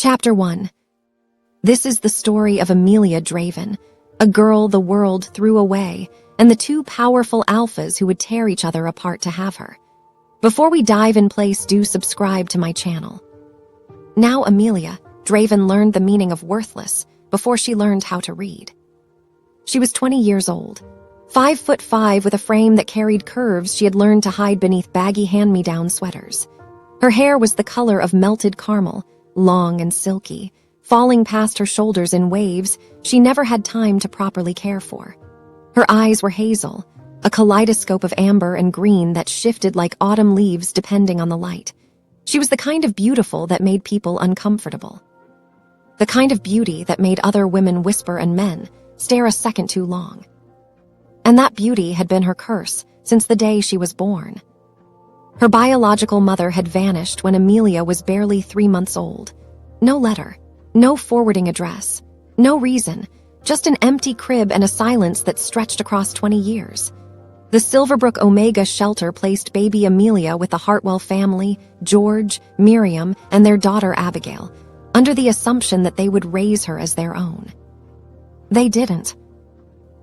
Chapter 1. This is the story of Amelia Draven, a girl the world threw away, and the two powerful alphas who would tear each other apart to have her. Before we dive in place, do subscribe to my channel. Now Amelia Draven learned the meaning of worthless before she learned how to read. She was 20 years old. 5'5" with a frame that carried curves she had learned to hide beneath baggy hand-me-down sweaters. Her hair was the color of melted caramel, long and silky, falling past her shoulders in waves she never had time to properly care for. Her eyes were hazel, a kaleidoscope of amber and green that shifted like autumn leaves depending on the light. She was the kind of beautiful that made people uncomfortable. The kind of beauty that made other women whisper and men stare a second too long. And that beauty had been her curse since the day she was born. Her biological mother had vanished when Amelia was barely 3 months old. No letter, no forwarding address, no reason, just an empty crib and a silence that stretched across 20 years. The Silverbrook Omega shelter placed baby Amelia with the Hartwell family, George, Miriam, and their daughter Abigail, under the assumption that they would raise her as their own. They didn't.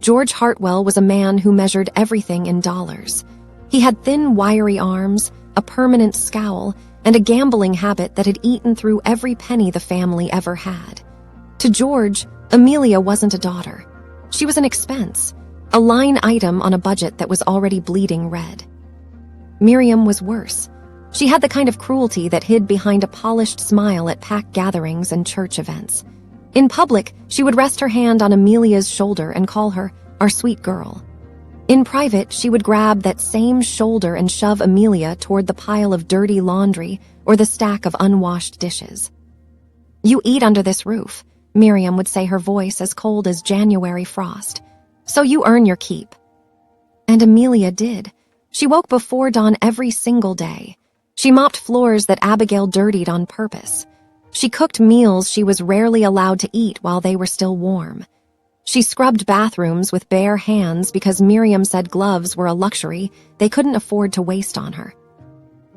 George Hartwell was a man who measured everything in dollars. He had thin, wiry arms, a permanent scowl, and a gambling habit that had eaten through every penny the family ever had. To George, Amelia wasn't a daughter. She was an expense, a line item on a budget that was already bleeding red. Miriam was worse. She had the kind of cruelty that hid behind a polished smile at pack gatherings and church events. In public, she would rest her hand on Amelia's shoulder and call her our sweet girl. In private, she would grab that same shoulder and shove Amelia toward the pile of dirty laundry or the stack of unwashed dishes. "You eat under this roof," Miriam would say, her voice as cold as January frost. "So you earn your keep." And Amelia did. She woke before dawn every single day. She mopped floors that Abigail dirtied on purpose. She cooked meals she was rarely allowed to eat while they were still warm. She scrubbed bathrooms with bare hands because Miriam said gloves were a luxury they couldn't afford to waste on her.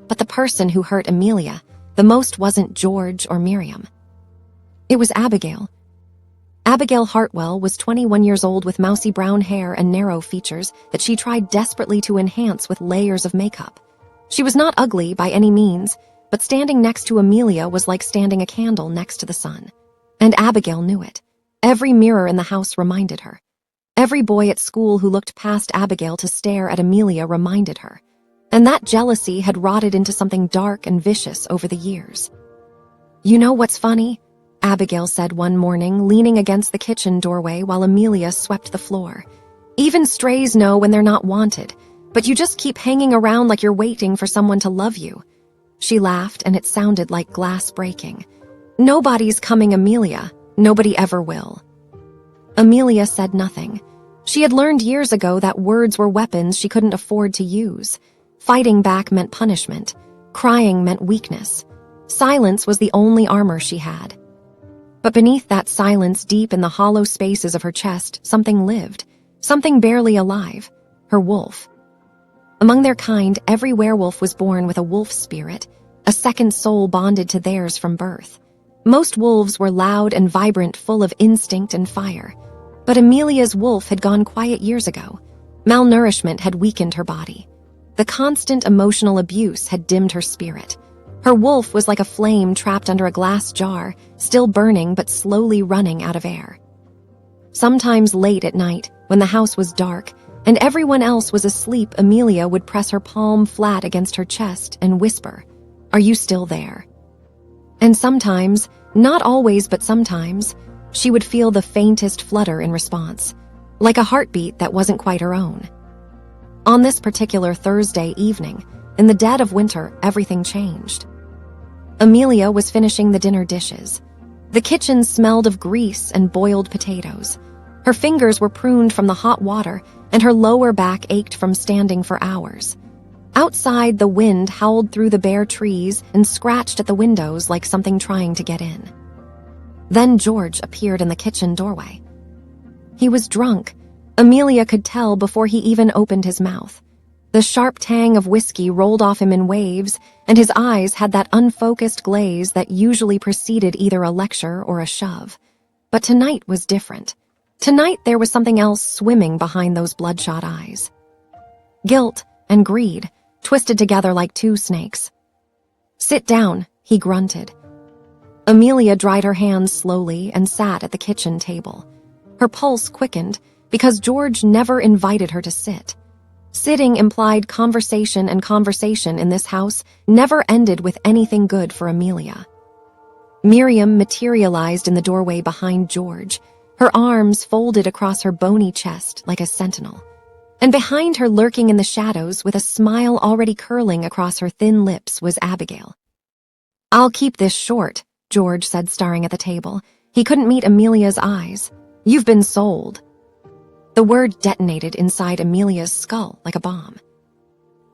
But the person who hurt Amelia the most wasn't George or Miriam. It was Abigail. Abigail Hartwell was 21 years old with mousy brown hair and narrow features that she tried desperately to enhance with layers of makeup. She was not ugly by any means, but standing next to Amelia was like standing a candle next to the sun. And Abigail knew it. Every mirror in the house reminded her. Every boy at school who looked past Abigail to stare at Amelia reminded her. And that jealousy had rotted into something dark and vicious over the years. "You know what's funny?" Abigail said one morning, leaning against the kitchen doorway while Amelia swept the floor. "Even strays know when they're not wanted, but you just keep hanging around like you're waiting for someone to love you." She laughed, and it sounded like glass breaking. "Nobody's coming, Amelia. Nobody ever will." Amelia said nothing. She had learned years ago that words were weapons she couldn't afford to use. Fighting back meant punishment. Crying meant weakness. Silence was the only armor she had. But beneath that silence, deep in the hollow spaces of her chest, something lived. Something barely alive. Her wolf. Among their kind, every werewolf was born with a wolf spirit, a second soul bonded to theirs from birth. Most wolves were loud and vibrant, full of instinct and fire. But Amelia's wolf had gone quiet years ago. Malnourishment had weakened her body. The constant emotional abuse had dimmed her spirit. Her wolf was like a flame trapped under a glass jar, still burning but slowly running out of air. Sometimes late at night, when the house was dark and everyone else was asleep, Amelia would press her palm flat against her chest and whisper, "Are you still there?" And sometimes, not always but sometimes, she would feel the faintest flutter in response, like a heartbeat that wasn't quite her own. On this particular Thursday evening, in the dead of winter, everything changed. Amelia was finishing the dinner dishes. The kitchen smelled of grease and boiled potatoes. Her fingers were pruned from the hot water, and her lower back ached from standing for hours. Outside, the wind howled through the bare trees and scratched at the windows like something trying to get in. Then George appeared in the kitchen doorway. He was drunk. Amelia could tell before he even opened his mouth. The sharp tang of whiskey rolled off him in waves, and his eyes had that unfocused glaze that usually preceded either a lecture or a shove. But tonight was different. Tonight there was something else swimming behind those bloodshot eyes. Guilt and greed, twisted together like two snakes. "Sit down," he grunted. Amelia dried her hands slowly and sat at the kitchen table. Her pulse quickened because George never invited her to sit. Sitting implied conversation, and conversation in this house never ended with anything good for Amelia. Miriam materialized in the doorway behind George, her arms folded across her bony chest like a sentinel. And behind her, lurking in the shadows with a smile already curling across her thin lips, was Abigail. "I'll keep this short," George said, staring at the table. He couldn't meet Amelia's eyes. "You've been sold." The word detonated inside Amelia's skull like a bomb.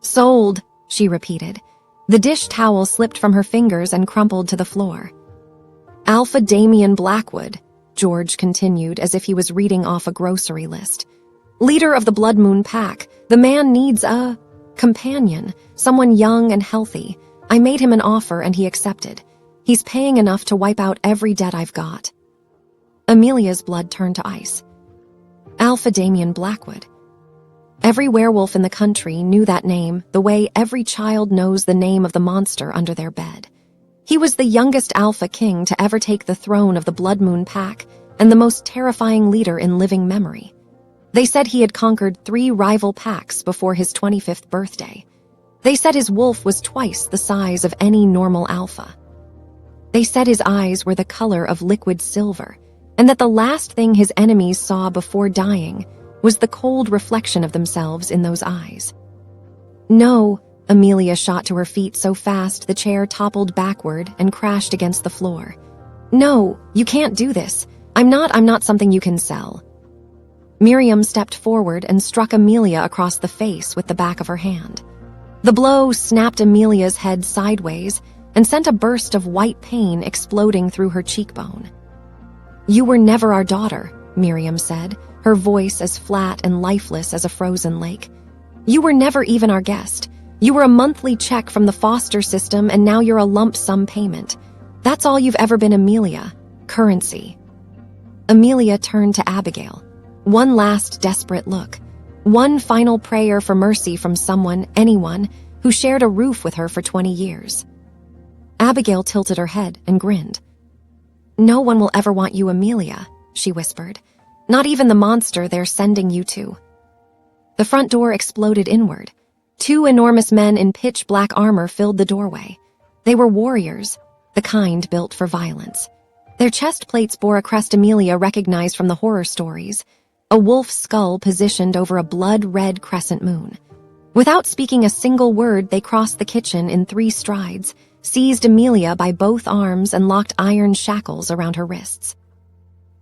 "Sold," she repeated. The dish towel slipped from her fingers and crumpled to the floor. "Alpha Damien Blackwood," George continued as if he was reading off a grocery list. "Leader of the Blood Moon Pack. The man needs a companion, someone young and healthy. I made him an offer and he accepted. He's paying enough to wipe out every debt I've got." Amelia's blood turned to ice. Alpha Damien Blackwood. Every werewolf in the country knew that name the way every child knows the name of the monster under their bed. He was the youngest Alpha King to ever take the throne of the Blood Moon Pack and the most terrifying leader in living memory. They said he had conquered 3 rival packs before his 25th birthday. They said his wolf was twice the size of any normal alpha. They said his eyes were the color of liquid silver, and that the last thing his enemies saw before dying was the cold reflection of themselves in those eyes. "No," Amelia shot to her feet so fast the chair toppled backward and crashed against the floor. "No, you can't do this. I'm not something you can sell." Miriam stepped forward and struck Amelia across the face with the back of her hand. The blow snapped Amelia's head sideways and sent a burst of white pain exploding through her cheekbone. "You were never our daughter," Miriam said, her voice as flat and lifeless as a frozen lake. "You were never even our guest. You were a monthly check from the foster system, and now you're a lump sum payment. That's all you've ever been, Amelia. Currency." Amelia turned to Abigail. One last desperate look. One final prayer for mercy from someone, anyone, who shared a roof with her for 20 years. Abigail tilted her head and grinned. "No one will ever want you, Amelia," she whispered. "Not even the monster they're sending you to." The front door exploded inward. 2 enormous men in pitch-black armor filled the doorway. They were warriors, the kind built for violence. Their chest plates bore a crest Amelia recognized from the horror stories, a wolf skull positioned over a blood-red crescent moon. Without speaking a single word, they crossed the kitchen in 3 strides, seized Amelia by both arms and locked iron shackles around her wrists.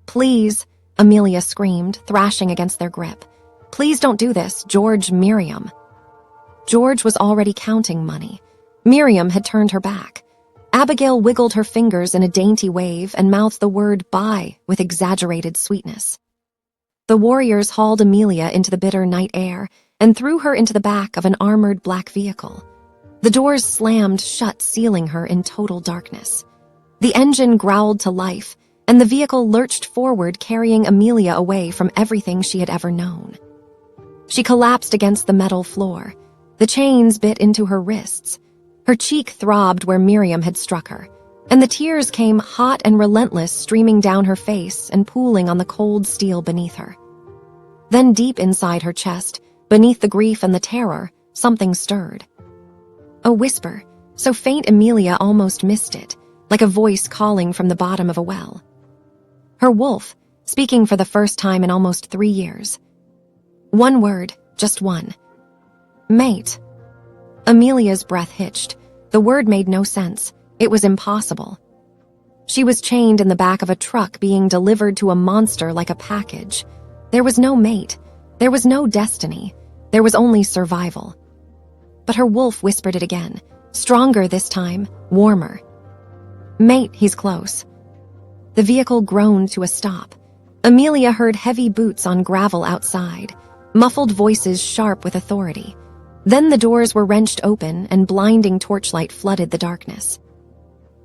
"Please," Amelia screamed, thrashing against their grip. "Please don't do this, George." "Miriam." George was already counting money. Miriam had turned her back. Abigail wiggled her fingers in a dainty wave and mouthed the word "buy" with exaggerated sweetness. The warriors hauled Amelia into the bitter night air and threw her into the back of an armored black vehicle. The doors slammed shut, sealing her in total darkness. The engine growled to life, and the vehicle lurched forward, carrying Amelia away from everything she had ever known. She collapsed against the metal floor. The chains bit into her wrists. Her cheek throbbed where Miriam had struck her, and the tears came hot and relentless, streaming down her face and pooling on the cold steel beneath her. Then deep inside her chest, beneath the grief and the terror, something stirred. A whisper, so faint Amelia almost missed it, like a voice calling from the bottom of a well. Her wolf, speaking for the first time in almost 3 years. One word, just one. "Mate." Amelia's breath hitched. The word made no sense. It was impossible. She was chained in the back of a truck, being delivered to a monster like a package. There was no mate. There was no destiny. There was only survival. But her wolf whispered it again, stronger this time, warmer. "Mate, he's close." The vehicle groaned to a stop. Amelia heard heavy boots on gravel outside, muffled voices sharp with authority. Then the doors were wrenched open and blinding torchlight flooded the darkness.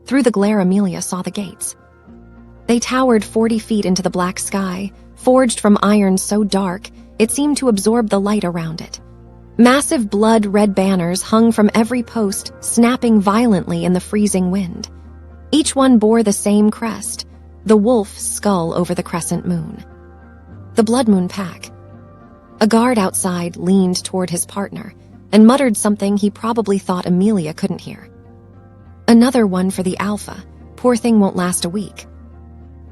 Through the glare, Amelia saw the gates. They towered 40 feet into the black sky, forged from iron so dark it seemed to absorb the light around it. Massive blood-red banners hung from every post, snapping violently in the freezing wind. Each one bore the same crest, the wolf's skull over the crescent moon. The Blood Moon Pack. A guard outside leaned toward his partner and muttered something he probably thought Amelia couldn't hear. Another one for the Alpha. Poor thing won't last a week.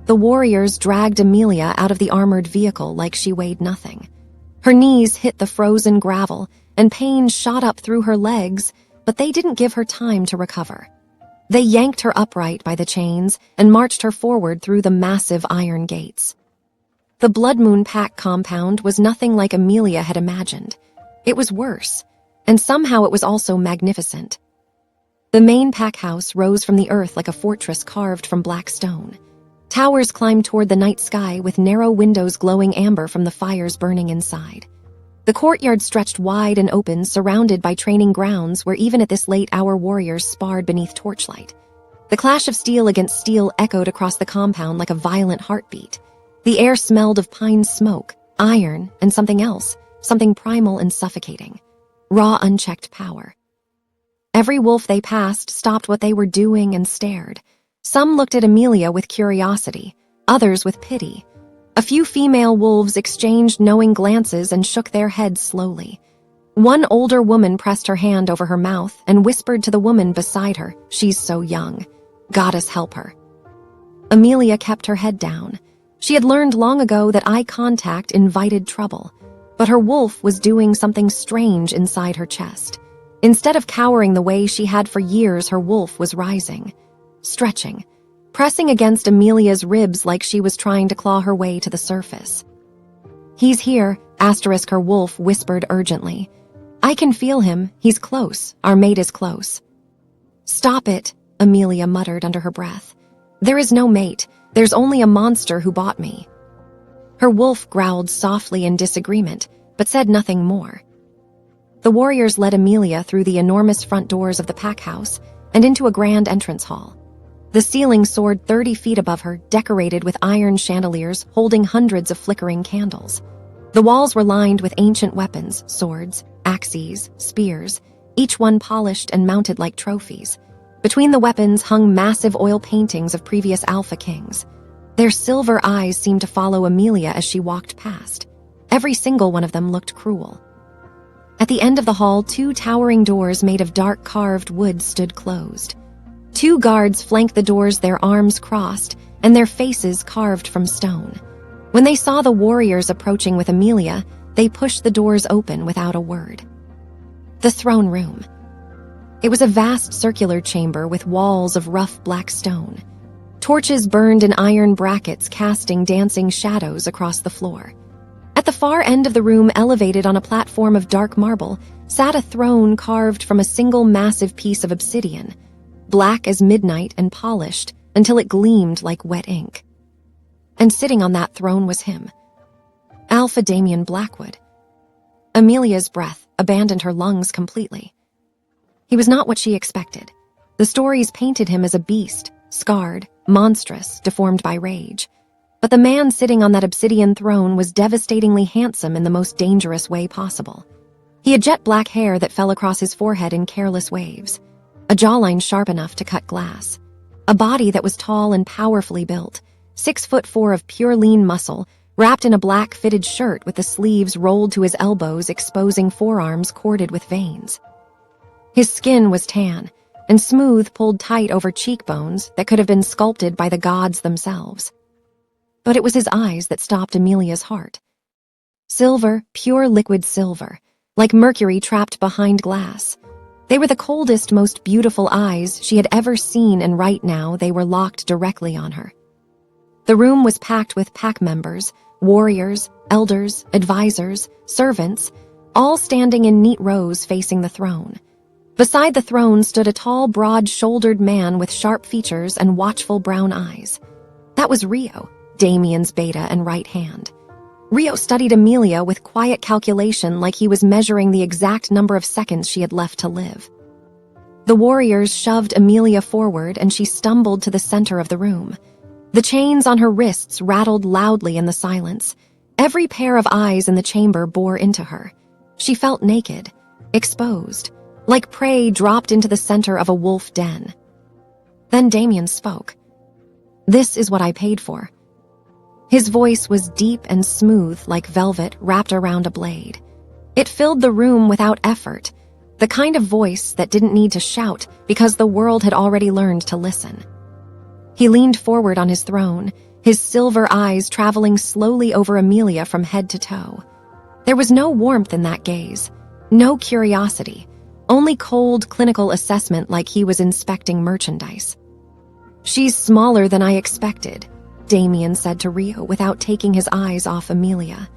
The warriors dragged Amelia out of the armored vehicle like she weighed nothing. Her knees hit the frozen gravel, and pain shot up through her legs, but they didn't give her time to recover. They yanked her upright by the chains and marched her forward through the massive iron gates. The Blood Moon Pack compound was nothing like Amelia had imagined. It was worse, and somehow it was also magnificent. The main pack house rose from the earth like a fortress carved from black stone. Towers climbed toward the night sky with narrow windows glowing amber from the fires burning inside. The courtyard stretched wide and open, surrounded by training grounds where even at this late hour warriors sparred beneath torchlight. The clash of steel against steel echoed across the compound like a violent heartbeat. The air smelled of pine smoke, iron, and something else, something primal and suffocating. Raw, unchecked power. Every wolf they passed stopped what they were doing and stared. Some looked at Amelia with curiosity, others with pity. A few female wolves exchanged knowing glances and shook their heads slowly. One older woman pressed her hand over her mouth and whispered to the woman beside her, "She's so young. Goddess help her." Amelia kept her head down. She had learned long ago that eye contact invited trouble, but her wolf was doing something strange inside her chest. Instead of cowering the way she had for years, her wolf was rising, stretching, pressing against Amelia's ribs like she was trying to claw her way to the surface. "He's here," her wolf whispered urgently. "I can feel him. He's close. Our mate is close." "Stop it," Amelia muttered under her breath. "There is no mate. There's only a monster who bought me." Her wolf growled softly in disagreement, but said nothing more. The warriors led Amelia through the enormous front doors of the pack house and into a grand entrance hall. The ceiling soared 30 feet above her, decorated with iron chandeliers holding hundreds of flickering candles. The walls were lined with ancient weapons, swords, axes, spears, each one polished and mounted like trophies. Between the weapons hung massive oil paintings of previous Alpha Kings. Their silver eyes seemed to follow Amelia as she walked past. Every single one of them looked cruel. At the end of the hall, 2 towering doors made of dark carved wood stood closed. 2 guards flanked the doors, their arms crossed and their faces carved from stone. When they saw the warriors approaching with Amelia, they pushed the doors open without a word. The throne room. It was a vast circular chamber with walls of rough black stone. Torches burned in iron brackets, casting dancing shadows across the floor. At the far end of the room, elevated on a platform of dark marble, sat a throne carved from a single massive piece of obsidian, black as midnight and polished until it gleamed like wet ink. And sitting on that throne was him, Alpha Damien Blackwood. Amelia's breath abandoned her lungs completely. He was not what she expected. The stories painted him as a beast, scarred, monstrous, deformed by rage. But the man sitting on that obsidian throne was devastatingly handsome in the most dangerous way possible. He had jet black hair that fell across his forehead in careless waves, a jawline sharp enough to cut glass, a body that was tall and powerfully built, 6'4" of pure lean muscle, wrapped in a black fitted shirt with the sleeves rolled to his elbows, exposing forearms corded with veins. His skin was tan and smooth, pulled tight over cheekbones that could have been sculpted by the gods themselves. But it was his eyes that stopped Amelia's heart. Silver, pure liquid silver, like mercury trapped behind glass. They were the coldest, most beautiful eyes she had ever seen, and right now they were locked directly on her. The room was packed with pack members, warriors, elders, advisors, servants, all standing in neat rows facing the throne. Beside the throne stood a tall, broad-shouldered man with sharp features and watchful brown eyes. That was Rio, Damien's beta and right hand. Rio studied Amelia with quiet calculation like he was measuring the exact number of seconds she had left to live. The warriors shoved Amelia forward and she stumbled to the center of the room. The chains on her wrists rattled loudly in the silence. Every pair of eyes in the chamber bore into her. She felt naked, exposed, like prey dropped into the center of a wolf den. Then Damien spoke. "This is what I paid for." His voice was deep and smooth like velvet wrapped around a blade. It filled the room without effort, the kind of voice that didn't need to shout because the world had already learned to listen. He leaned forward on his throne, his silver eyes traveling slowly over Amelia from head to toe. There was no warmth in that gaze, no curiosity, only cold clinical assessment like he was inspecting merchandise. "She's smaller than I expected," Damien said to Rio without taking his eyes off Amelia.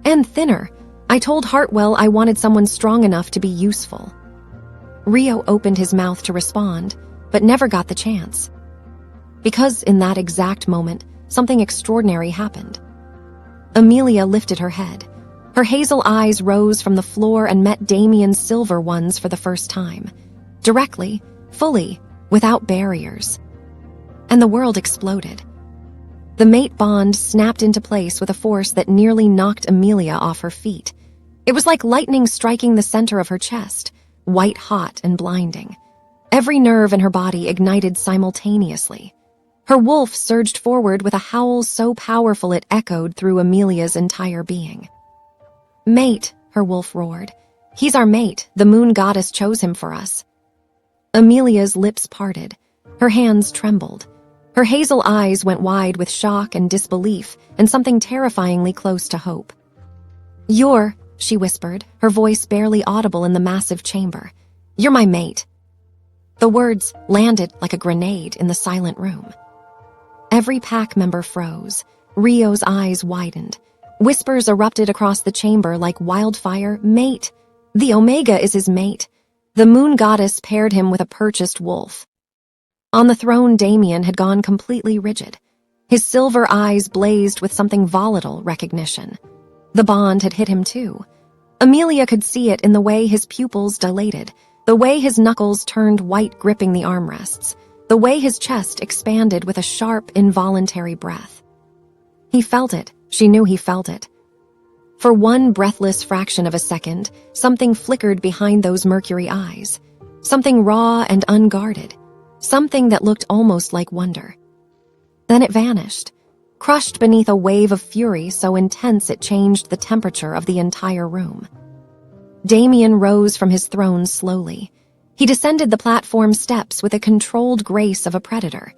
"And thinner. I told Hartwell I wanted someone strong enough to be useful." Rio opened his mouth to respond, but never got the chance. Because in that exact moment, something extraordinary happened. Amelia lifted her head. Her hazel eyes rose from the floor and met Damien's silver ones for the first time. Directly, fully, without barriers. And the world exploded. The mate bond snapped into place with a force that nearly knocked Amelia off her feet. It was like lightning striking the center of her chest, white hot and blinding. Every nerve in her body ignited simultaneously. Her wolf surged forward with a howl so powerful it echoed through Amelia's entire being. "Mate," her wolf roared. "He's our mate. The moon goddess chose him for us." Amelia's lips parted. Her hands trembled. Her hazel eyes went wide with shock and disbelief and something terrifyingly close to hope. "You're," she whispered, her voice barely audible in the massive chamber. "You're my mate." The words landed like a grenade in the silent room. Every pack member froze. Rio's eyes widened. Whispers erupted across the chamber like wildfire. "Mate! The Omega is his mate." The moon goddess paired him with a purchased wolf. On the throne, Damien had gone completely rigid. His silver eyes blazed with something volatile recognition. The bond had hit him too. Amelia could see it in the way his pupils dilated, the way his knuckles turned white gripping the armrests, the way his chest expanded with a sharp, involuntary breath. He felt it. She knew he felt it. For one breathless fraction of a second, something flickered behind those mercury eyes. Something raw and unguarded. Something that looked almost like wonder. Then it vanished, crushed beneath a wave of fury so intense it changed the temperature of the entire room. Damien rose from his throne slowly. He descended the platform steps with a controlled grace of a predator.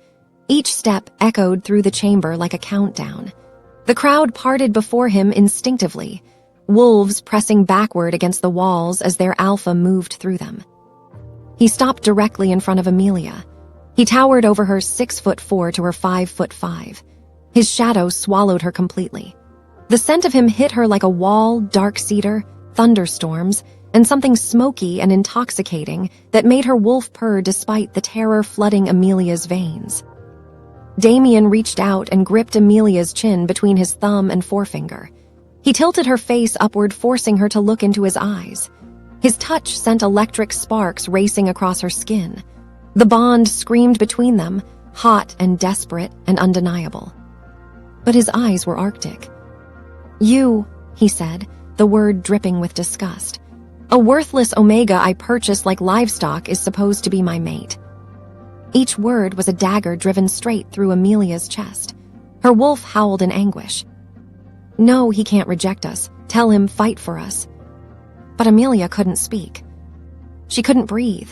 Each step echoed through the chamber like a countdown. The crowd parted before him instinctively, wolves pressing backward against the walls as their alpha moved through them. He stopped directly in front of Amelia. He towered over her 6'4" to her 5'5". His shadow swallowed her completely. The scent of him hit her like a wall, dark cedar, thunderstorms, and something smoky and intoxicating that made her wolf purr despite the terror flooding Amelia's veins. Damien reached out and gripped Amelia's chin between his thumb and forefinger. He tilted her face upward, forcing her to look into his eyes. His touch sent electric sparks racing across her skin. The bond screamed between them, hot and desperate and undeniable. But his eyes were arctic. "You," he said, the word dripping with disgust. "A worthless Omega I purchased like livestock is supposed to be my mate." Each word was a dagger driven straight through Amelia's chest. Her wolf howled in anguish. "No, he can't reject us. Tell him, fight for us." But Amelia couldn't speak. She couldn't breathe.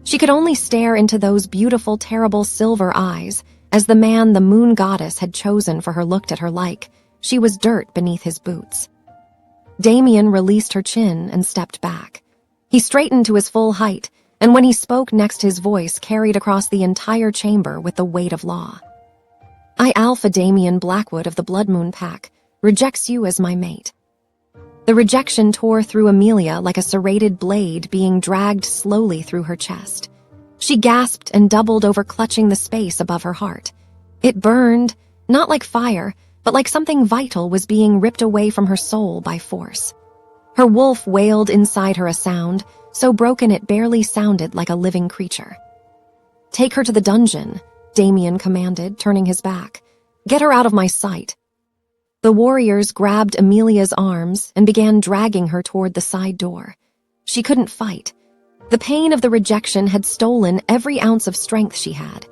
She could only stare into those beautiful, terrible silver eyes as the man the moon goddess had chosen for her looked at her like she was dirt beneath his boots. Damien released her chin and stepped back. He straightened to his full height, and when he spoke next, his voice carried across the entire chamber with the weight of law. "I, Alpha Damien Blackwood of the Blood Moon Pack, rejects you as my mate." The rejection tore through Amelia like a serrated blade being dragged slowly through her chest. She gasped and doubled over, clutching the space above her heart. It burned, not like fire, but like something vital was being ripped away from her soul by force. Her wolf wailed inside her, a sound so broken it barely sounded like a living creature. "Take her to the dungeon," Damien commanded, turning his back. "Get her out of my sight." The warriors grabbed Amelia's arms and began dragging her toward the side door. She couldn't fight. The pain of the rejection had stolen every ounce of strength she had.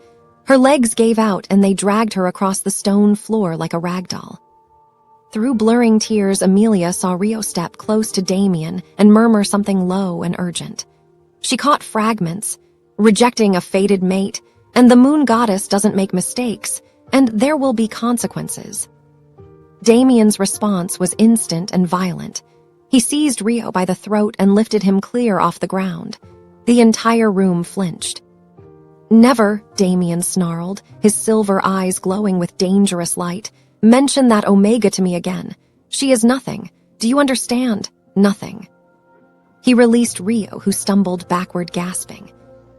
Her legs gave out and they dragged her across the stone floor like a rag doll. Through blurring tears, Amelia saw Rio step close to Damien and murmur something low and urgent. She caught fragments, "Rejecting a fated mate, and the moon goddess doesn't make mistakes, and there will be consequences." Damien's response was instant and violent. He seized Rio by the throat and lifted him clear off the ground. The entire room flinched. "Never," Damien snarled, his silver eyes glowing with dangerous light, "mention that Omega to me again. She is nothing. Do you understand? Nothing." He released Rio, who stumbled backward, gasping.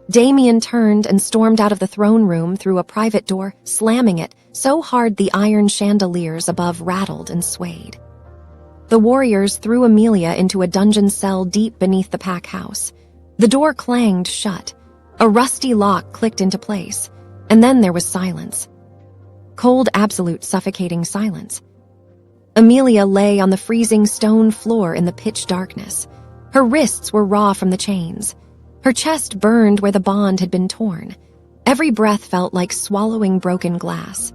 Damien turned and stormed out of the throne room through a private door, slamming it so hard the iron chandeliers above rattled and swayed. The warriors threw Amelia into a dungeon cell deep beneath the pack house. The door clanged shut. A rusty lock clicked into place, and then there was silence. Cold, absolute, suffocating silence. Amelia lay on the freezing stone floor in the pitch darkness. Her wrists were raw from the chains. Her chest burned where the bond had been torn. Every breath felt like swallowing broken glass.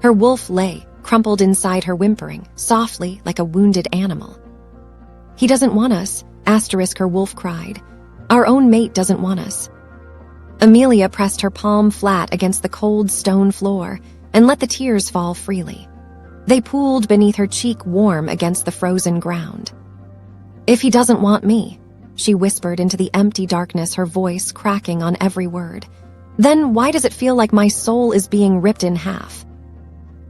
Her wolf lay, crumpled inside her, whimpering, softly like a wounded animal. "He doesn't want us," her wolf cried. "Our own mate doesn't want us." Amelia pressed her palm flat against the cold stone floor and let the tears fall freely. They pooled beneath her cheek, warm against the frozen ground. "If he doesn't want me," she whispered into the empty darkness, her voice cracking on every word, "then why does it feel like my soul is being ripped in half?"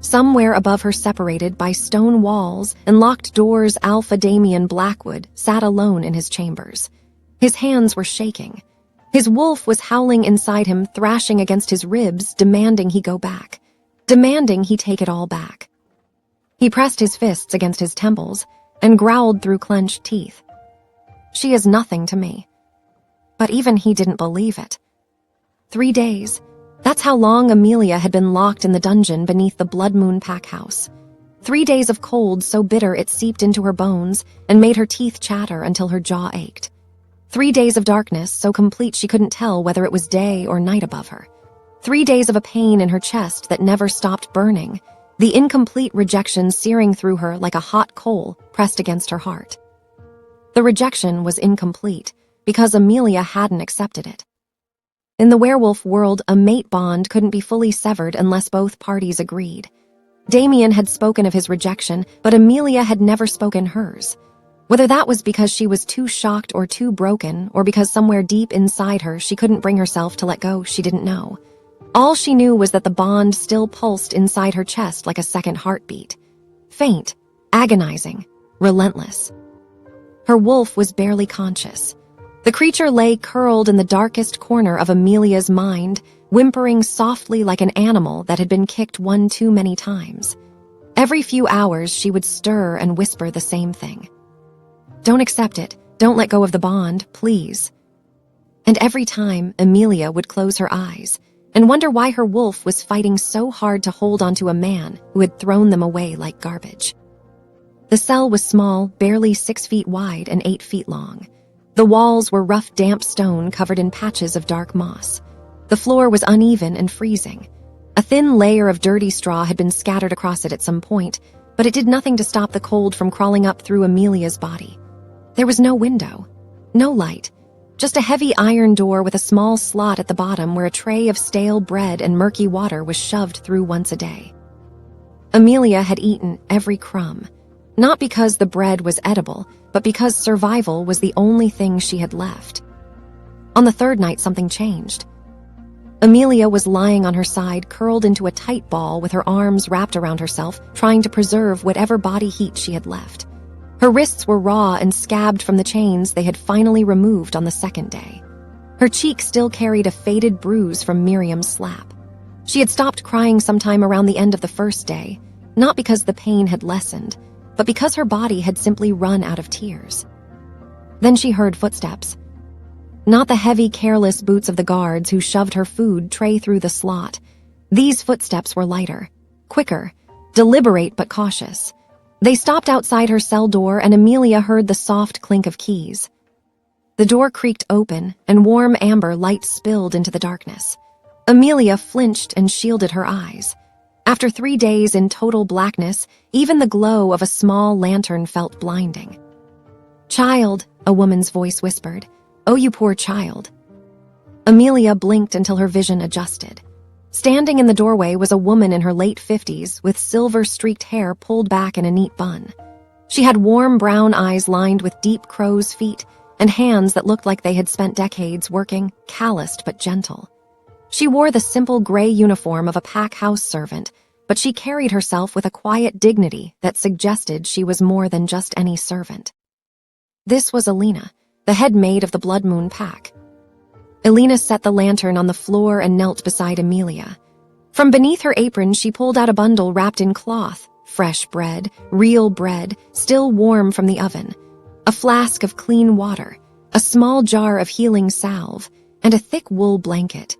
Somewhere above her, separated by stone walls and locked doors, Alpha Damien Blackwood sat alone in his chambers. His hands were shaking. His wolf was howling inside him, thrashing against his ribs, demanding he go back, demanding he take it all back. He pressed his fists against his temples and growled through clenched teeth. "She is nothing to me." But even he didn't believe it. 3 days. That's how long Amelia had been locked in the dungeon beneath the Blood Moon pack house. 3 days of cold so bitter it seeped into her bones and made her teeth chatter until her jaw ached. 3 days of darkness so complete she couldn't tell whether it was day or night above her. 3 days of a pain in her chest that never stopped burning, the incomplete rejection searing through her like a hot coal pressed against her heart. The rejection was incomplete because Amelia hadn't accepted it. In the werewolf world, a mate bond couldn't be fully severed unless both parties agreed. Damien had spoken of his rejection, but Amelia had never spoken hers. Whether that was because she was too shocked or too broken, or because somewhere deep inside her she couldn't bring herself to let go, she didn't know. All she knew was that the bond still pulsed inside her chest like a second heartbeat. Faint, agonizing, relentless. Her wolf was barely conscious. The creature lay curled in the darkest corner of Amelia's mind, whimpering softly like an animal that had been kicked one too many times. Every few hours she would stir and whisper the same thing. "Don't accept it. Don't let go of the bond, please." And every time, Amelia would close her eyes and wonder why her wolf was fighting so hard to hold onto a man who had thrown them away like garbage. The cell was small, barely 6 feet wide and 8 feet long. The walls were rough, damp stone covered in patches of dark moss. The floor was uneven and freezing. A thin layer of dirty straw had been scattered across it at some point, but it did nothing to stop the cold from crawling up through Amelia's body. There was no window, no light, just a heavy iron door with a small slot at the bottom where a tray of stale bread and murky water was shoved through once a day. Amelia had eaten every crumb, not because the bread was edible, but because survival was the only thing she had left. On the third night, something changed. Amelia was lying on her side, curled into a tight ball with her arms wrapped around herself, trying to preserve whatever body heat she had left. Her wrists were raw and scabbed from the chains they had finally removed on the second day. Her cheek still carried a faded bruise from Miriam's slap. She had stopped crying sometime around the end of the first day. not because the pain had lessened, but because her body had simply run out of tears. Then she heard footsteps. Not the heavy, careless boots of the guards who shoved her food tray through the slot. These footsteps were lighter, quicker, deliberate but cautious. They stopped outside her cell door, and Amelia heard the soft clink of keys. The door creaked open, and warm amber light spilled into the darkness. Amelia flinched and shielded her eyes. After 3 days in total blackness, even the glow of a small lantern felt blinding. "Child," a woman's voice whispered. "Oh, you poor child." Amelia blinked until her vision adjusted. Standing in the doorway was a woman in her late 50s with silver-streaked hair pulled back in a neat bun. She had warm brown eyes lined with deep crow's feet and hands that looked like they had spent decades working, calloused but gentle. She wore the simple gray uniform of a pack house servant, but she carried herself with a quiet dignity that suggested she was more than just any servant. This was Alina, the head maid of the Blood Moon pack. Alina set the lantern on the floor and knelt beside Amelia. From beneath her apron, she pulled out a bundle wrapped in cloth, fresh bread, real bread, still warm from the oven, a flask of clean water, a small jar of healing salve, and a thick wool blanket.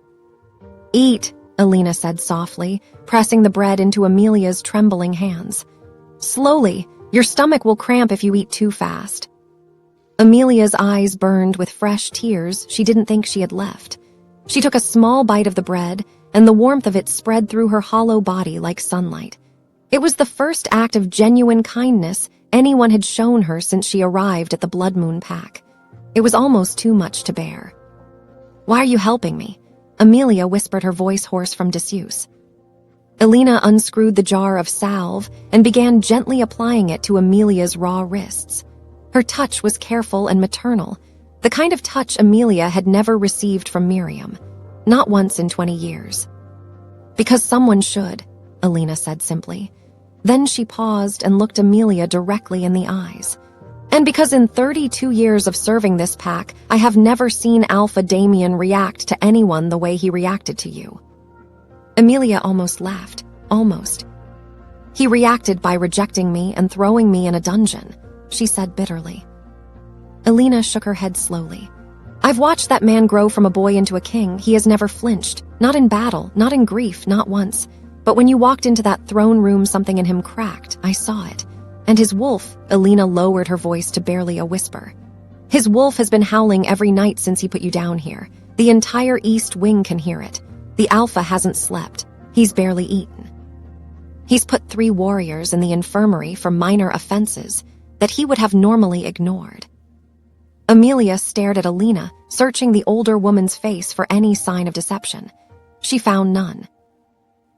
"Eat," Alina said softly, pressing the bread into Amelia's trembling hands. "Slowly, your stomach will cramp if you eat too fast." Amelia's eyes burned with fresh tears she didn't think she had left. She took a small bite of the bread, and the warmth of it spread through her hollow body like sunlight. It was the first act of genuine kindness anyone had shown her since she arrived at the Blood Moon pack. It was almost too much to bear. "Why are you helping me?" Amelia whispered, her voice hoarse from disuse. Alina unscrewed the jar of salve and began gently applying it to Amelia's raw wrists. Her touch was careful and maternal, the kind of touch Amelia had never received from Miriam, not once in 20 years. "Because someone should," Alina said simply. Then she paused and looked Amelia directly in the eyes. "And because in 32 years of serving this pack, I have never seen Alpha Damien react to anyone the way he reacted to you." Amelia almost laughed, almost. "He reacted by rejecting me and throwing me in a dungeon," she said bitterly. Alina shook her head slowly. "I've watched that man grow from a boy into a king. He has never flinched, not in battle, not in grief, not once. But when you walked into that throne room, something in him cracked. I saw it. And his wolf," Alina lowered her voice to barely a whisper. "His wolf has been howling every night since he put you down here. The entire East Wing can hear it. The Alpha hasn't slept. He's barely eaten. He's put 3 warriors in the infirmary for minor offenses that he would have normally ignored." Amelia stared at Alina, searching the older woman's face for any sign of deception. She found none.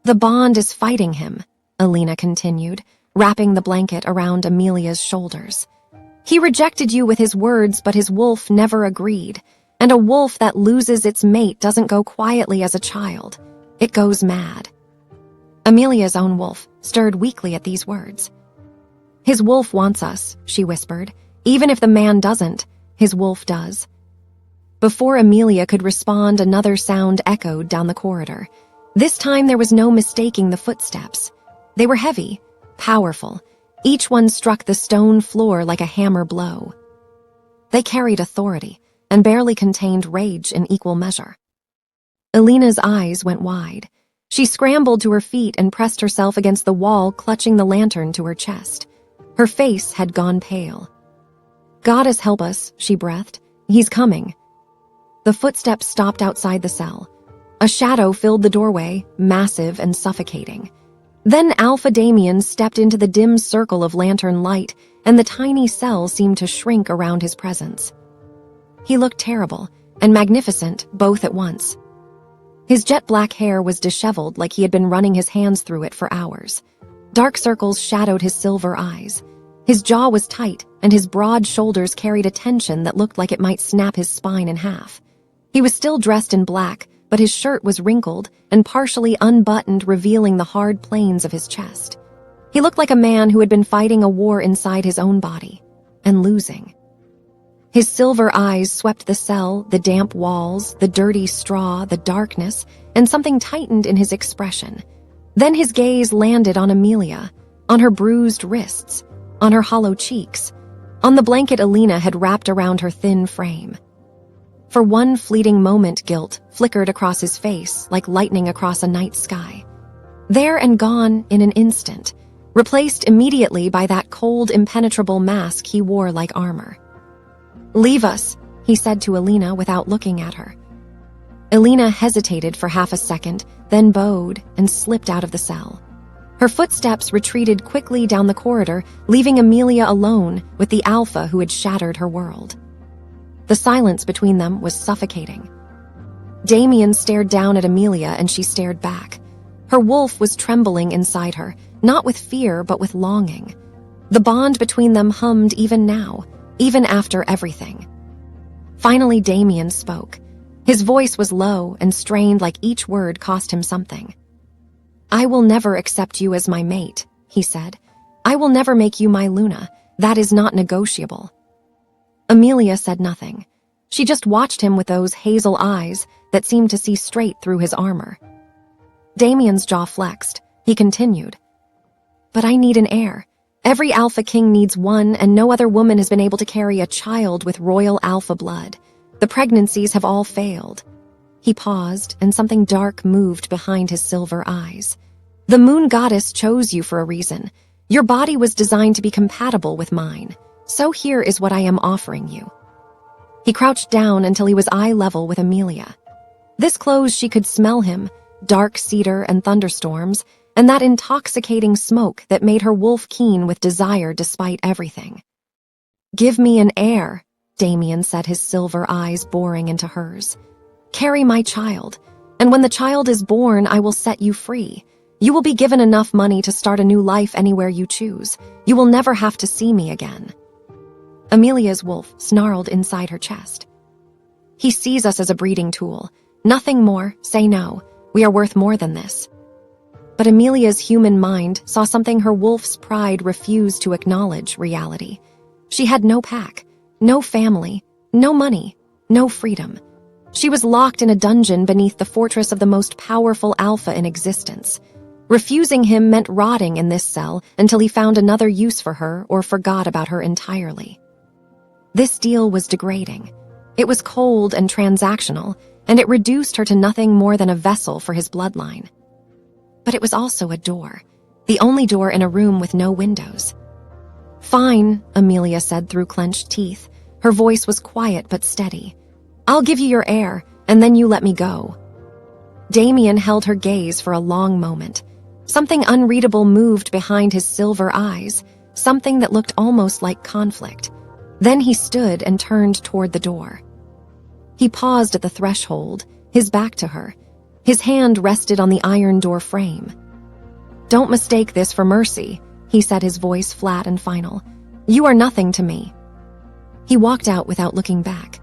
"The bond is fighting him," Alina continued, wrapping the blanket around Amelia's shoulders. "He rejected you with his words, but his wolf never agreed. And a wolf that loses its mate doesn't go quietly as a child. It goes mad." Amelia's own wolf stirred weakly at these words. "His wolf wants us," she whispered. "Even if the man doesn't, his wolf does." Before Amelia could respond, another sound echoed down the corridor. This time there was no mistaking the footsteps. They were heavy, powerful. Each one struck the stone floor like a hammer blow. They carried authority and barely contained rage in equal measure. Alina's eyes went wide. She scrambled to her feet and pressed herself against the wall, clutching the lantern to her chest. Her face had gone pale. "Goddess help us," she breathed. "He's coming." The footsteps stopped outside the cell. A shadow filled the doorway, massive and suffocating. Then Alpha Damien stepped into the dim circle of lantern light, and the tiny cell seemed to shrink around his presence. He looked terrible and magnificent both at once. His jet-black hair was disheveled like he had been running his hands through it for hours. Dark circles shadowed his silver eyes. His jaw was tight, and his broad shoulders carried a tension that looked like it might snap his spine in half. He was still dressed in black, but his shirt was wrinkled and partially unbuttoned, revealing the hard planes of his chest. He looked like a man who had been fighting a war inside his own body, and losing. His silver eyes swept the cell, the damp walls, the dirty straw, the darkness, and something tightened in his expression. Then his gaze landed on Amelia, on her bruised wrists, on her hollow cheeks, on the blanket Alina had wrapped around her thin frame. For one fleeting moment, guilt flickered across his face like lightning across a night sky. There and gone in an instant, replaced immediately by that cold, impenetrable mask he wore like armor. "Leave us," he said to Alina without looking at her. Alina hesitated for half a second, then bowed and slipped out of the cell. Her footsteps retreated quickly down the corridor, leaving Amelia alone with the Alpha who had shattered her world. The silence between them was suffocating. Damien stared down at Amelia and she stared back. Her wolf was trembling inside her, not with fear but with longing. The bond between them hummed even now, even after everything. Finally, Damien spoke. His voice was low and strained like each word cost him something. "I will never accept you as my mate," he said. "I will never make you my Luna. That is not negotiable." Amelia said nothing. She just watched him with those hazel eyes that seemed to see straight through his armor. Damien's jaw flexed. He continued. "But I need an heir. Every Alpha King needs one, and no other woman has been able to carry a child with royal Alpha blood. The pregnancies have all failed." He paused, and something dark moved behind his silver eyes. "The moon goddess chose you for a reason. Your body was designed to be compatible with mine. So here is what I am offering you." He crouched down until he was eye level with Amelia. This close she could smell him, dark cedar and thunderstorms, and that intoxicating smoke that made her wolf keen with desire despite everything. "Give me an heir," Damien said, his silver eyes boring into hers. "Carry my child, and when the child is born, I will set you free. You will be given enough money to start a new life anywhere you choose. You will never have to see me again." Amelia's wolf snarled inside her chest. "He sees us as a breeding tool. Nothing more. Say no. We are worth more than this." But Amelia's human mind saw something her wolf's pride refused to acknowledge: reality. She had no pack, no family, no money, no freedom. She was locked in a dungeon beneath the fortress of the most powerful Alpha in existence. Refusing him meant rotting in this cell until he found another use for her or forgot about her entirely. This deal was degrading. It was cold and transactional, and it reduced her to nothing more than a vessel for his bloodline. But it was also a door, the only door in a room with no windows. "Fine," Amelia said through clenched teeth. Her voice was quiet but steady. "I'll give you your heir, and then you let me go." Damien held her gaze for a long moment. Something unreadable moved behind his silver eyes, something that looked almost like conflict. Then he stood and turned toward the door. He paused at the threshold, his back to her. His hand rested on the iron door frame. "Don't mistake this for mercy," he said, his voice flat and final. "You are nothing to me." He walked out without looking back.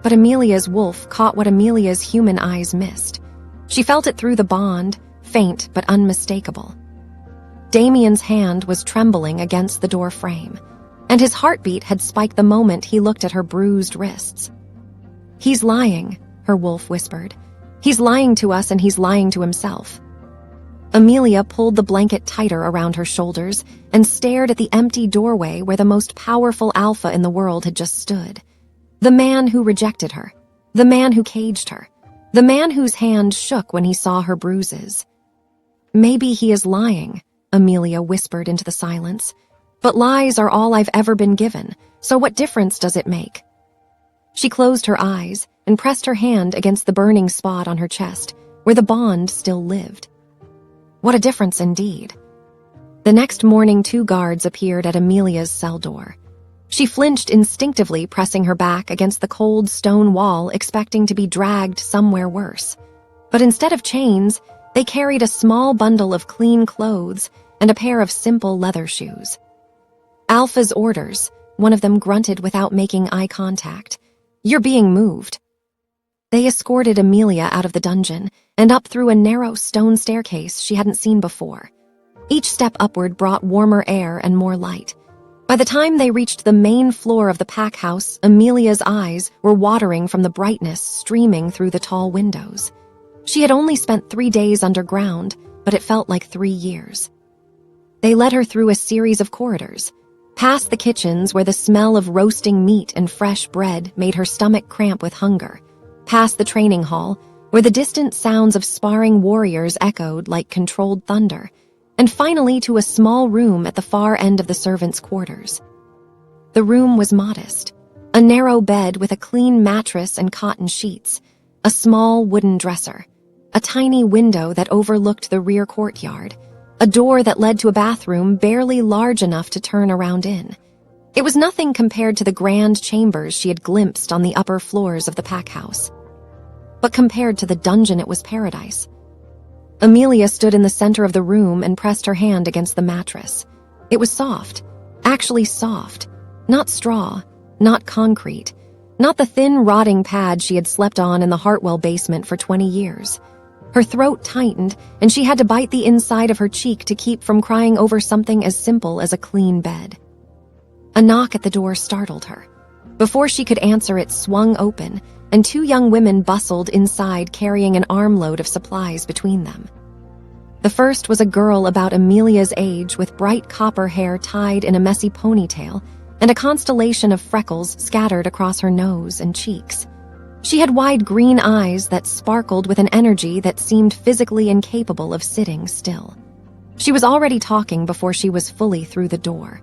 But Amelia's wolf caught what Amelia's human eyes missed. She felt it through the bond, faint but unmistakable. Damien's hand was trembling against the door frame, and his heartbeat had spiked the moment he looked at her bruised wrists. "He's lying," her wolf whispered. "He's lying to us, and he's lying to himself." Amelia pulled the blanket tighter around her shoulders and stared at the empty doorway where the most powerful Alpha in the world had just stood. The man who rejected her, the man who caged her, the man whose hand shook when he saw her bruises. "Maybe he is lying," Amelia whispered into the silence. "But lies are all I've ever been given, so what difference does it make?" She closed her eyes and pressed her hand against the burning spot on her chest, where the bond still lived. What a difference indeed. The next morning, 2 guards appeared at Amelia's cell door. She flinched instinctively, pressing her back against the cold stone wall, expecting to be dragged somewhere worse. But instead of chains, they carried a small bundle of clean clothes and a pair of simple leather shoes. "Alpha's orders," one of them grunted without making eye contact. "You're being moved." They escorted Amelia out of the dungeon and up through a narrow stone staircase she hadn't seen before. Each step upward brought warmer air and more light. By the time they reached the main floor of the pack house, Amelia's eyes were watering from the brightness streaming through the tall windows. She had only spent 3 days underground, but it felt like 3 years. They led her through a series of corridors, past the kitchens where the smell of roasting meat and fresh bread made her stomach cramp with hunger, past the training hall, where the distant sounds of sparring warriors echoed like controlled thunder, and finally to a small room at the far end of the servants' quarters. The room was modest, a narrow bed with a clean mattress and cotton sheets, a small wooden dresser, a tiny window that overlooked the rear courtyard, a door that led to a bathroom barely large enough to turn around in. It was nothing compared to the grand chambers she had glimpsed on the upper floors of the pack house. But compared to the dungeon, it was paradise. Amelia stood in the center of the room and pressed her hand against the mattress. It was soft, actually soft, not straw, not concrete, not the thin, rotting pad she had slept on in the Hartwell basement for 20 years. Her throat tightened, and she had to bite the inside of her cheek to keep from crying over something as simple as a clean bed. A knock at the door startled her. Before she could answer, it swung open, and 2 young women bustled inside carrying an armload of supplies between them. The first was a girl about Amelia's age with bright copper hair tied in a messy ponytail and a constellation of freckles scattered across her nose and cheeks. She had wide green eyes that sparkled with an energy that seemed physically incapable of sitting still. She was already talking before she was fully through the door.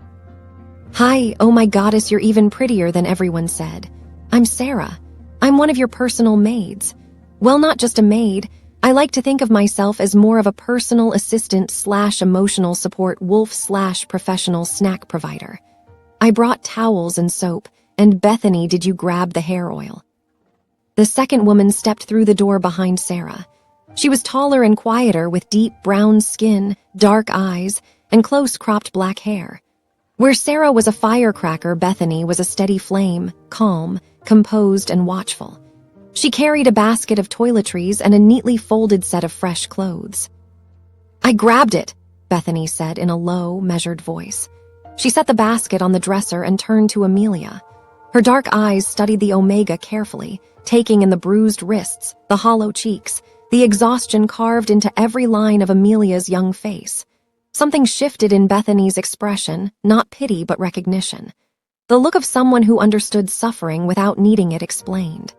"Hi, oh my goddess, you're even prettier than everyone said. I'm Sarah. I'm one of your personal maids. Well, not just a maid. I like to think of myself as more of a personal assistant / emotional support wolf / professional snack provider. I brought towels and soap, and Bethany, did you grab the hair oil?" The second woman stepped through the door behind Sarah. She was taller and quieter with deep brown skin, dark eyes, and close-cropped black hair. Where Sarah was a firecracker, Bethany was a steady flame, calm, composed, and watchful. She carried a basket of toiletries and a neatly folded set of fresh clothes. "I grabbed it," Bethany said in a low, measured voice. She set the basket on the dresser and turned to Amelia. Her dark eyes studied the Omega carefully, taking in the bruised wrists, the hollow cheeks, the exhaustion carved into every line of Amelia's young face. Something shifted in Bethany's expression, not pity but recognition. The look of someone who understood suffering without needing it explained.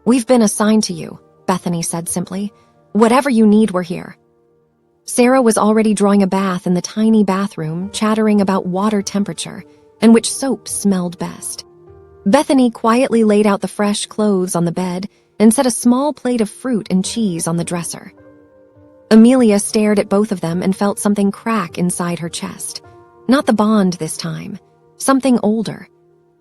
"We've been assigned to you," Bethany said simply. "Whatever you need, we're here." Sarah was already drawing a bath in the tiny bathroom, chattering about water temperature and which soap smelled best. Bethany quietly laid out the fresh clothes on the bed and set a small plate of fruit and cheese on the dresser. Amelia stared at both of them and felt something crack inside her chest. Not the bond this time. Something older.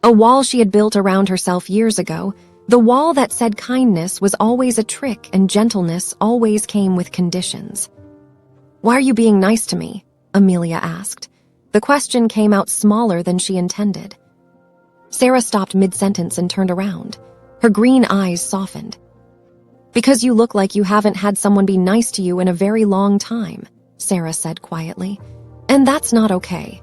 A wall she had built around herself years ago, the wall that said kindness was always a trick and gentleness always came with conditions. "Why are you being nice to me?" Amelia asked. The question came out smaller than she intended. Sarah stopped mid-sentence and turned around. Her green eyes softened. "Because you look like you haven't had someone be nice to you in a very long time," Sarah said quietly. "And that's not okay."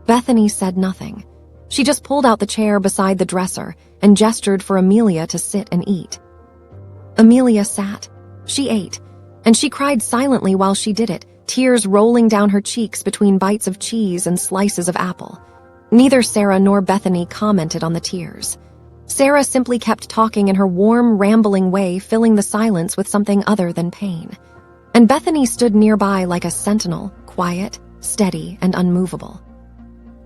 Bethany said nothing. She just pulled out the chair beside the dresser and gestured for Amelia to sit and eat. Amelia sat. She ate, and she cried silently while she did it, tears rolling down her cheeks between bites of cheese and slices of apple. Neither Sarah nor Bethany commented on the tears. Sarah simply kept talking in her warm, rambling way, filling the silence with something other than pain. And Bethany stood nearby like a sentinel, quiet, steady, and unmovable.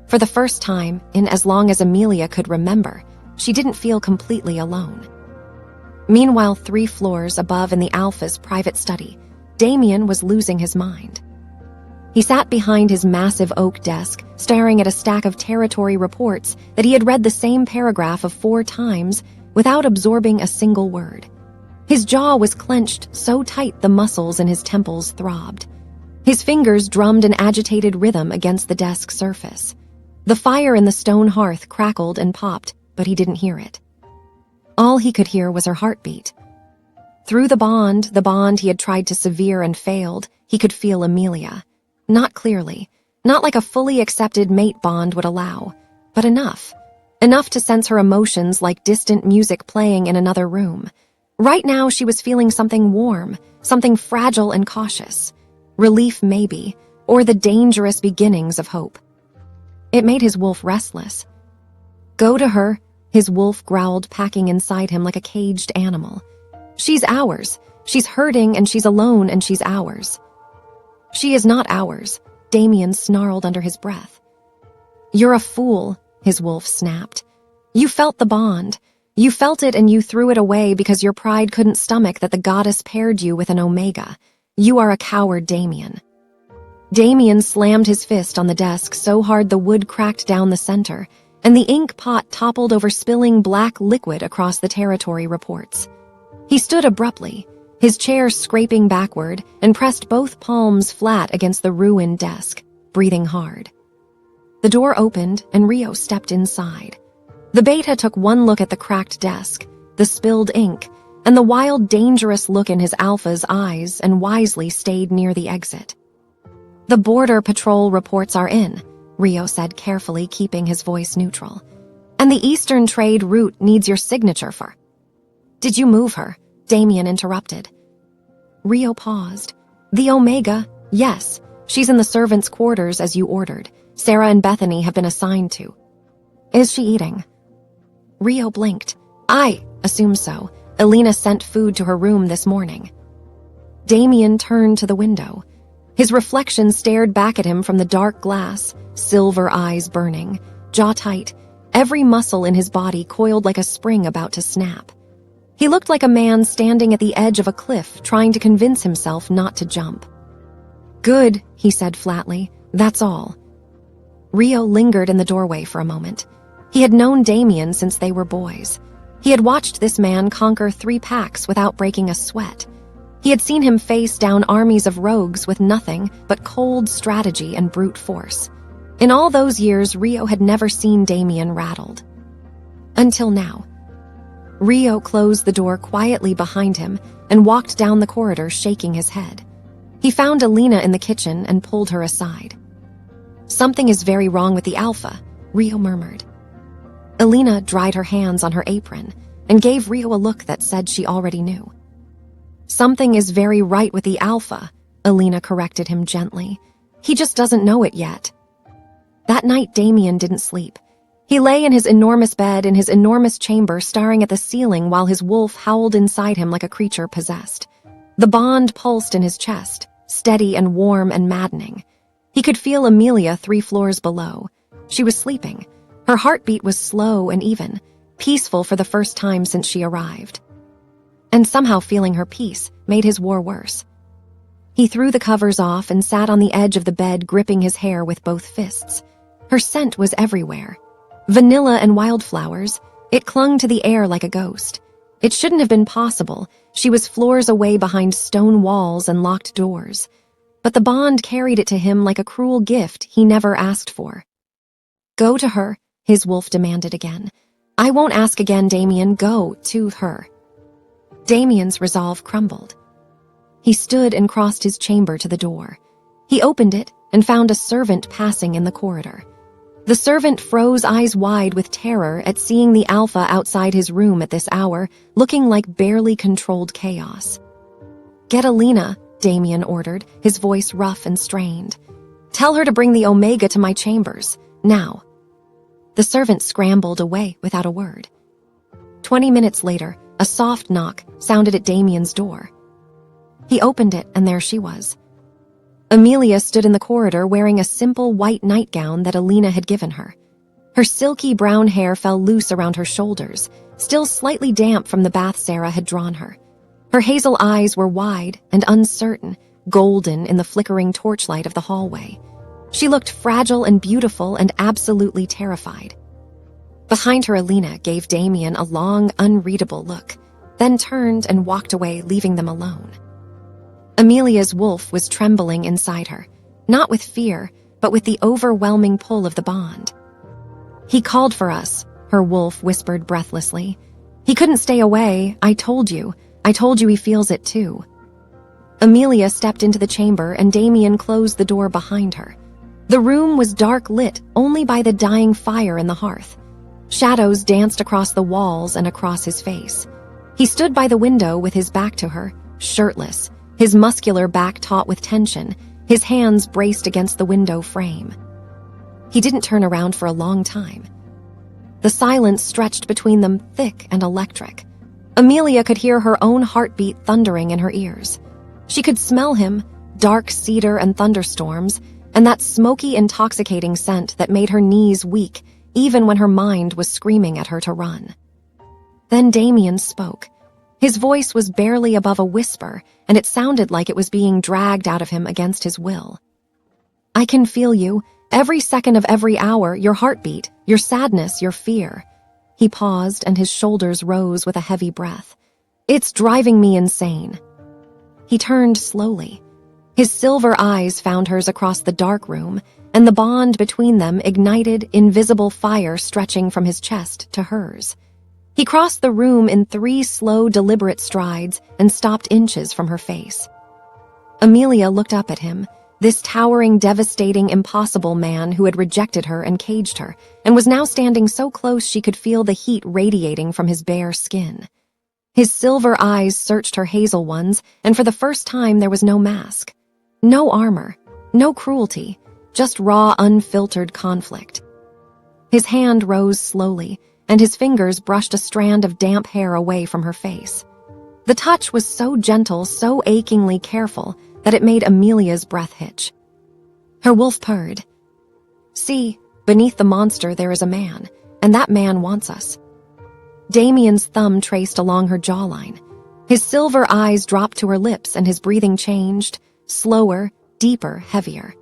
For the first time, in as long as Amelia could remember, she didn't feel completely alone. Meanwhile, 3 floors above in the Alpha's private study, Damien was losing his mind. He sat behind his massive oak desk, staring at a stack of territory reports that he had read the same paragraph of 4 times without absorbing a single word. His jaw was clenched so tight the muscles in his temples throbbed. His fingers drummed an agitated rhythm against the desk surface. The fire in the stone hearth crackled and popped, but he didn't hear it. All he could hear was her heartbeat. Through the bond he had tried to sever and failed, he could feel Amelia. Not clearly, not like a fully accepted mate bond would allow, but enough. Enough to sense her emotions like distant music playing in another room. Right now she was feeling something warm, something fragile and cautious. Relief maybe, or the dangerous beginnings of hope. It made his wolf restless. "Go to her," his wolf growled, packing inside him like a caged animal. "She's ours. She's hurting and she's alone and she's ours." "She is not ours," Damien snarled under his breath. "You're a fool," his wolf snapped. "You felt the bond. You felt it and you threw it away because your pride couldn't stomach that the goddess paired you with an Omega. You are a coward, Damien." Damien slammed his fist on the desk so hard the wood cracked down the center, and the ink pot toppled over, spilling black liquid across the territory reports. He stood abruptly, his chair scraping backward, and pressed both palms flat against the ruined desk, breathing hard. The door opened and Rio stepped inside. The beta took one look at the cracked desk, the spilled ink, and the wild, dangerous look in his Alpha's eyes, and wisely stayed near the exit. "The Border Patrol reports are in," Rio said, carefully keeping his voice neutral. "And the Eastern Trade route needs your signature for—" "Did you move her?" Damien interrupted. Rio paused. "The Omega, yes. She's in the servants' quarters as you ordered. Sarah and Bethany have been assigned to." "Is she eating?" Rio blinked. "I assume so. Elena sent food to her room this morning." Damien turned to the window. His reflection stared back at him from the dark glass, silver eyes burning, jaw tight, every muscle in his body coiled like a spring about to snap. He looked like a man standing at the edge of a cliff trying to convince himself not to jump. "Good," he said flatly. "That's all." Rio lingered in the doorway for a moment. He had known Damien since they were boys. He had watched this man conquer 3 packs without breaking a sweat. He had seen him face down armies of rogues with nothing but cold strategy and brute force. In all those years, Rio had never seen Damien rattled. Until now. Rio closed the door quietly behind him and walked down the corridor, shaking his head. He found Elena in the kitchen and pulled her aside. "Something is very wrong with the Alpha," Rio murmured. Elena dried her hands on her apron and gave Rio a look that said she already knew. "Something is very right with the Alpha," Elena corrected him gently. "He just doesn't know it yet." That night, Damien didn't sleep. He lay in his enormous bed in his enormous chamber, staring at the ceiling while his wolf howled inside him like a creature possessed. The bond pulsed in his chest, steady and warm and maddening. He could feel Amelia 3 floors below. She was sleeping. Her heartbeat was slow and even, peaceful for the first time since she arrived. And somehow feeling her peace made his war worse. He threw the covers off and sat on the edge of the bed, gripping his hair with both fists. Her scent was everywhere. Vanilla and wildflowers, it clung to the air like a ghost. It shouldn't have been possible. She was floors away behind stone walls and locked doors. But the bond carried it to him like a cruel gift he never asked for. "Go to her," his wolf demanded again. "I won't ask again, Damien. Go to her." Damien's resolve crumbled. He stood and crossed his chamber to the door. He opened it and found a servant passing in the corridor. The servant froze, eyes wide with terror at seeing the Alpha outside his room at this hour, looking like barely controlled chaos. "Get Elena," Damien ordered, his voice rough and strained. "Tell her to bring the Omega to my chambers, now." The servant scrambled away without a word. 20 minutes later, a soft knock sounded at Damien's door. He opened it, and there she was. Amelia stood in the corridor wearing a simple white nightgown that Elena had given her. Her silky brown hair fell loose around her shoulders, still slightly damp from the bath Sarah had drawn her. Her hazel eyes were wide and uncertain, golden in the flickering torchlight of the hallway. She looked fragile and beautiful and absolutely terrified. Behind her, Elena gave Damien a long, unreadable look, then turned and walked away, leaving them alone. Amelia's wolf was trembling inside her, not with fear, but with the overwhelming pull of the bond. "He called for us," her wolf whispered breathlessly. "He couldn't stay away. I told you he feels it too." Amelia stepped into the chamber and Damien closed the door behind her. The room was dark, lit only by the dying fire in the hearth. Shadows danced across the walls and across his face. He stood by the window with his back to her, shirtless, his muscular back taut with tension, His hands braced against the window frame. He didn't turn around for a long time. The silence stretched between them thick and electric. Amelia could hear her own heartbeat thundering in her ears. She could smell him, dark cedar and thunderstorms, and that smoky, intoxicating scent that made her knees weak even when her mind was screaming at her to run. Then Damien spoke. His voice was barely above a whisper, and it sounded like it was being dragged out of him against his will. "I can feel you, every second of every hour, your heartbeat, your sadness, your fear." He paused, and his shoulders rose with a heavy breath. "It's driving me insane." He turned slowly. His silver eyes found hers across the dark room, and the bond between them ignited invisible fire stretching from his chest to hers. He crossed the room in 3 slow, deliberate strides and stopped inches from her face. Amelia looked up at him, this towering, devastating, impossible man who had rejected her and caged her, and was now standing so close she could feel the heat radiating from his bare skin. His silver eyes searched her hazel ones, and for the first time there was no mask. No armor, no cruelty, just raw, unfiltered conflict. His hand rose slowly, and his fingers brushed a strand of damp hair away from her face. The touch was so gentle, so achingly careful, that it made Amelia's breath hitch. Her wolf purred. "See, beneath the monster there is a man, and that man wants us." Damien's thumb traced along her jawline. His silver eyes dropped to her lips, and his breathing changed, slower, deeper, heavier.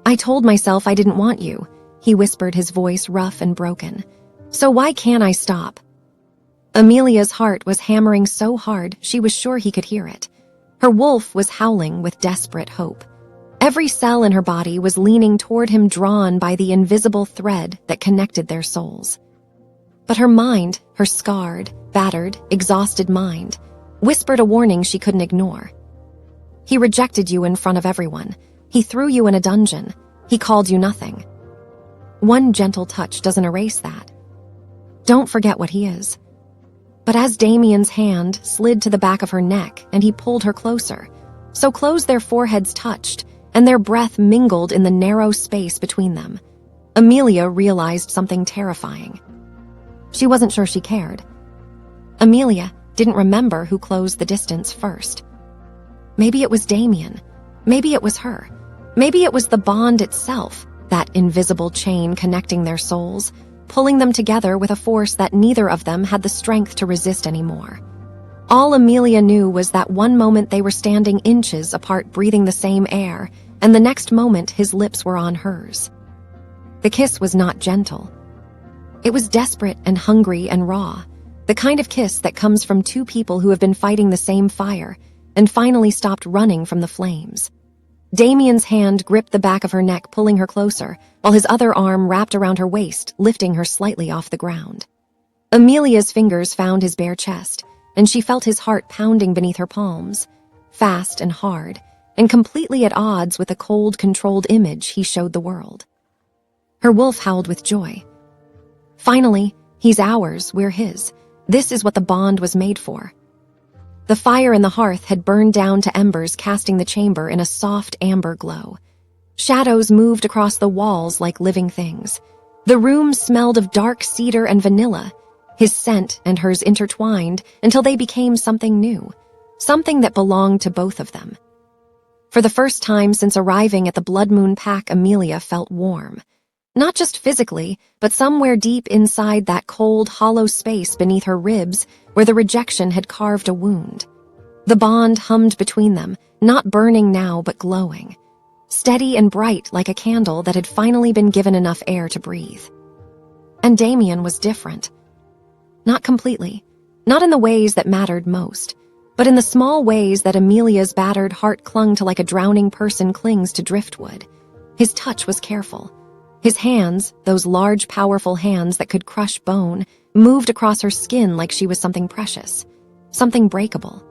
"I told myself I didn't want you," he whispered, his voice rough and broken. "So why can't I stop?" Amelia's heart was hammering so hard she was sure he could hear it. Her wolf was howling with desperate hope. Every cell in her body was leaning toward him, drawn by the invisible thread that connected their souls. But her mind, her scarred, battered, exhausted mind, whispered a warning she couldn't ignore. "He rejected you in front of everyone. He threw you in a dungeon. He called you nothing. One gentle touch doesn't erase that. Don't forget what he is." But as Damien's hand slid to the back of her neck and he pulled her closer, so close their foreheads touched and their breath mingled in the narrow space between them, Amelia realized something terrifying. She wasn't sure she cared. Amelia didn't remember who closed the distance first. Maybe it was Damien. Maybe it was her. Maybe it was the bond itself, that invisible chain connecting their souls, pulling them together with a force that neither of them had the strength to resist anymore. All Amelia knew was that one moment they were standing inches apart, breathing the same air, and the next moment his lips were on hers. The kiss was not gentle. It was desperate and hungry and raw, the kind of kiss that comes from 2 people who have been fighting the same fire and finally stopped running from the flames. Damien's hand gripped the back of her neck, pulling her closer, while his other arm wrapped around her waist, lifting her slightly off the ground. Amelia's fingers found his bare chest, and she felt his heart pounding beneath her palms, fast and hard, and completely at odds with the cold, controlled image he showed the world. Her wolf howled with joy. "Finally, he's ours, we're his. This is what the bond was made for." The fire in the hearth had burned down to embers, casting the chamber in a soft amber glow. Shadows moved across the walls like living things. The room smelled of dark cedar and vanilla, his scent and hers intertwined until they became something new, something that belonged to both of them. For the first time since arriving at the Blood Moon Pack, Amelia felt warm. Not just physically, but somewhere deep inside that cold, hollow space beneath her ribs where the rejection had carved a wound. The bond hummed between them, not burning now but glowing, steady and bright like a candle that had finally been given enough air to breathe. And Damien was different. Not completely, not in the ways that mattered most, but in the small ways that Amelia's battered heart clung to like a drowning person clings to driftwood. His touch was careful. His hands, those large, powerful hands that could crush bone, moved across her skin like she was something precious, something breakable.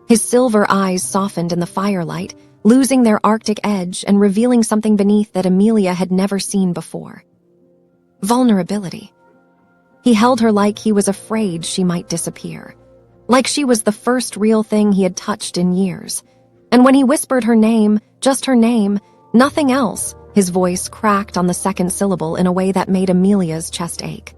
His silver eyes softened in the firelight, losing their arctic edge and revealing something beneath that Amelia had never seen before. Vulnerability. He held her like he was afraid she might disappear, like she was the first real thing he had touched in years. And when he whispered her name, just her name, nothing else, his voice cracked on the second syllable in a way that made Amelia's chest ache.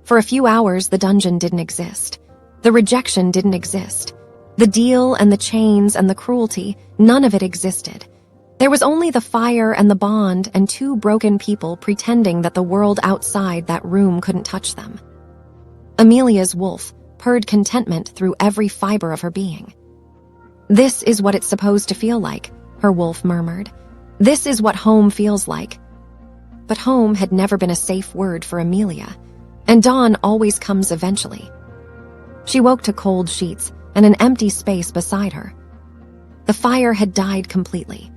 For a few hours, the dungeon didn't exist. The rejection didn't exist. The deal and the chains and the cruelty, none of it existed. There was only the fire and the bond and two broken people pretending that the world outside that room couldn't touch them. Amelia's wolf purred contentment through every fiber of her being. "This is what it's supposed to feel like," her wolf murmured. "This is what home feels like." But home had never been a safe word for Amelia, and dawn always comes eventually. She woke to cold sheets and an empty space beside her. The fire had died completely.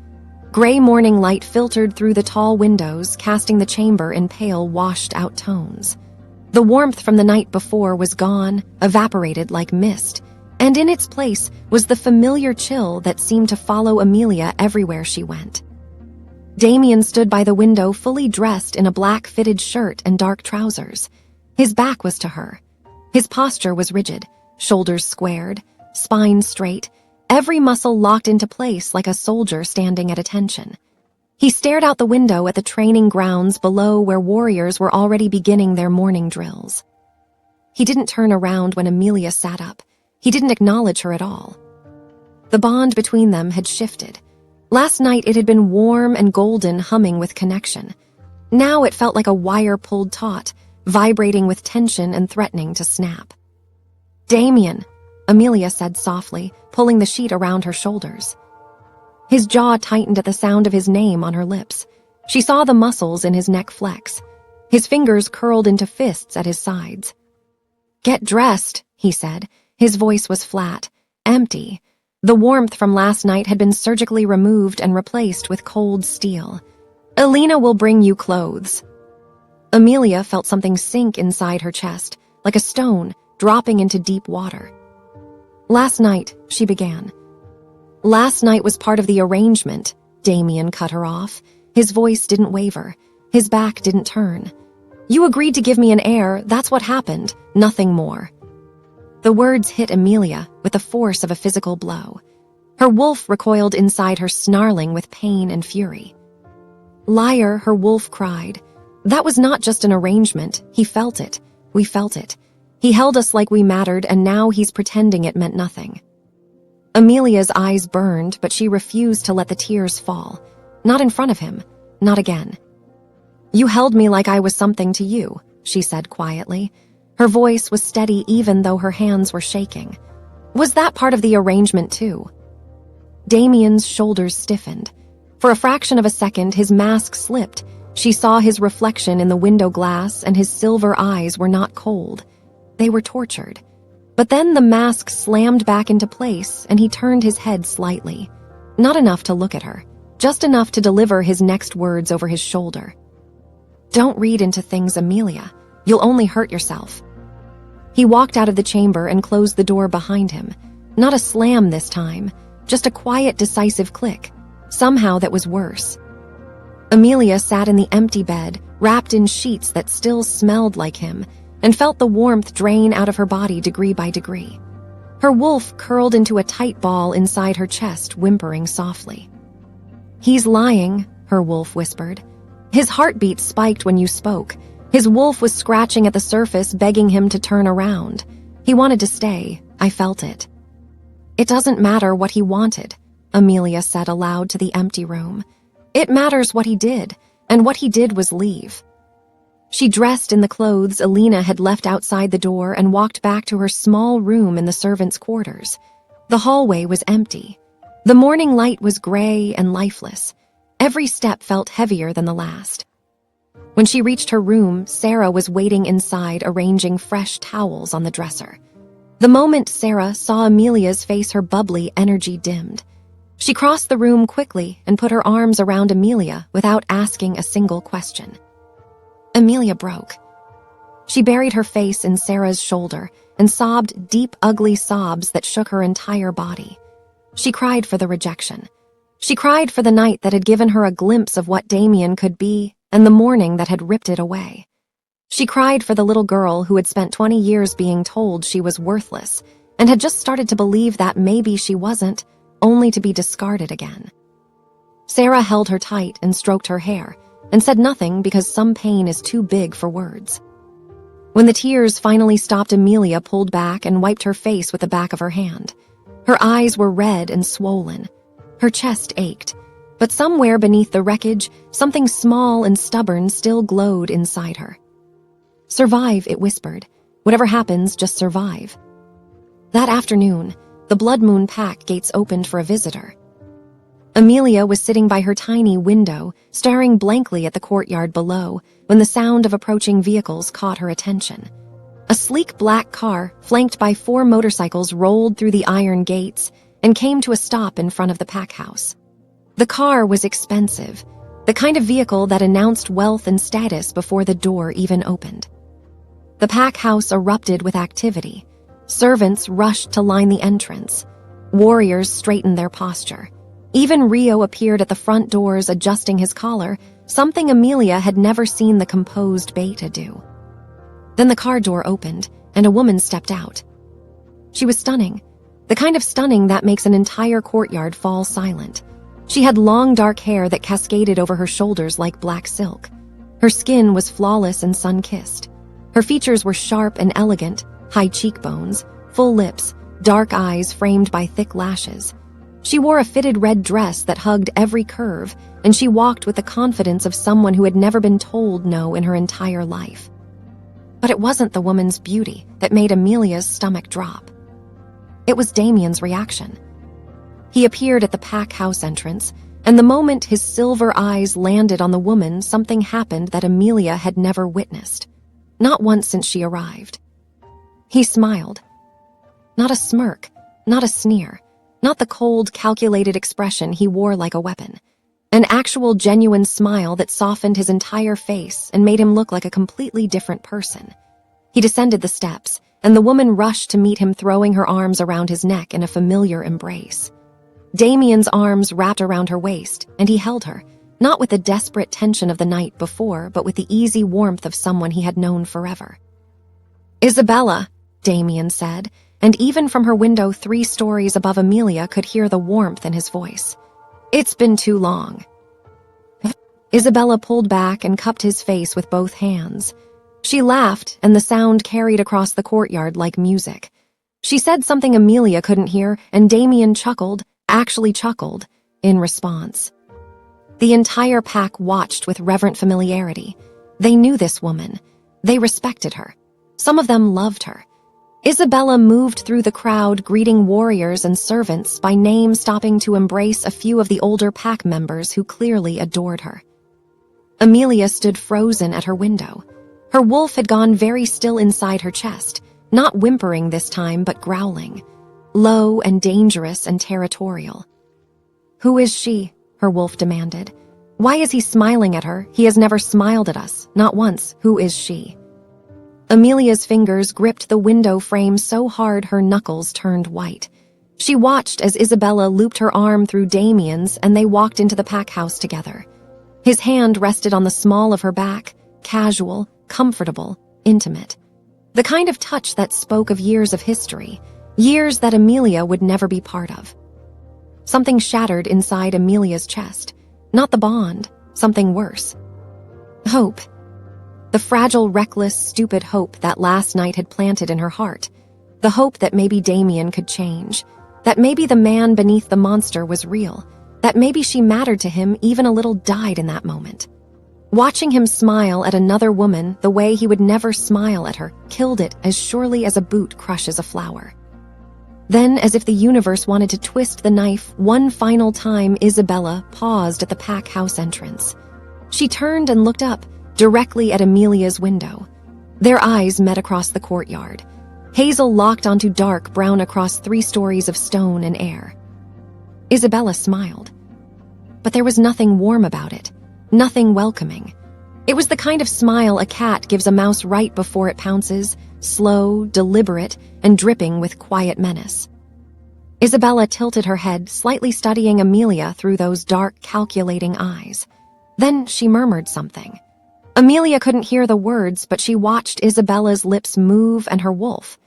Gray morning light filtered through the tall windows, casting the chamber in pale, washed-out tones. The warmth from the night before was gone, evaporated like mist, and in its place was the familiar chill that seemed to follow Amelia everywhere she went. Damien stood by the window fully dressed in a black fitted shirt and dark trousers. His back was to her. His posture was rigid, shoulders squared, spine straight, every muscle locked into place like a soldier standing at attention. He stared out the window at the training grounds below where warriors were already beginning their morning drills. He didn't turn around when Amelia sat up. He didn't acknowledge her at all. The bond between them had shifted. Last night it had been warm and golden, humming with connection. Now it felt like a wire-pulled taut, vibrating with tension and threatening to snap. "Damien," Amelia said softly, pulling the sheet around her shoulders. His jaw tightened at the sound of his name on her lips. She saw the muscles in his neck flex. His fingers curled into fists at his sides. "Get dressed," he said. His voice was flat, empty. The warmth from last night had been surgically removed and replaced with cold steel. "Elena will bring you clothes." Amelia felt something sink inside her chest, like a stone dropping into deep water. "Last night," she began. "Last night was part of the arrangement," Damien cut her off. His voice didn't waver. His back didn't turn. "You agreed to give me an heir, that's what happened, nothing more." The words hit Amelia with the force of a physical blow. Her wolf recoiled inside her, snarling with pain and fury. "Liar," her wolf cried. "That was not just an arrangement, he felt it. We felt it. He held us like we mattered, and now he's pretending it meant nothing." Amelia's eyes burned, but she refused to let the tears fall. Not in front of him. Not again. "You held me like I was something to you," she said quietly. Her voice was steady even though her hands were shaking. "Was that part of the arrangement too?" Damien's shoulders stiffened. For a fraction of a second, his mask slipped. She saw his reflection in the window glass, and his silver eyes were not cold. They were tortured. But then the mask slammed back into place, and he turned his head slightly. Not enough to look at her, just enough to deliver his next words over his shoulder. "Don't read into things, Amelia. You'll only hurt yourself." He walked out of the chamber and closed the door behind him. Not a slam this time, just a quiet, decisive click. Somehow that was worse. Amelia sat in the empty bed, wrapped in sheets that still smelled like him, and felt the warmth drain out of her body degree by degree. Her wolf curled into a tight ball inside her chest, whimpering softly. "He's lying," her wolf whispered. "His heartbeat spiked when you spoke. His wolf was scratching at the surface, begging him to turn around. He wanted to stay. I felt it." "It doesn't matter what he wanted," Amelia said aloud to the empty room. "It matters what he did, and what he did was leave." She dressed in the clothes Elena had left outside the door and walked back to her small room in the servants' quarters. The hallway was empty. The morning light was gray and lifeless. Every step felt heavier than the last. When she reached her room, Sarah was waiting inside, arranging fresh towels on the dresser. The moment Sarah saw Amelia's face, her bubbly energy dimmed. She crossed the room quickly and put her arms around Amelia without asking a single question. Amelia broke. She buried her face in Sarah's shoulder and sobbed deep, ugly sobs that shook her entire body. She cried for the rejection. She cried for the night that had given her a glimpse of what Damien could be and the morning that had ripped it away. She cried for the little girl who had spent 20 years being told she was worthless and had just started to believe that maybe she wasn't, only to be discarded again. Sarah held her tight and stroked her hair, and said nothing because some pain is too big for words. When the tears finally stopped, Amelia pulled back and wiped her face with the back of her hand. Her eyes were red and swollen. Her chest ached, but somewhere beneath the wreckage, something small and stubborn still glowed inside her. "Survive," it whispered. "Whatever happens, just survive." That afternoon, the Blood Moon Pack gates opened for a visitor. Amelia was sitting by her tiny window, staring blankly at the courtyard below, when the sound of approaching vehicles caught her attention. A sleek black car, flanked by 4 motorcycles, rolled through the iron gates and came to a stop in front of the pack house. The car was expensive, the kind of vehicle that announced wealth and status before the door even opened. The pack house erupted with activity. Servants rushed to line the entrance. Warriors straightened their posture. Even Rio appeared at the front doors, adjusting his collar, something Amelia had never seen the composed Beta do. Then the car door opened, and a woman stepped out. She was stunning, the kind of stunning that makes an entire courtyard fall silent. She had long dark hair that cascaded over her shoulders like black silk. Her skin was flawless and sun-kissed. Her features were sharp and elegant, high cheekbones, full lips, dark eyes framed by thick lashes. She wore a fitted red dress that hugged every curve, and she walked with the confidence of someone who had never been told no in her entire life. But it wasn't the woman's beauty that made Amelia's stomach drop. It was Damien's reaction. He appeared at the pack house entrance, and the moment his silver eyes landed on the woman, something happened that Amelia had never witnessed. Not once since she arrived. He smiled. Not a smirk, not a sneer, not the cold, calculated expression he wore like a weapon. An actual, genuine smile that softened his entire face and made him look like a completely different person. He descended the steps, and the woman rushed to meet him, throwing her arms around his neck in a familiar embrace. Damien's arms wrapped around her waist, and he held her, not with the desperate tension of the night before, but with the easy warmth of someone he had known forever. "Isabella," Damien said, and even from her window 3 stories above Amelia could hear the warmth in his voice. "It's been too long." Isabella pulled back and cupped his face with both hands. She laughed, and the sound carried across the courtyard like music. She said something Amelia couldn't hear, and Damien actually chuckled, in response. The entire pack watched with reverent familiarity. They knew this woman. They respected her. Some of them loved her. Isabella moved through the crowd, greeting warriors and servants by name, stopping to embrace a few of the older pack members who clearly adored her. Amelia stood frozen at her window. Her wolf had gone very still inside her chest, not whimpering this time but growling, low and dangerous and territorial. "Who is she?" her wolf demanded. "Why is he smiling at her? He has never smiled at us, not once. Who is she?" Amelia's fingers gripped the window frame so hard her knuckles turned white. She watched as Isabella looped her arm through Damien's, and they walked into the pack house together. His hand rested on the small of her back, casual, comfortable, intimate. The kind of touch that spoke of years of history, years that Amelia would never be part of. Something shattered inside Amelia's chest. Not the bond, something worse. Hope. The fragile, reckless, stupid hope that last night had planted in her heart. The hope that maybe Damien could change. That maybe the man beneath the monster was real. That maybe she mattered to him, even a little, died in that moment. Watching him smile at another woman the way he would never smile at her killed it as surely as a boot crushes a flower. Then, as if the universe wanted to twist the knife one final time, Isabella paused at the pack house entrance. She turned and looked up, directly at Amelia's window. Their eyes met across the courtyard. Hazel locked onto dark brown across 3 stories of stone and air. Isabella smiled. But there was nothing warm about it, nothing welcoming. It was the kind of smile a cat gives a mouse right before it pounces, slow, deliberate, and dripping with quiet menace. Isabella tilted her head, slightly studying Amelia through those dark, calculating eyes. Then she murmured something. Amelia couldn't hear the words, but she watched Isabella's lips move, and her wolf,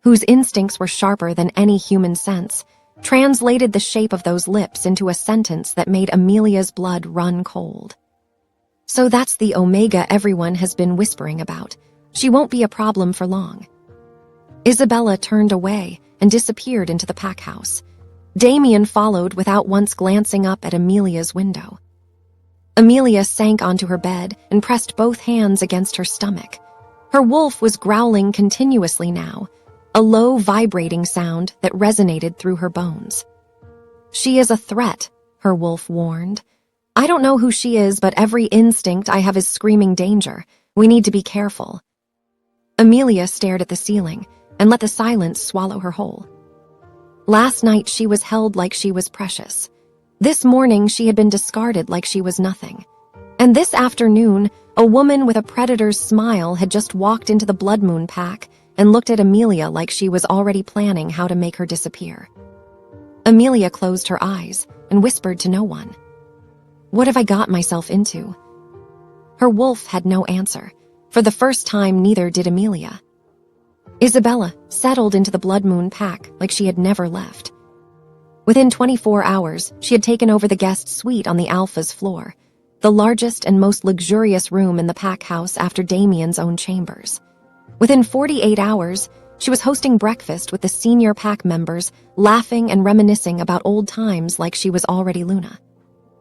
whose instincts were sharper than any human sense, translated the shape of those lips into a sentence that made Amelia's blood run cold. So that's the Omega everyone has been whispering about. She won't be a problem for long. Isabella turned away and disappeared into the pack house. Damien followed without once glancing up at Amelia's window. Amelia sank onto her bed and pressed both hands against her stomach. Her wolf was growling continuously now, a low vibrating sound that resonated through her bones. "She is a threat," her wolf warned. "I don't know who she is, but every instinct I have is screaming danger. We need to be careful." Amelia stared at the ceiling and let the silence swallow her whole. Last night she was held like she was precious. This morning she had been discarded like she was nothing. And this afternoon, a woman with a predator's smile had just walked into the Blood Moon pack and looked at Amelia like she was already planning how to make her disappear. Amelia closed her eyes and whispered to no one. "What have I got myself into?" Her wolf had no answer. For the first time, neither did Amelia. Isabella settled into the Blood Moon pack like she had never left. Within 24 hours, she had taken over the guest suite on the Alpha's floor, the largest and most luxurious room in the pack house after Damien's own chambers. Within 48 hours, she was hosting breakfast with the senior pack members, laughing and reminiscing about old times like she was already Luna.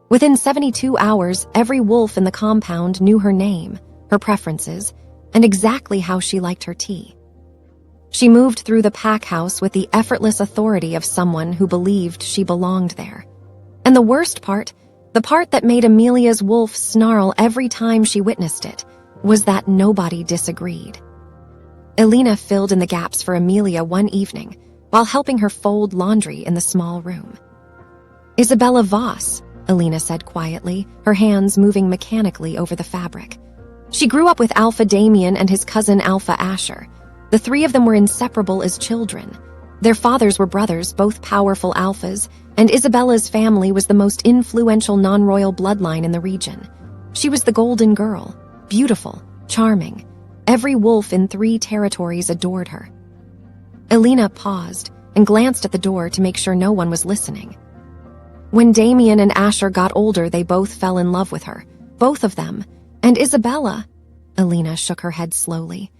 Within 72 hours, every wolf in the compound knew her name, her preferences, and exactly how she liked her tea. She moved through the pack house with the effortless authority of someone who believed she belonged there. And the worst part, the part that made Amelia's wolf snarl every time she witnessed it, was that nobody disagreed. Elena filled in the gaps for Amelia one evening while helping her fold laundry in the small room. "Isabella Voss," Elena said quietly, her hands moving mechanically over the fabric. She grew up with Alpha Damien and his cousin Alpha Asher. The three of them were inseparable as children. Their fathers were brothers, both powerful alphas, and Isabella's family was the most influential non-royal bloodline in the region. She was the golden girl, beautiful, charming. Every wolf in 3 territories adored her. Elena paused and glanced at the door to make sure no one was listening. When Damien and Asher got older, they both fell in love with her, both of them. And Isabella, Elena shook her head slowly.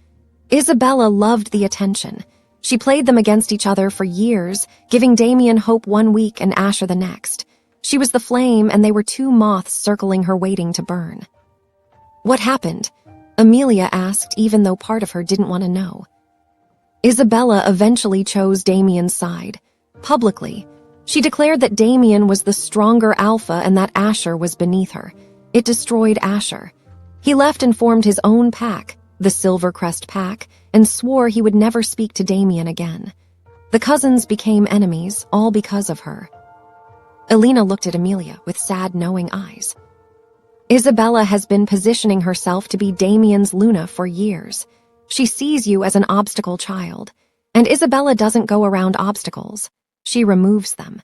Isabella loved the attention. She played them against each other for years, giving Damien hope one week and Asher the next. She was the flame, and they were 2 moths circling her waiting to burn. "What happened?" Amelia asked, even though part of her didn't want to know. Isabella eventually chose Damien's side. Publicly, she declared that Damien was the stronger alpha and that Asher was beneath her. It destroyed Asher. He left and formed his own pack, the Silvercrest pack, and swore he would never speak to Damien again. The cousins became enemies, all because of her. Elena looked at Amelia with sad, knowing eyes. Isabella has been positioning herself to be Damien's Luna for years. She sees you as an obstacle child, and Isabella doesn't go around obstacles. She removes them.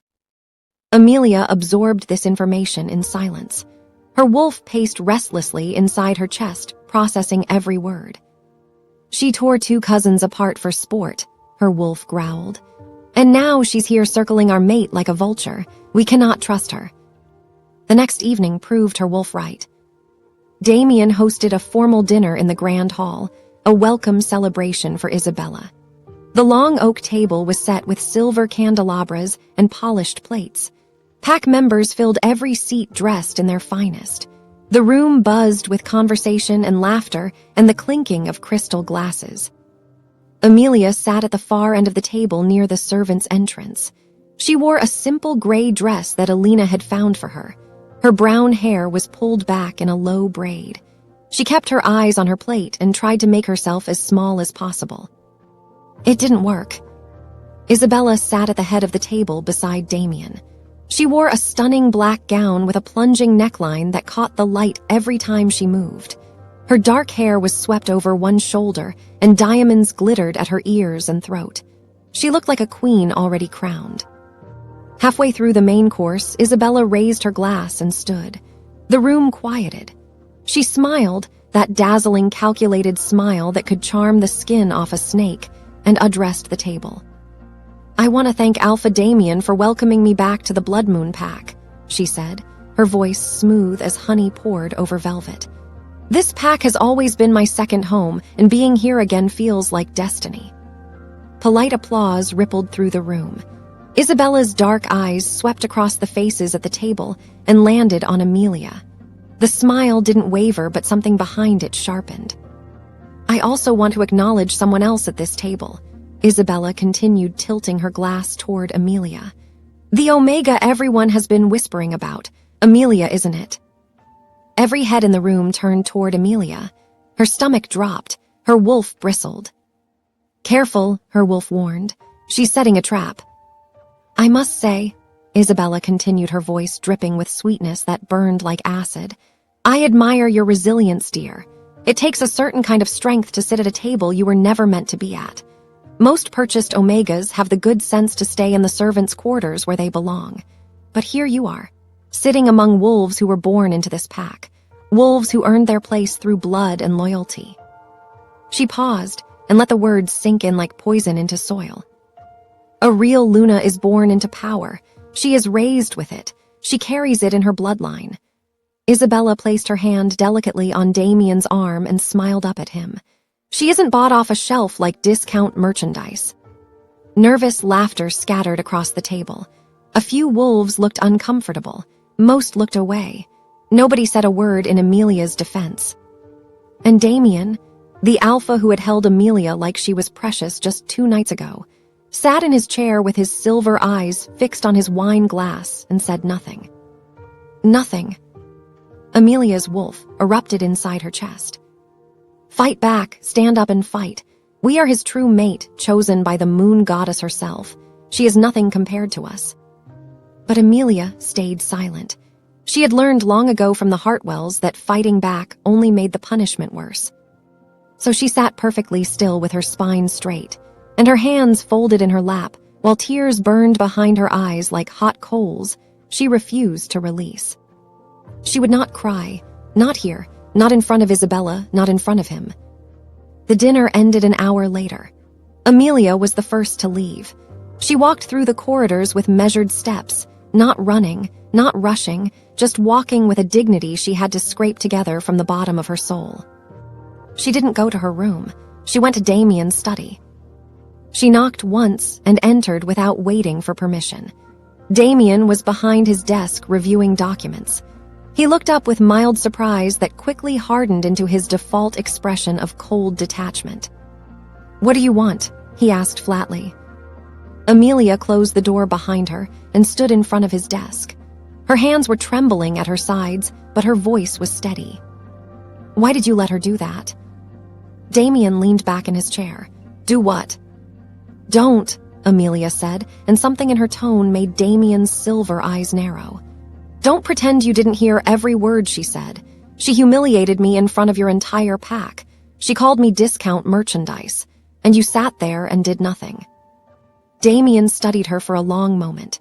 Amelia absorbed this information in silence. Her wolf paced restlessly inside her chest, processing every word. "She tore 2 cousins apart for sport," her wolf growled. "And now she's here circling our mate like a vulture. We cannot trust her." The next evening proved her wolf right. Damien hosted a formal dinner in the Grand Hall, a welcome celebration for Isabella. The long oak table was set with silver candelabras and polished plates. Pack members filled every seat dressed in their finest. The room buzzed with conversation and laughter and the clinking of crystal glasses. Amelia sat at the far end of the table near the servants' entrance. She wore a simple gray dress that Elena had found for her. Her brown hair was pulled back in a low braid. She kept her eyes on her plate and tried to make herself as small as possible. It didn't work. Isabella sat at the head of the table beside Damien. She wore a stunning black gown with a plunging neckline that caught the light every time she moved. Her dark hair was swept over one shoulder, and diamonds glittered at her ears and throat. She looked like a queen already crowned. Halfway through the main course, Isabella raised her glass and stood. The room quieted. She smiled, that dazzling, calculated smile that could charm the skin off a snake, and addressed the table. "I want to thank Alpha Damien for welcoming me back to the Blood Moon Pack," she said, her voice smooth as honey poured over velvet. "This pack has always been my second home, and being here again feels like destiny." Polite applause rippled through the room. Isabella's dark eyes swept across the faces at the table and landed on Amelia. The smile didn't waver, but something behind it sharpened. "I also want to acknowledge someone else at this table." Isabella continued, tilting her glass toward Amelia. "The Omega everyone has been whispering about. Amelia, isn't it?" Every head in the room turned toward Amelia. Her stomach dropped. Her wolf bristled. "Careful," her wolf warned. "She's setting a trap." "I must say," Isabella continued, her voice dripping with sweetness that burned like acid, "I admire your resilience, dear. It takes a certain kind of strength to sit at a table you were never meant to be at. Most purchased Omegas have the good sense to stay in the servants' quarters where they belong. But here you are, sitting among wolves who were born into this pack, wolves who earned their place through blood and loyalty." She paused and let the words sink in like poison into soil. "A real Luna is born into power. She is raised with it. She carries it in her bloodline." Isabella placed her hand delicately on Damien's arm and smiled up at him. "She isn't bought off a shelf like discount merchandise." Nervous laughter scattered across the table. A few wolves looked uncomfortable. Most looked away. Nobody said a word in Amelia's defense. And Damien, the alpha who had held Amelia like she was precious just 2 nights ago, sat in his chair with his silver eyes fixed on his wine glass and said nothing. Nothing. Amelia's wolf erupted inside her chest. "Fight back, stand up and fight. We are his true mate, chosen by the moon goddess herself. She is nothing compared to us." But Amelia stayed silent. She had learned long ago from the Hartwells that fighting back only made the punishment worse. So she sat perfectly still with her spine straight, and her hands folded in her lap, while tears burned behind her eyes like hot coals she refused to release. She would not cry, not here, not in front of Isabella, not in front of him. The dinner ended an hour later. Amelia was the first to leave. She walked through the corridors with measured steps, not running, not rushing, just walking with a dignity she had to scrape together from the bottom of her soul. She didn't go to her room. She went to Damien's study. She knocked once and entered without waiting for permission. Damien was behind his desk reviewing documents. He looked up with mild surprise that quickly hardened into his default expression of cold detachment. "What do you want?" he asked flatly. Amelia closed the door behind her and stood in front of his desk. Her hands were trembling at her sides, but her voice was steady. "Why did you let her do that?" Damien leaned back in his chair. "Do what?" "Don't," Amelia said, and something in her tone made Damien's silver eyes narrow. "Don't pretend you didn't hear every word she said. She humiliated me in front of your entire pack. She called me discount merchandise, and you sat there and did nothing." Damien studied her for a long moment.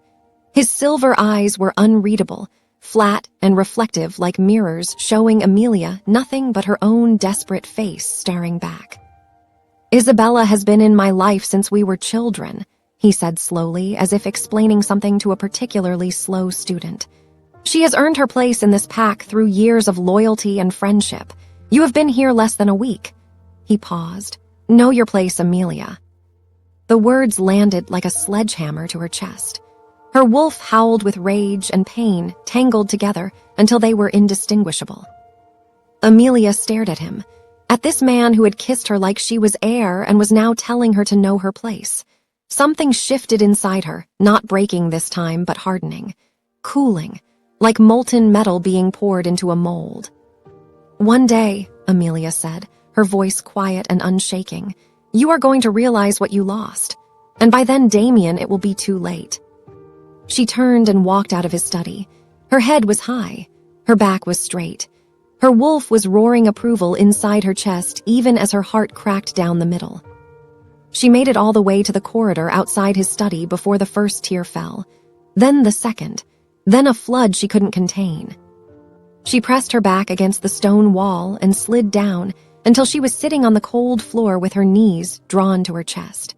His silver eyes were unreadable, flat and reflective like mirrors, showing Amelia nothing but her own desperate face staring back. "Isabella has been in my life since we were children," he said slowly, as if explaining something to a particularly slow student. "She has earned her place in this pack through years of loyalty and friendship. You have been here less than a week." He paused. "Know your place, Amelia." The words landed like a sledgehammer to her chest. Her wolf howled with rage and pain, tangled together until they were indistinguishable. Amelia stared at him, at this man who had kissed her like she was air and was now telling her to know her place. Something shifted inside her, not breaking this time but hardening, cooling, like molten metal being poured into a mold. "One day," Amelia said, her voice quiet and unshaking, "you are going to realize what you lost, and by then, Damien, it will be too late." She turned and walked out of his study. Her head was high. Her back was straight. Her wolf was roaring approval inside her chest even as her heart cracked down the middle. She made it all the way to the corridor outside his study before the first tear fell, then the second, then a flood she couldn't contain. She pressed her back against the stone wall and slid down until she was sitting on the cold floor with her knees drawn to her chest.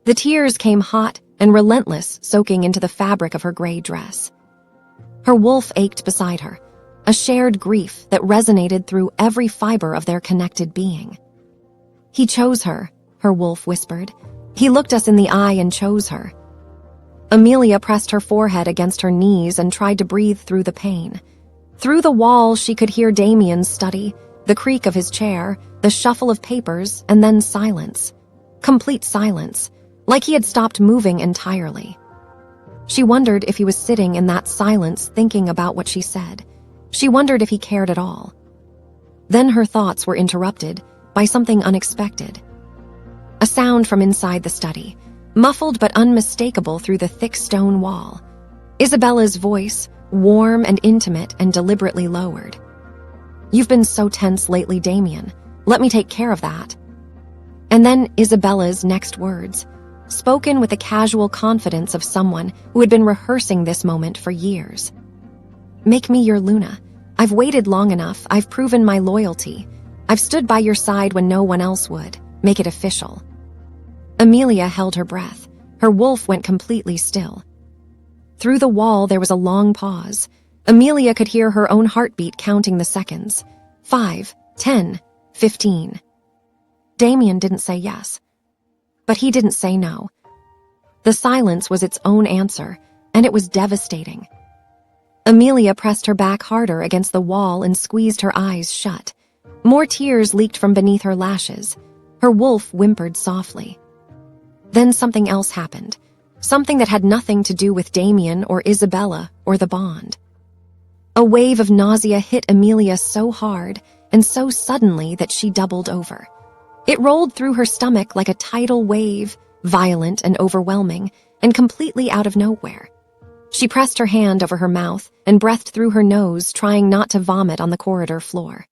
The tears came hot, and relentless, soaking into the fabric of her gray dress. Her wolf ached beside her, a shared grief that resonated through every fiber of their connected being. "He chose her," her wolf whispered. "He looked us in the eye and chose her." Amelia pressed her forehead against her knees and tried to breathe through the pain. Through the wall, she could hear Damien's study, the creak of his chair, the shuffle of papers, and then silence. Complete silence, like he had stopped moving entirely. She wondered if he was sitting in that silence thinking about what she said. She wondered if he cared at all. Then her thoughts were interrupted by something unexpected. A sound from inside the study, muffled but unmistakable through the thick stone wall. Isabella's voice, warm and intimate and deliberately lowered. "You've been so tense lately, Damien. Let me take care of that." And then Isabella's next words, spoken with the casual confidence of someone who had been rehearsing this moment for years. "Make me your Luna. I've waited long enough. I've proven my loyalty. I've stood by your side when no one else would. Make it official." Amelia held her breath. Her wolf went completely still. Through the wall, there was a long pause. Amelia could hear her own heartbeat counting the seconds. 5, 10, 15. Damien didn't say yes. But he didn't say no. The silence was its own answer, and it was devastating. Amelia pressed her back harder against the wall and squeezed her eyes shut. More tears leaked from beneath her lashes. Her wolf whimpered softly. Then something else happened. Something that had nothing to do with Damien or Isabella or the bond. A wave of nausea hit Amelia so hard and so suddenly that she doubled over. It rolled through her stomach like a tidal wave, violent and overwhelming, and completely out of nowhere. She pressed her hand over her mouth and breathed through her nose, trying not to vomit on the corridor floor.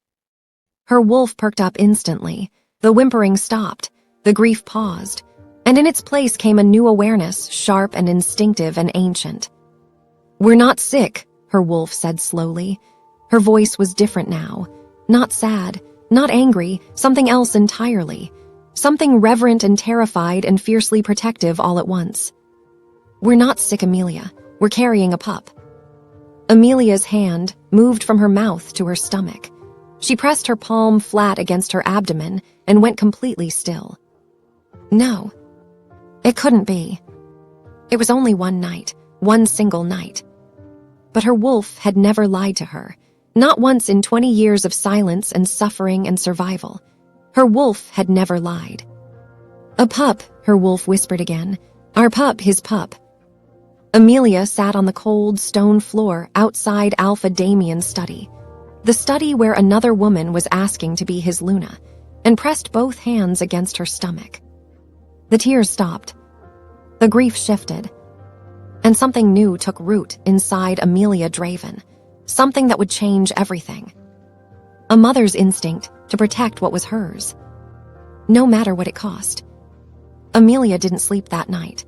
Her wolf perked up instantly. The whimpering stopped. The grief paused. And in its place came a new awareness, sharp and instinctive and ancient. "We're not sick," her wolf said slowly. Her voice was different now. Not sad, not angry, something else entirely. Something reverent and terrified and fiercely protective all at once. "We're not sick, Amelia. We're carrying a pup." Amelia's hand moved from her mouth to her stomach. She pressed her palm flat against her abdomen and went completely still. No. It couldn't be. It was only one night, one single night. But her wolf had never lied to her, not once in 20 years of silence and suffering and survival. Her wolf had never lied. "A pup," her wolf whispered again. "Our pup, his pup." Amelia sat on the cold stone floor outside Alpha Damien's study, the study where another woman was asking to be his Luna, and pressed both hands against her stomach. The tears stopped. The grief shifted. And something new took root inside Amelia Draven, something that would change everything. A mother's instinct to protect what was hers, no matter what it cost. Amelia didn't sleep that night.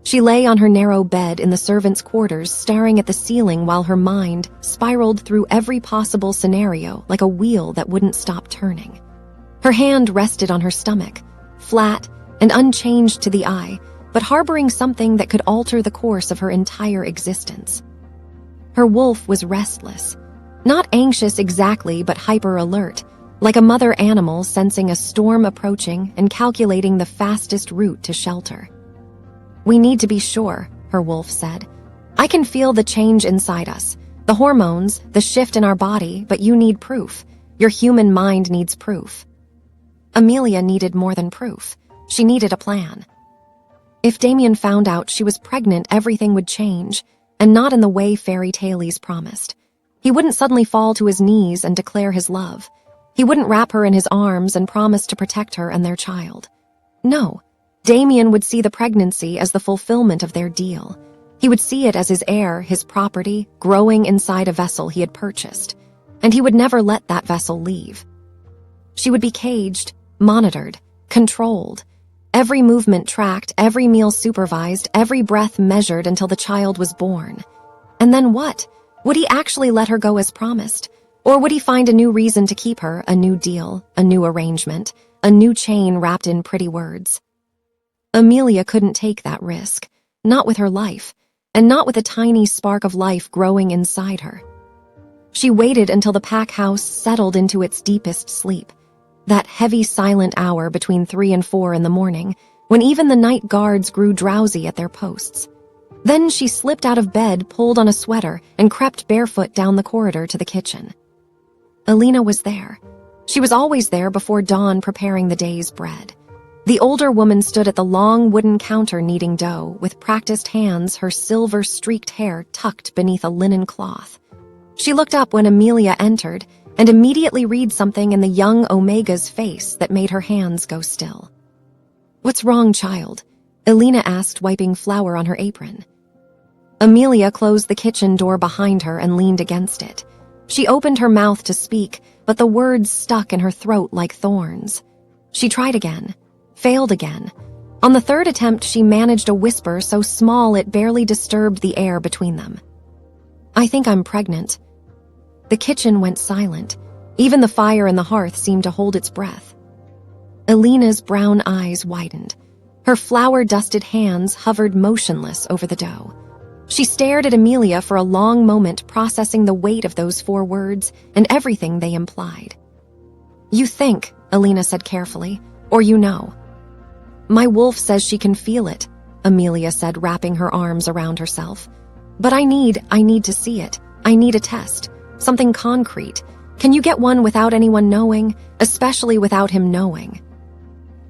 She lay on her narrow bed in the servants' quarters, staring at the ceiling while her mind spiraled through every possible scenario like a wheel that wouldn't stop turning. Her hand rested on her stomach, flat and unchanged to the eye, but harboring something that could alter the course of her entire existence. Her wolf was restless, not anxious exactly, but hyper-alert, like a mother animal sensing a storm approaching and calculating the fastest route to shelter. "We need to be sure," her wolf said. "I can feel the change inside us, the hormones, the shift in our body, but you need proof. Your human mind needs proof." Amelia needed more than proof. She needed a plan. If Damien found out she was pregnant, everything would change, and not in the way fairy tales promised. He wouldn't suddenly fall to his knees and declare his love. He wouldn't wrap her in his arms and promise to protect her and their child. No, Damien would see the pregnancy as the fulfillment of their deal. He would see it as his heir, his property, growing inside a vessel he had purchased, and he would never let that vessel leave. She would be caged, monitored, controlled, every movement tracked, every meal supervised, every breath measured until the child was born. And then what? Would he actually let her go as promised? Or would he find a new reason to keep her, a new deal, a new arrangement, a new chain wrapped in pretty words? Amelia couldn't take that risk, not with her life, and not with a tiny spark of life growing inside her. She waited until the pack house settled into its deepest sleep, that heavy silent hour between 3 and 4 in the morning, when even the night guards grew drowsy at their posts. Then she slipped out of bed, pulled on a sweater, and crept barefoot down the corridor to the kitchen. Alina was there. She was always there before dawn, preparing the day's bread. The older woman stood at the long wooden counter kneading dough, with practiced hands, her silver-streaked hair tucked beneath a linen cloth. She looked up when Amelia entered and immediately read something in the young Omega's face that made her hands go still. "What's wrong, child?" Alina asked, wiping flour on her apron. Amelia closed the kitchen door behind her and leaned against it. She opened her mouth to speak, but the words stuck in her throat like thorns. She tried again, failed again. On the third attempt, she managed a whisper so small it barely disturbed the air between them. "I think I'm pregnant." The kitchen went silent. Even the fire in the hearth seemed to hold its breath. Alina's brown eyes widened. Her flour-dusted hands hovered motionless over the dough. She stared at Amelia for a long moment, processing the weight of those 4 words and everything they implied. "You think," Alina said carefully, "or you know." "My wolf says she can feel it," Amelia said, wrapping her arms around herself. "But I need to see it. I need a test. Something concrete. Can you get one without anyone knowing, especially without him knowing?"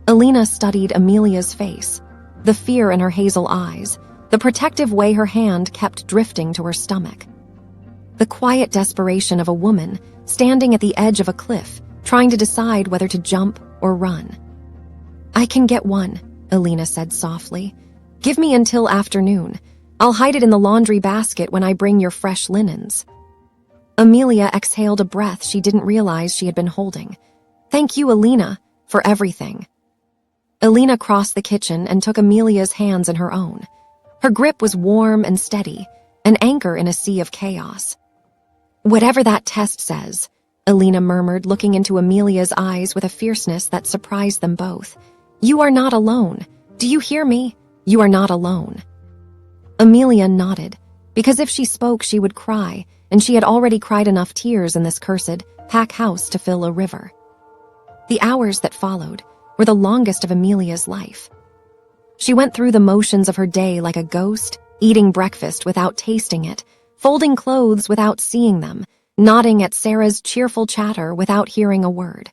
Alina studied Amelia's face, the fear in her hazel eyes, the protective way her hand kept drifting to her stomach. The quiet desperation of a woman standing at the edge of a cliff, trying to decide whether to jump or run. "I can get one," Alina said softly. "Give me until afternoon. I'll hide it in the laundry basket when I bring your fresh linens." Amelia exhaled a breath she didn't realize she had been holding. "Thank you, Alina, for everything." Alina crossed the kitchen and took Amelia's hands in her own. Her grip was warm and steady, an anchor in a sea of chaos. "Whatever that test says," Alina murmured, looking into Amelia's eyes with a fierceness that surprised them both. "You are not alone. Do you hear me? You are not alone." Amelia nodded, because if she spoke she would cry, and she had already cried enough tears in this cursed pack house to fill a river. The hours that followed were the longest of Amelia's life. She went through the motions of her day like a ghost, eating breakfast without tasting it, folding clothes without seeing them, nodding at Sarah's cheerful chatter without hearing a word.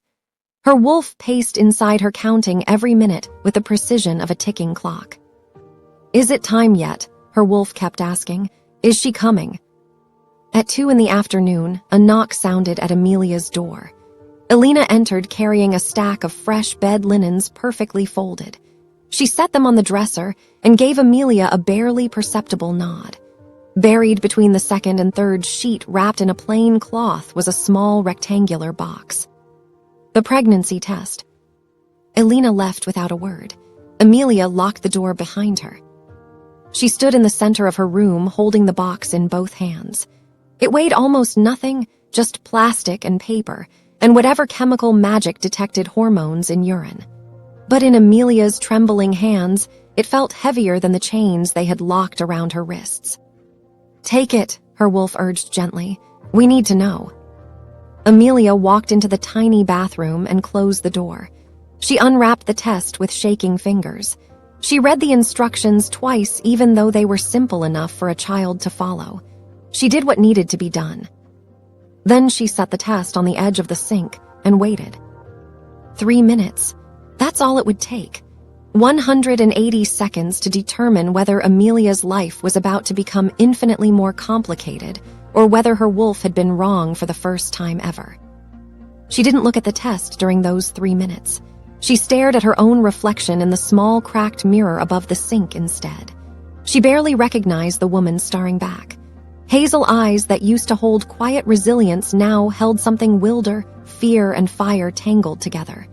Her wolf paced inside her, counting every minute with the precision of a ticking clock. "Is it time yet?" her wolf kept asking. "Is she coming?" At 2 in the afternoon, a knock sounded at Amelia's door. Alina entered carrying a stack of fresh bed linens perfectly folded. She set them on the dresser and gave Amelia a barely perceptible nod. Buried between the second and third sheet wrapped in a plain cloth was a small rectangular box. The pregnancy test. Alina left without a word. Amelia locked the door behind her. She stood in the center of her room, holding the box in both hands. It weighed almost nothing, just plastic and paper, and whatever chemical magic detected hormones in urine. But in Amelia's trembling hands, it felt heavier than the chains they had locked around her wrists. "Take it," her wolf urged gently. "We need to know." Amelia walked into the tiny bathroom and closed the door. She unwrapped the test with shaking fingers. She read the instructions twice, even though they were simple enough for a child to follow. She did what needed to be done. Then she set the test on the edge of the sink and waited. 3 minutes. That's all it would take. 180 seconds to determine whether Amelia's life was about to become infinitely more complicated or whether her wolf had been wrong for the first time ever. She didn't look at the test during those 3 minutes. She stared at her own reflection in the small cracked mirror above the sink instead. She barely recognized the woman staring back. Hazel eyes that used to hold quiet resilience now held something wilder, fear and fire tangled together.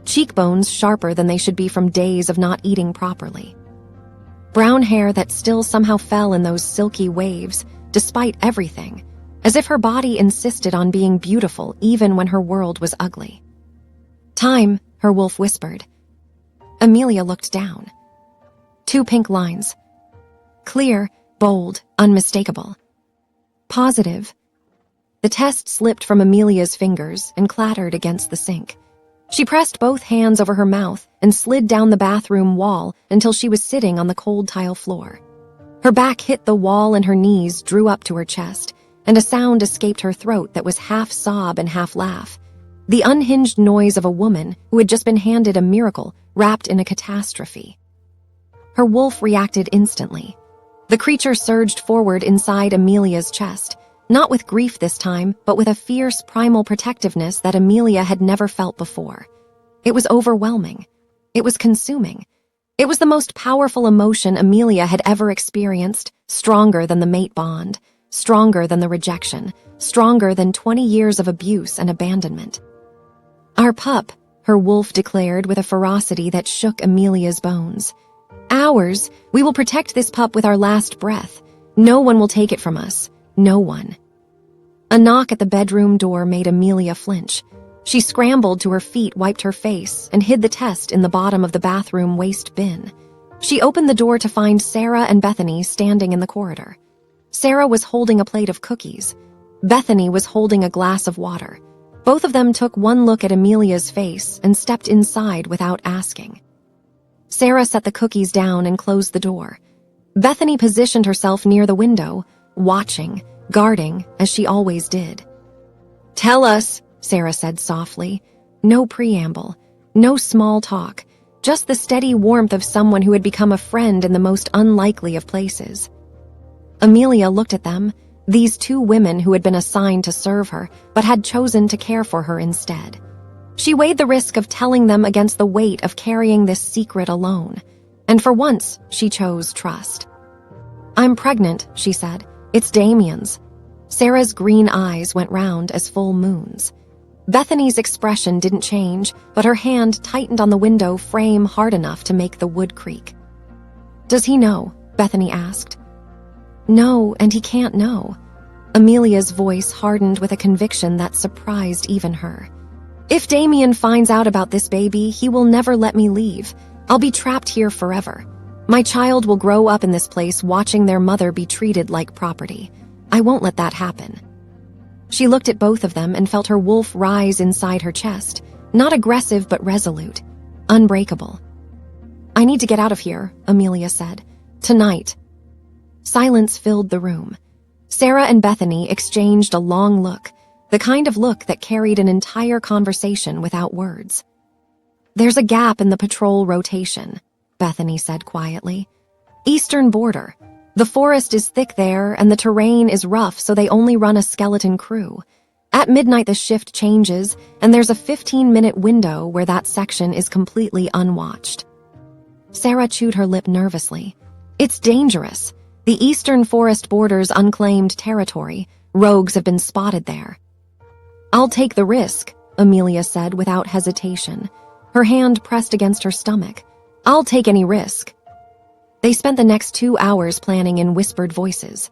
Cheekbones sharper than they should be from days of not eating properly. Brown hair that still somehow fell in those silky waves, despite everything, as if her body insisted on being beautiful even when her world was ugly. "Time," her wolf whispered. Amelia looked down. 2 pink lines. Clear, bold, unmistakable. Positive. The test slipped from Amelia's fingers and clattered against the sink. She pressed both hands over her mouth and slid down the bathroom wall until she was sitting on the cold tile floor. Her back hit the wall and her knees drew up to her chest, and a sound escaped her throat that was half sob and half laugh. The unhinged noise of a woman who had just been handed a miracle wrapped in a catastrophe. Her wolf reacted instantly. The creature surged forward inside Amelia's chest, not with grief this time, but with a fierce primal protectiveness that Amelia had never felt before. It was overwhelming. It was consuming. It was the most powerful emotion Amelia had ever experienced, stronger than the mate bond, stronger than the rejection, stronger than 20 years of abuse and abandonment. Our pup, her wolf declared with a ferocity that shook Amelia's bones. Ours, we will protect this pup with our last breath. No one will take it from us. No one. A knock at the bedroom door made Amelia flinch. She scrambled to her feet, wiped her face, and hid the test in the bottom of the bathroom waste bin. She opened the door to find Sarah and Bethany standing in the corridor. Sarah was holding a plate of cookies. Bethany was holding a glass of water. Both of them took one look at Amelia's face and stepped inside without asking. Sarah set the cookies down and closed the door. Bethany positioned herself near the window, watching, guarding, as she always did. "Tell us," Sarah said softly. No preamble, no small talk, just the steady warmth of someone who had become a friend in the most unlikely of places. Amelia looked at them, these 2 women who had been assigned to serve her, but had chosen to care for her instead. She weighed the risk of telling them against the weight of carrying this secret alone, and for once, she chose trust. "I'm pregnant," she said. "It's Damien's." Sarah's green eyes went round as full moons. Bethany's expression didn't change, but her hand tightened on the window frame hard enough to make the wood creak. "Does he know?" Bethany asked. "No, and he can't know." Amelia's voice hardened with a conviction that surprised even her. "If Damien finds out about this baby, he will never let me leave. I'll be trapped here forever. My child will grow up in this place watching their mother be treated like property. I won't let that happen." She looked at both of them and felt her wolf rise inside her chest, not aggressive but resolute, unbreakable. "I need to get out of here," Amelia said. "Tonight." Silence filled the room. Sarah and Bethany exchanged a long look, the kind of look that carried an entire conversation without words. "There's a gap in the patrol rotation," Bethany said quietly. "Eastern border. The forest is thick there and the terrain is rough, so they only run a skeleton crew. At midnight the shift changes and there's a 15-minute window where that section is completely unwatched." Sarah chewed her lip nervously. "It's dangerous. The eastern forest borders unclaimed territory. Rogues have been spotted there." "I'll take the risk," Amelia said without hesitation. Her hand pressed against her stomach. "I'll take any risk." They spent the next 2 hours planning in whispered voices.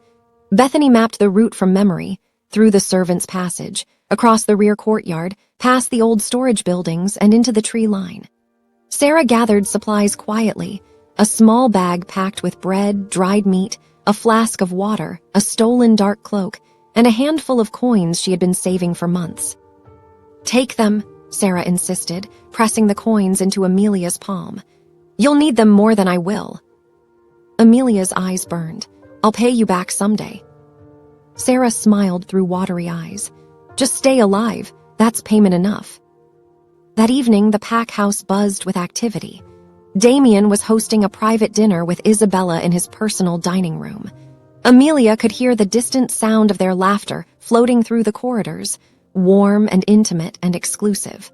Bethany mapped the route from memory, through the servants' passage, across the rear courtyard, past the old storage buildings, and into the tree line. Sarah gathered supplies quietly, a small bag packed with bread, dried meat, a flask of water, a stolen dark cloak, and a handful of coins she had been saving for months. "Take them," Sarah insisted, pressing the coins into Amelia's palm. "You'll need them more than I will." Amelia's eyes burned. "I'll pay you back someday." Sarah smiled through watery eyes. "Just stay alive. That's payment enough." That evening, the pack house buzzed with activity. Damien was hosting a private dinner with Isabella in his personal dining room. Amelia could hear the distant sound of their laughter floating through the corridors, warm and intimate and exclusive.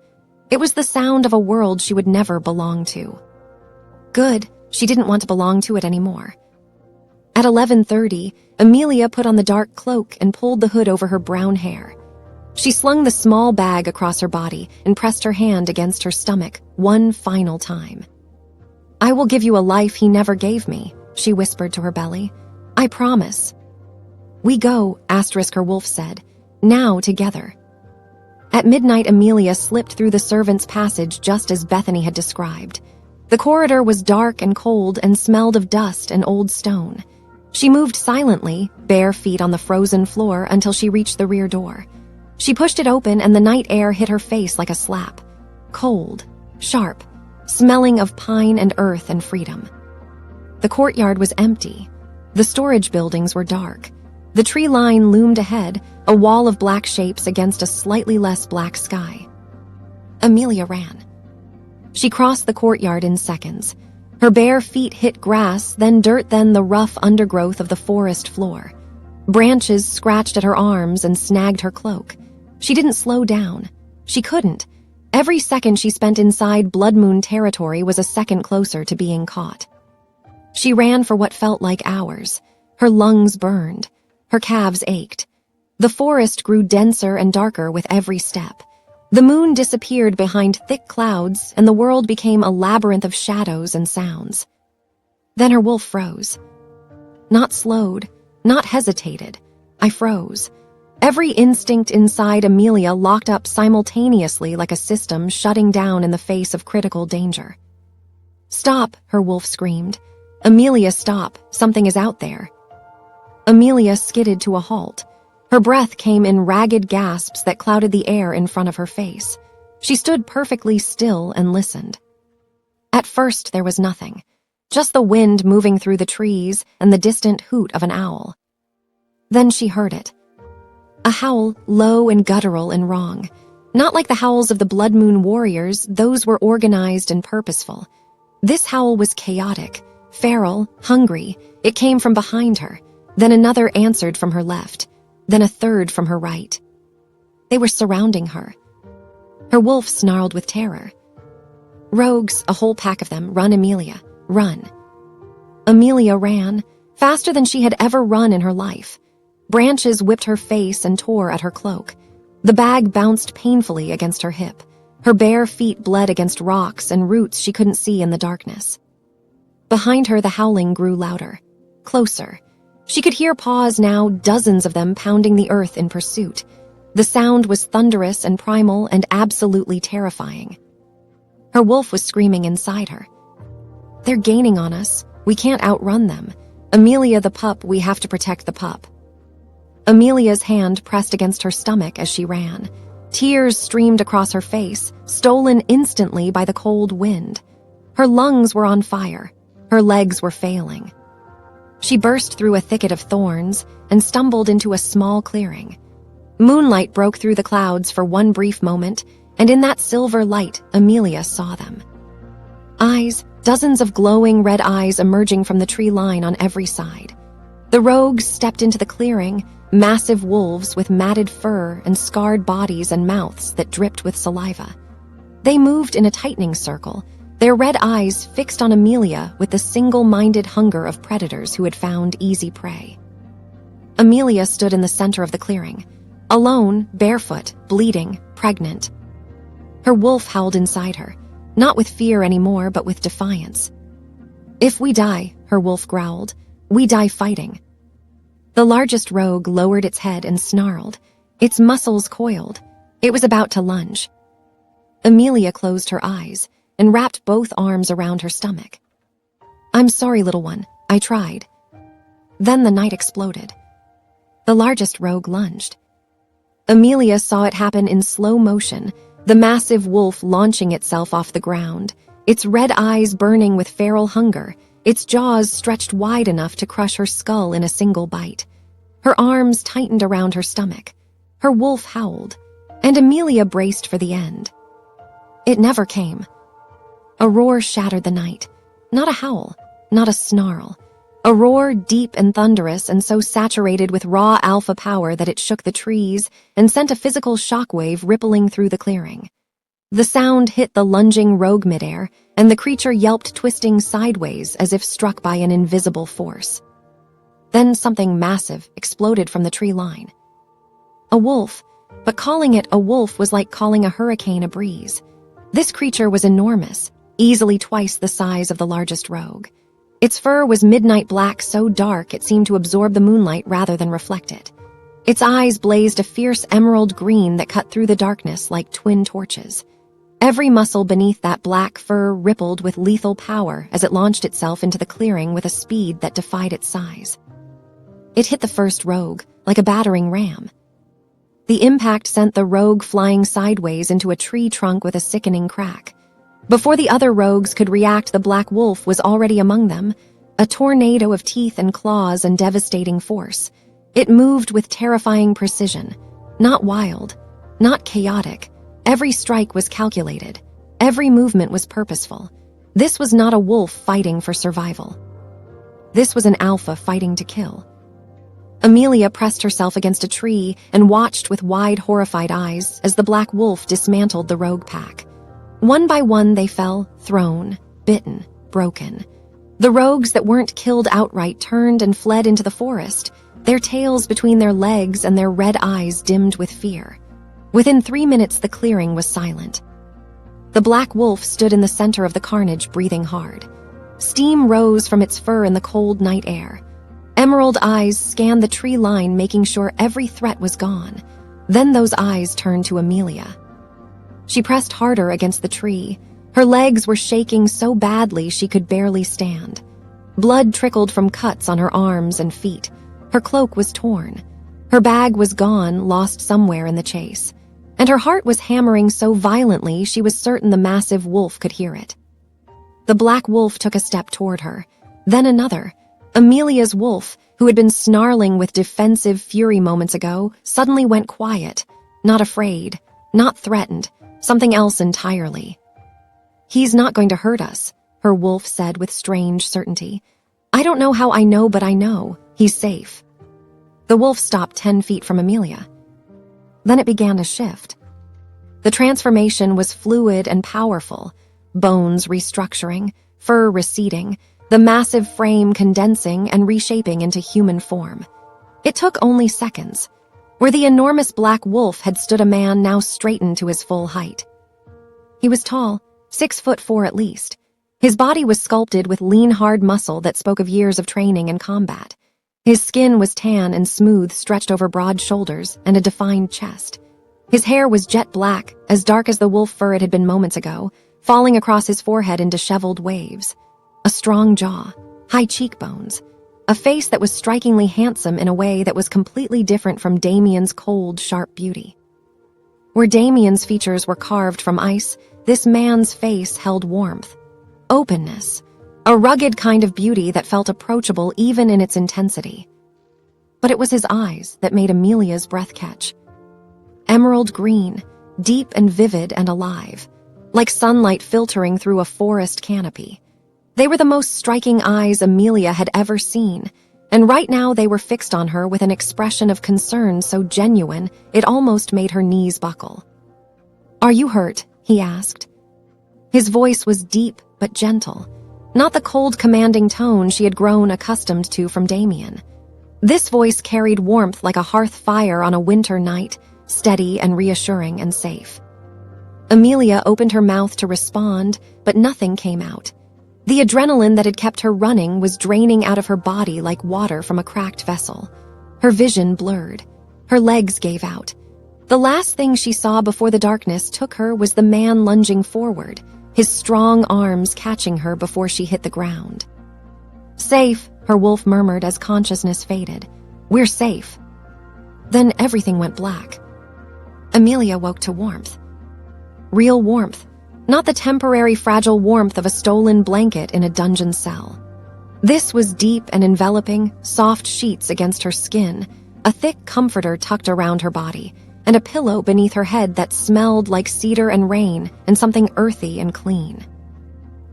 It was the sound of a world she would never belong to. Good, she didn't want to belong to it anymore. At 11:30, Amelia put on the dark cloak and pulled the hood over her brown hair. She slung the small bag across her body and pressed her hand against her stomach one final time. "I will give you a life he never gave me," she whispered to her belly. "I promise." "We go," her wolf said, "now together." At midnight, Amelia slipped through the servants' passage just as Bethany had described. The corridor was dark and cold and smelled of dust and old stone. She moved silently, bare feet on the frozen floor, until she reached the rear door. She pushed it open and the night air hit her face like a slap. Cold, sharp, smelling of pine and earth and freedom. The courtyard was empty. The storage buildings were dark. The tree line loomed ahead, a wall of black shapes against a slightly less black sky. Amelia ran. She crossed the courtyard in seconds. Her bare feet hit grass, then dirt, then the rough undergrowth of the forest floor. Branches scratched at her arms and snagged her cloak. She didn't slow down. She couldn't. Every second she spent inside Blood Moon territory was a second closer to being caught. She ran for what felt like hours. Her lungs burned. Her calves ached. The forest grew denser and darker with every step. The moon disappeared behind thick clouds, and the world became a labyrinth of shadows and sounds. Then her wolf froze. Not slowed, not hesitated. I froze. Every instinct inside Amelia locked up simultaneously like a system shutting down in the face of critical danger. "Stop," her wolf screamed. "Amelia, stop. Something is out there." Amelia skidded to a halt. Her breath came in ragged gasps that clouded the air in front of her face. She stood perfectly still and listened. At first there was nothing, just the wind moving through the trees and the distant hoot of an owl. Then she heard it. A howl, low and guttural and wrong. Not like the howls of the Blood Moon warriors, those were organized and purposeful. This howl was chaotic, feral, hungry. It came from behind her. Then another answered from her left. Then a third from her right. They were surrounding her. Her wolf snarled with terror. "Rogues, a whole pack of them, run, Amelia, run." Amelia ran, faster than she had ever run in her life. Branches whipped her face and tore at her cloak. The bag bounced painfully against her hip. Her bare feet bled against rocks and roots she couldn't see in the darkness. Behind her, the howling grew louder, closer. She could hear paws now, dozens of them pounding the earth in pursuit. The sound was thunderous and primal and absolutely terrifying. Her wolf was screaming inside her. "They're gaining on us. We can't outrun them. Amelia the pup, we have to protect the pup." Amelia's hand pressed against her stomach as she ran. Tears streamed across her face, stolen instantly by the cold wind. Her lungs were on fire. Her legs were failing. She burst through a thicket of thorns and stumbled into a small clearing. Moonlight broke through the clouds for one brief moment, and in that silver light, Amelia saw them. Eyes, dozens of glowing red eyes emerging from the tree line on every side. The rogues stepped into the clearing, massive wolves with matted fur and scarred bodies and mouths that dripped with saliva. They moved in a tightening circle, their red eyes fixed on Amelia with the single-minded hunger of predators who had found easy prey. Amelia stood in the center of the clearing, alone, barefoot, bleeding, pregnant. Her wolf howled inside her, not with fear anymore, but with defiance. "If we die," her wolf growled, "we die fighting." The largest rogue lowered its head and snarled. Its muscles coiled. It was about to lunge. Amelia closed her eyes and wrapped both arms around her stomach. "I'm sorry, little one. I tried." Then the night exploded. The largest rogue lunged. Amelia saw it happen in slow motion, the massive wolf launching itself off the ground, its red eyes burning with feral hunger, its jaws stretched wide enough to crush her skull in a single bite. Her arms tightened around her stomach. Her wolf howled, and Amelia braced for the end. It never came. A roar shattered the night. Not a howl, not a snarl. A roar deep and thunderous and so saturated with raw alpha power that it shook the trees and sent a physical shockwave rippling through the clearing. The sound hit the lunging rogue midair, and the creature yelped, twisting sideways as if struck by an invisible force. Then something massive exploded from the tree line. A wolf, but calling it a wolf was like calling a hurricane a breeze. This creature was enormous, easily twice the size of the largest rogue. Its fur was midnight black, so dark it seemed to absorb the moonlight rather than reflect it. Its eyes blazed a fierce emerald green that cut through the darkness like twin torches. Every muscle beneath that black fur rippled with lethal power as it launched itself into the clearing with a speed that defied its size. It hit the first rogue, like a battering ram. The impact sent the rogue flying sideways into a tree trunk with a sickening crack. Before the other rogues could react, the black wolf was already among them, a tornado of teeth and claws and devastating force. It moved with terrifying precision, not wild, not chaotic. Every strike was calculated. Every movement was purposeful. This was not a wolf fighting for survival. This was an alpha fighting to kill. Amelia pressed herself against a tree and watched with wide, horrified eyes as the black wolf dismantled the rogue pack. One by one they fell, thrown, bitten, broken. The rogues that weren't killed outright turned and fled into the forest, their tails between their legs and their red eyes dimmed with fear. Within 3 minutes, the clearing was silent. The black wolf stood in the center of the carnage, breathing hard. Steam rose from its fur in the cold night air. Emerald eyes scanned the tree line, making sure every threat was gone. Then those eyes turned to Amelia. She pressed harder against the tree. Her legs were shaking so badly she could barely stand. Blood trickled from cuts on her arms and feet. Her cloak was torn. Her bag was gone, lost somewhere in the chase. And her heart was hammering so violently she was certain the massive wolf could hear it. The black wolf took a step toward her, then another. Amelia's wolf, who had been snarling with defensive fury moments ago, suddenly went quiet, not afraid, not threatened, something else entirely. "He's not going to hurt us," her wolf said with strange certainty. "I don't know how I know, but I know. He's safe." The wolf stopped 10 feet from Amelia. Then it began to shift. The transformation was fluid and powerful, bones restructuring, fur receding, the massive frame condensing and reshaping into human form. It took only seconds. Where the enormous black wolf had stood, a man now straightened to his full height. He was tall, 6'4" at least. His body was sculpted with lean, hard muscle that spoke of years of training and combat. His skin was tan and smooth, stretched over broad shoulders and a defined chest. His hair was jet black, as dark as the wolf fur it had been moments ago, falling across his forehead in disheveled waves. A strong jaw, high cheekbones, a face that was strikingly handsome in a way that was completely different from Damien's cold, sharp beauty. Where Damien's features were carved from ice, this man's face held warmth, openness, a rugged kind of beauty that felt approachable even in its intensity. But it was his eyes that made Amelia's breath catch. Emerald green, deep and vivid and alive, like sunlight filtering through a forest canopy. They were the most striking eyes Amelia had ever seen, and right now they were fixed on her with an expression of concern so genuine it almost made her knees buckle. "Are you hurt?" he asked. His voice was deep but gentle, not the cold, commanding tone she had grown accustomed to from Damien. This voice carried warmth like a hearth fire on a winter night, steady and reassuring and safe. Amelia opened her mouth to respond, but nothing came out. The adrenaline that had kept her running was draining out of her body like water from a cracked vessel. Her vision blurred. Her legs gave out. The last thing she saw before the darkness took her was the man lunging forward, his strong arms catching her before she hit the ground. "Safe," her wolf murmured as consciousness faded. "We're safe." Then everything went black. Amelia woke to warmth. Real warmth, not the temporary fragile warmth of a stolen blanket in a dungeon cell. This was deep and enveloping, soft sheets against her skin, a thick comforter tucked around her body, and a pillow beneath her head that smelled like cedar and rain and something earthy and clean.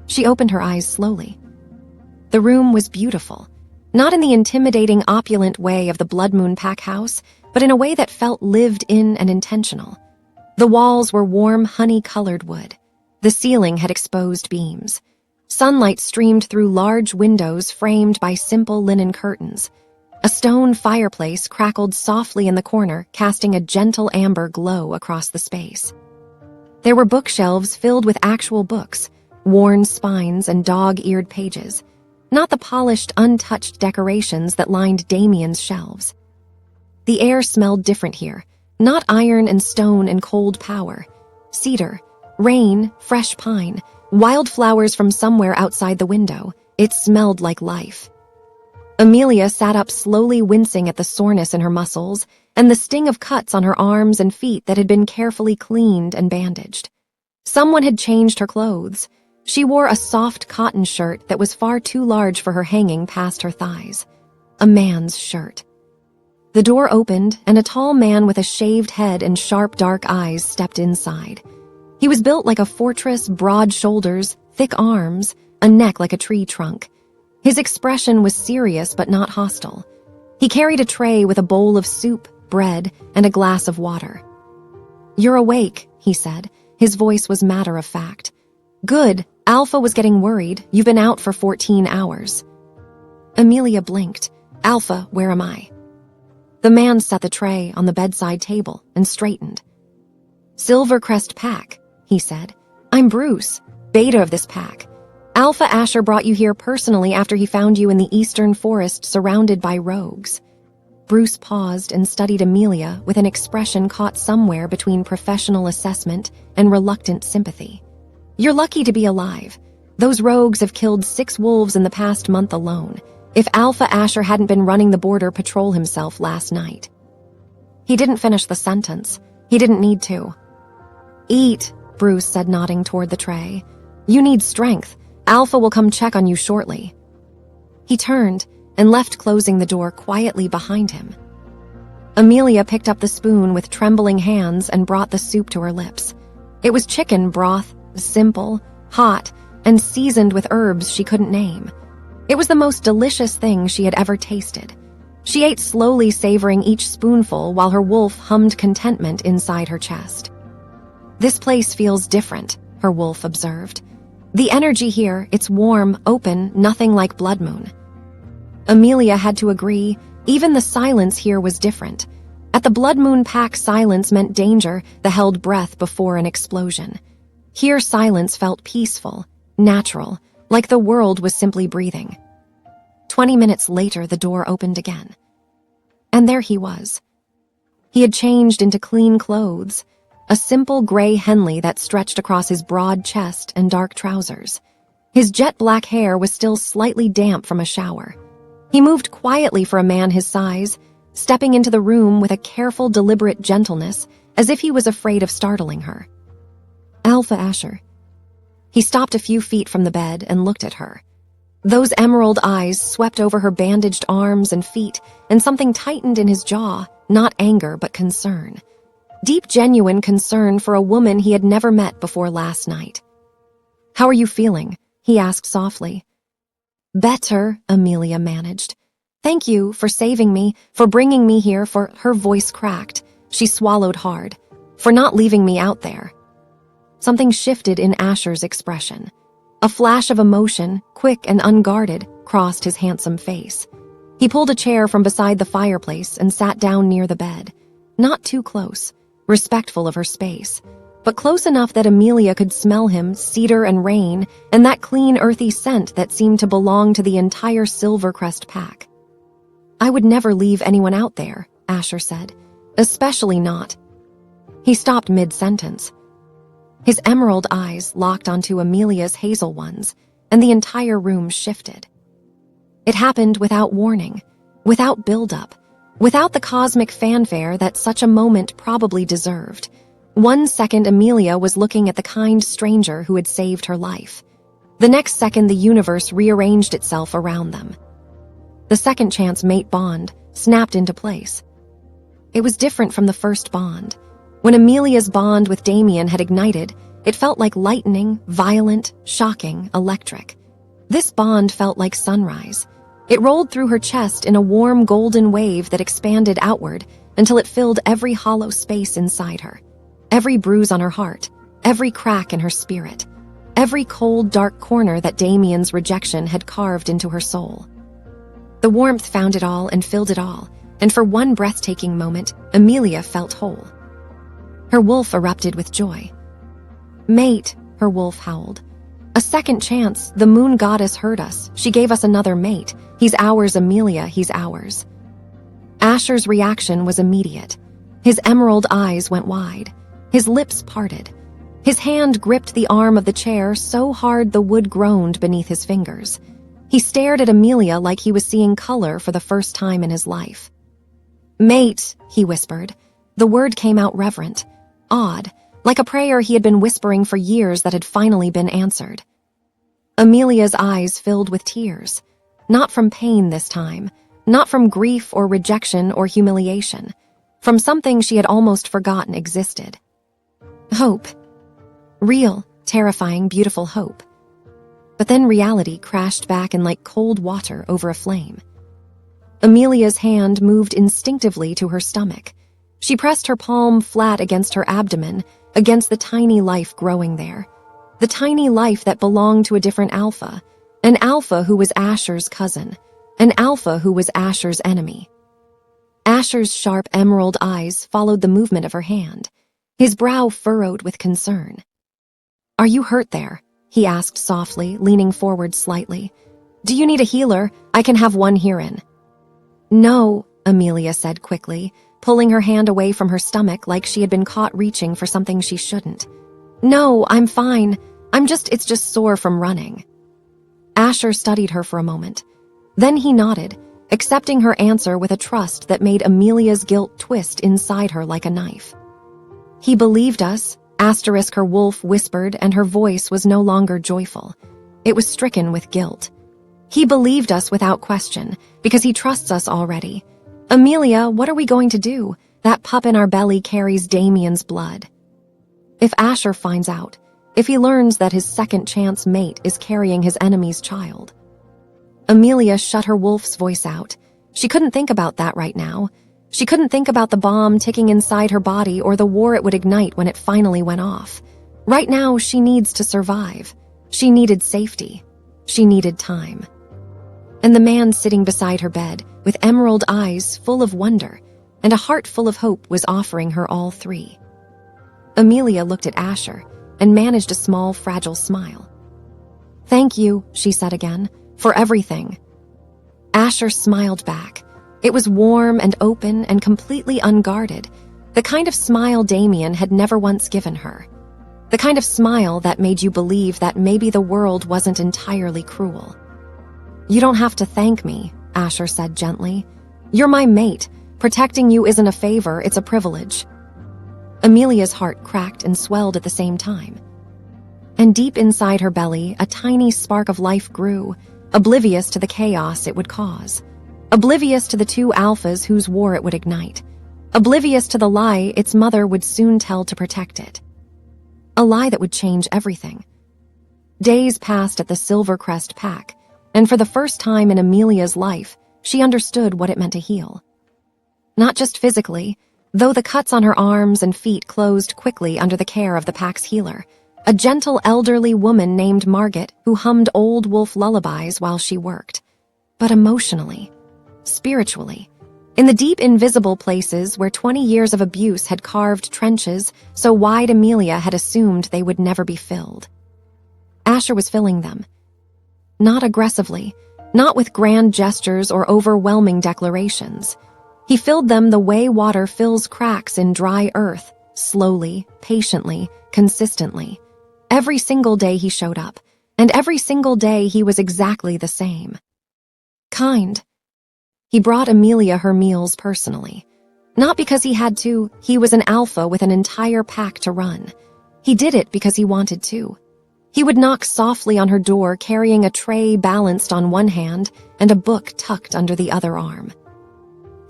She opened her eyes slowly. The room was beautiful, not in the intimidating, opulent way of the Blood Moon pack house, but in a way that felt lived in and intentional. The walls were warm, honey-colored wood. The ceiling had exposed beams. Sunlight streamed through large windows framed by simple linen curtains. A stone fireplace crackled softly in the corner, casting a gentle amber glow across the space. There were bookshelves filled with actual books, worn spines and dog-eared pages, not the polished, untouched decorations that lined Damien's shelves. The air smelled different here, not iron and stone and cold power. Cedar, Rain, fresh pine, wildflowers from somewhere outside the window. It smelled like life. Amelia sat up slowly, wincing at the soreness in her muscles and the sting of cuts on her arms and feet that had been carefully cleaned and bandaged. Someone had changed her clothes. She wore a soft cotton shirt that was far too large for her, hanging past her thighs. A man's shirt. The door opened, and a tall man with a shaved head and sharp dark eyes stepped inside. He was built like a fortress, broad shoulders, thick arms, a neck like a tree trunk. His expression was serious but not hostile. He carried a tray with a bowl of soup, bread, and a glass of water. "You're awake," he said. His voice was matter-of-fact. "Good. Alpha was getting worried. You've been out for 14 hours. Amelia blinked. "Alpha, where am I?" The man set the tray on the bedside table and straightened. "Silvercrest Pack," he said. "I'm Bruce, beta of this pack. Alpha Asher brought you here personally after he found you in the eastern forest surrounded by rogues." Bruce paused and studied Amelia with an expression caught somewhere between professional assessment and reluctant sympathy. "You're lucky to be alive. Those rogues have killed 6 wolves in the past month alone. If Alpha Asher hadn't been running the border patrol himself last night." He didn't finish the sentence. He didn't need to. "Eat," Bruce said, nodding toward the tray. "You need strength. Alpha will come check on you shortly." He turned and left, closing the door quietly behind him. Amelia picked up the spoon with trembling hands and brought the soup to her lips. It was chicken broth, simple, hot, and seasoned with herbs she couldn't name. It was the most delicious thing she had ever tasted. She ate slowly, savoring each spoonful while her wolf hummed contentment inside her chest. "This place feels different," her wolf observed. "The energy here, it's warm, open, nothing like Blood Moon." Amelia had to agree. Even the silence here was different. At the Blood Moon Pack, silence meant danger, the held breath before an explosion. Here, silence felt peaceful, natural, like the world was simply breathing. 20 minutes later, the door opened again. And there he was. He had changed into clean clothes, a simple gray Henley that stretched across his broad chest and dark trousers. His jet black hair was still slightly damp from a shower. He moved quietly for a man his size, stepping into the room with a careful, deliberate gentleness, as if he was afraid of startling her. "Alpha Asher." He stopped a few feet from the bed and looked at her. Those emerald eyes swept over her bandaged arms and feet, and something tightened in his jaw, not anger but concern. Deep, genuine concern for a woman he had never met before last night. "How are you feeling?" he asked softly. "Better," Amelia managed. "Thank you for saving me, for bringing me here, for..." Her voice cracked. She swallowed hard. "For not leaving me out there." Something shifted in Asher's expression. A flash of emotion, quick and unguarded, crossed his handsome face. He pulled a chair from beside the fireplace and sat down near the bed. Not too close, respectful of her space, but close enough that Amelia could smell him, cedar and rain, and that clean, earthy scent that seemed to belong to the entire Silvercrest Pack. "I would never leave anyone out there," Asher said. "Especially not." He stopped mid-sentence. His emerald eyes locked onto Amelia's hazel ones, and the entire room shifted. It happened without warning, without build-up, without the cosmic fanfare that such a moment probably deserved. 1 second, Amelia was looking at the kind stranger who had saved her life. The next second, the universe rearranged itself around them. The second chance mate bond snapped into place. It was different from the first bond. When Amelia's bond with Damien had ignited, it felt like lightning, violent, shocking, electric. This bond felt like sunrise. It rolled through her chest in a warm golden wave that expanded outward until it filled every hollow space inside her. Every bruise on her heart, every crack in her spirit, every cold, dark corner that Damien's rejection had carved into her soul. The warmth found it all and filled it all, and for one breathtaking moment, Amelia felt whole. Her wolf erupted with joy. "Mate," her wolf howled. "A second chance. The moon goddess heard us. She gave us another mate. He's ours, Amelia, he's ours." Asher's reaction was immediate. His emerald eyes went wide. His lips parted. His hand gripped the arm of the chair so hard the wood groaned beneath his fingers. He stared at Amelia like he was seeing color for the first time in his life. "Mate," he whispered. The word came out reverent, odd, like a prayer he had been whispering for years that had finally been answered. Amelia's eyes filled with tears, not from pain this time, not from grief or rejection or humiliation, from something she had almost forgotten existed. Hope. Real, terrifying, beautiful hope. But then reality crashed back in like cold water over a flame. Amelia's hand moved instinctively to her stomach. She pressed her palm flat against her abdomen, against the tiny life growing there. The tiny life that belonged to a different Alpha, an Alpha who was Asher's cousin, an Alpha who was Asher's enemy. Asher's sharp emerald eyes followed the movement of her hand, his brow furrowed with concern. "Are you hurt there?" he asked softly, leaning forward slightly. "Do you need a healer? I can have one herein." "No," Amelia said quickly, pulling her hand away from her stomach like she had been caught reaching for something she shouldn't. "No, I'm fine. It's just sore from running." Asher studied her for a moment. Then he nodded, accepting her answer with a trust that made Amelia's guilt twist inside her like a knife. "He believed us," her wolf whispered, and her voice was no longer joyful. It was stricken with guilt. "He believed us without question, because he trusts us already. Amelia, what are we going to do? That pup in our belly carries Damien's blood." If Asher finds out, if he learns that his second-chance mate is carrying his enemy's child. Amelia shut her wolf's voice out. She couldn't think about that right now. She couldn't think about the bomb ticking inside her body or the war it would ignite when it finally went off. Right now, she needs to survive. She needed safety. She needed time. And the man sitting beside her bed, with emerald eyes full of wonder and a heart full of hope, was offering her all three. Amelia looked at Asher and managed a small, fragile smile. "Thank you," she said again, "for everything." Asher smiled back. It was warm and open and completely unguarded, the kind of smile Damien had never once given her. The kind of smile that made you believe that maybe the world wasn't entirely cruel. "You don't have to thank me," Asher said gently. "You're my mate. Protecting you isn't a favor, it's a privilege." Amelia's heart cracked and swelled at the same time. And deep inside her belly, a tiny spark of life grew, oblivious to the chaos it would cause. Oblivious to the two Alphas whose war it would ignite. Oblivious to the lie its mother would soon tell to protect it. A lie that would change everything. Days passed at the Silvercrest Pack, and for the first time in Amelia's life, she understood what it meant to heal. Not just physically, though the cuts on her arms and feet closed quickly under the care of the pack's healer, a gentle elderly woman named Margit who hummed old wolf lullabies while she worked. But emotionally, spiritually, in the deep invisible places where 20 years of abuse had carved trenches so wide Amelia had assumed they would never be filled. Asher was filling them. Not aggressively, not with grand gestures or overwhelming declarations. He filled them the way water fills cracks in dry earth, slowly, patiently, consistently. Every single day he showed up, and every single day he was exactly the same. Kind. He brought Amelia her meals personally. Not because he had to, he was an Alpha with an entire pack to run. He did it because he wanted to. He would knock softly on her door carrying a tray balanced on one hand and a book tucked under the other arm.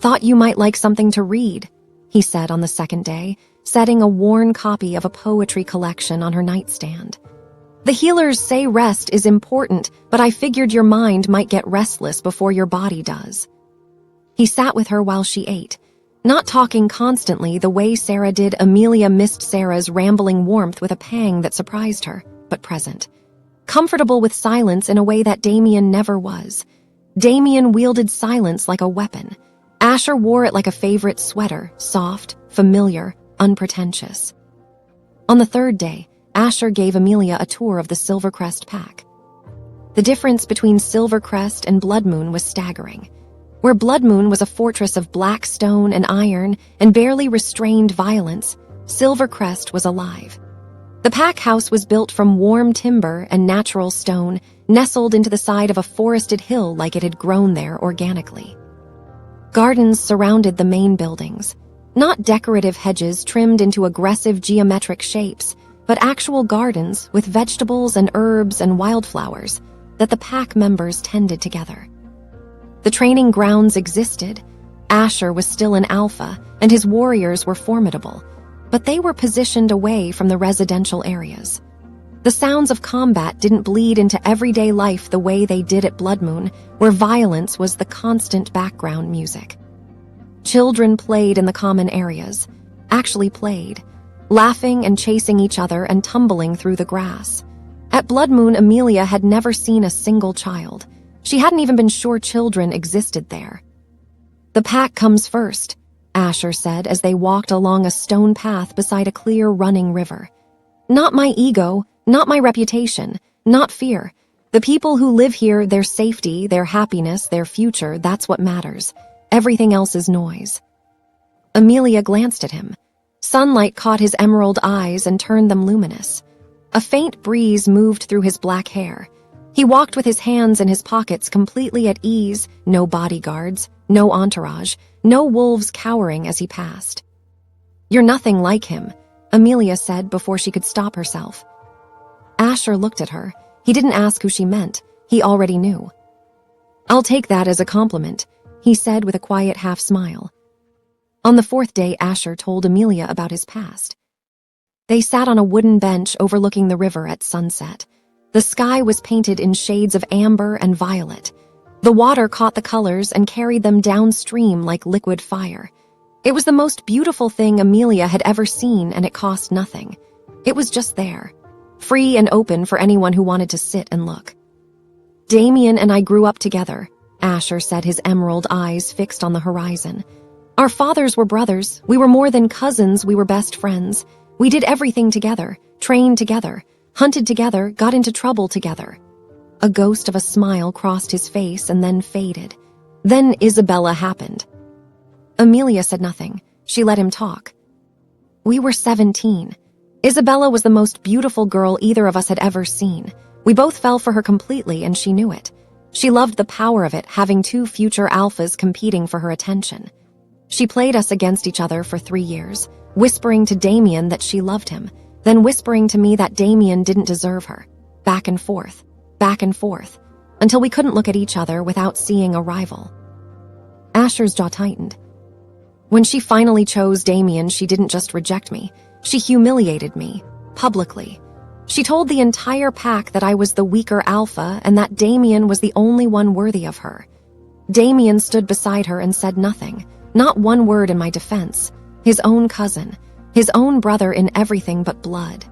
"Thought you might like something to read," he said on the second day, setting a worn copy of a poetry collection on her nightstand. "The healers say rest is important, but I figured your mind might get restless before your body does." He sat with her while she ate, not talking constantly the way Sarah did. Amelia missed Sarah's rambling warmth with a pang that surprised her, but present. Comfortable with silence in a way that Damien never was. Damien wielded silence like a weapon. Asher wore it like a favorite sweater, soft, familiar, unpretentious. On the third day, Asher gave Amelia a tour of the Silvercrest Pack. The difference between Silvercrest and Bloodmoon was staggering. Where Bloodmoon was a fortress of black stone and iron and barely restrained violence, Silvercrest was alive. The pack house was built from warm timber and natural stone, nestled into the side of a forested hill like it had grown there organically. Gardens surrounded the main buildings, not decorative hedges trimmed into aggressive geometric shapes, but actual gardens with vegetables and herbs and wildflowers that the pack members tended together. The training grounds existed. Asher was still an alpha, and his warriors were formidable, but they were positioned away from the residential areas. The sounds of combat didn't bleed into everyday life the way they did at Blood Moon, where violence was the constant background music. Children played in the common areas, actually played, laughing and chasing each other and tumbling through the grass. At Blood Moon, Amelia had never seen a single child. She hadn't even been sure children existed there. "The pack comes first," Asher said as they walked along a stone path beside a clear running river. "Not my ego, not my reputation, not fear. The people who live here, their safety, their happiness, their future, that's what matters. Everything else is noise." Amelia glanced at him. Sunlight caught his emerald eyes and turned them luminous. A faint breeze moved through his black hair. He walked with his hands in his pockets, completely at ease, no bodyguards, no entourage, no wolves cowering as he passed. "You're nothing like him," Amelia said before she could stop herself. Asher looked at her. He didn't ask who she meant. He already knew. "I'll take that as a compliment," he said with a quiet half-smile. On the fourth day, Asher told Amelia about his past. They sat on a wooden bench overlooking the river at sunset. The sky was painted in shades of amber and violet. The water caught the colors and carried them downstream like liquid fire. It was the most beautiful thing Amelia had ever seen, and it cost nothing. It was just there, free and open for anyone who wanted to sit and look. "Damien and I grew up together," Asher said, his emerald eyes fixed on the horizon. "Our fathers were brothers. We were more than cousins, we were best friends. We did everything together, trained together, hunted together, got into trouble together." A ghost of a smile crossed his face and then faded. Then Isabella happened. Amelia said nothing. She let him talk. "We were 17. Isabella was the most beautiful girl either of us had ever seen. We both fell for her completely, and she knew it. She loved the power of it, having two future alphas competing for her attention. She played us against each other for 3 years, whispering to Damien that she loved him, then whispering to me that Damien didn't deserve her. Back and forth, until we couldn't look at each other without seeing a rival." Asher's jaw tightened. "When she finally chose Damien, she didn't just reject me. She humiliated me, publicly. She told the entire pack that I was the weaker alpha and that Damien was the only one worthy of her. Damien stood beside her and said nothing, not one word in my defense. His own cousin, his own brother in everything but blood."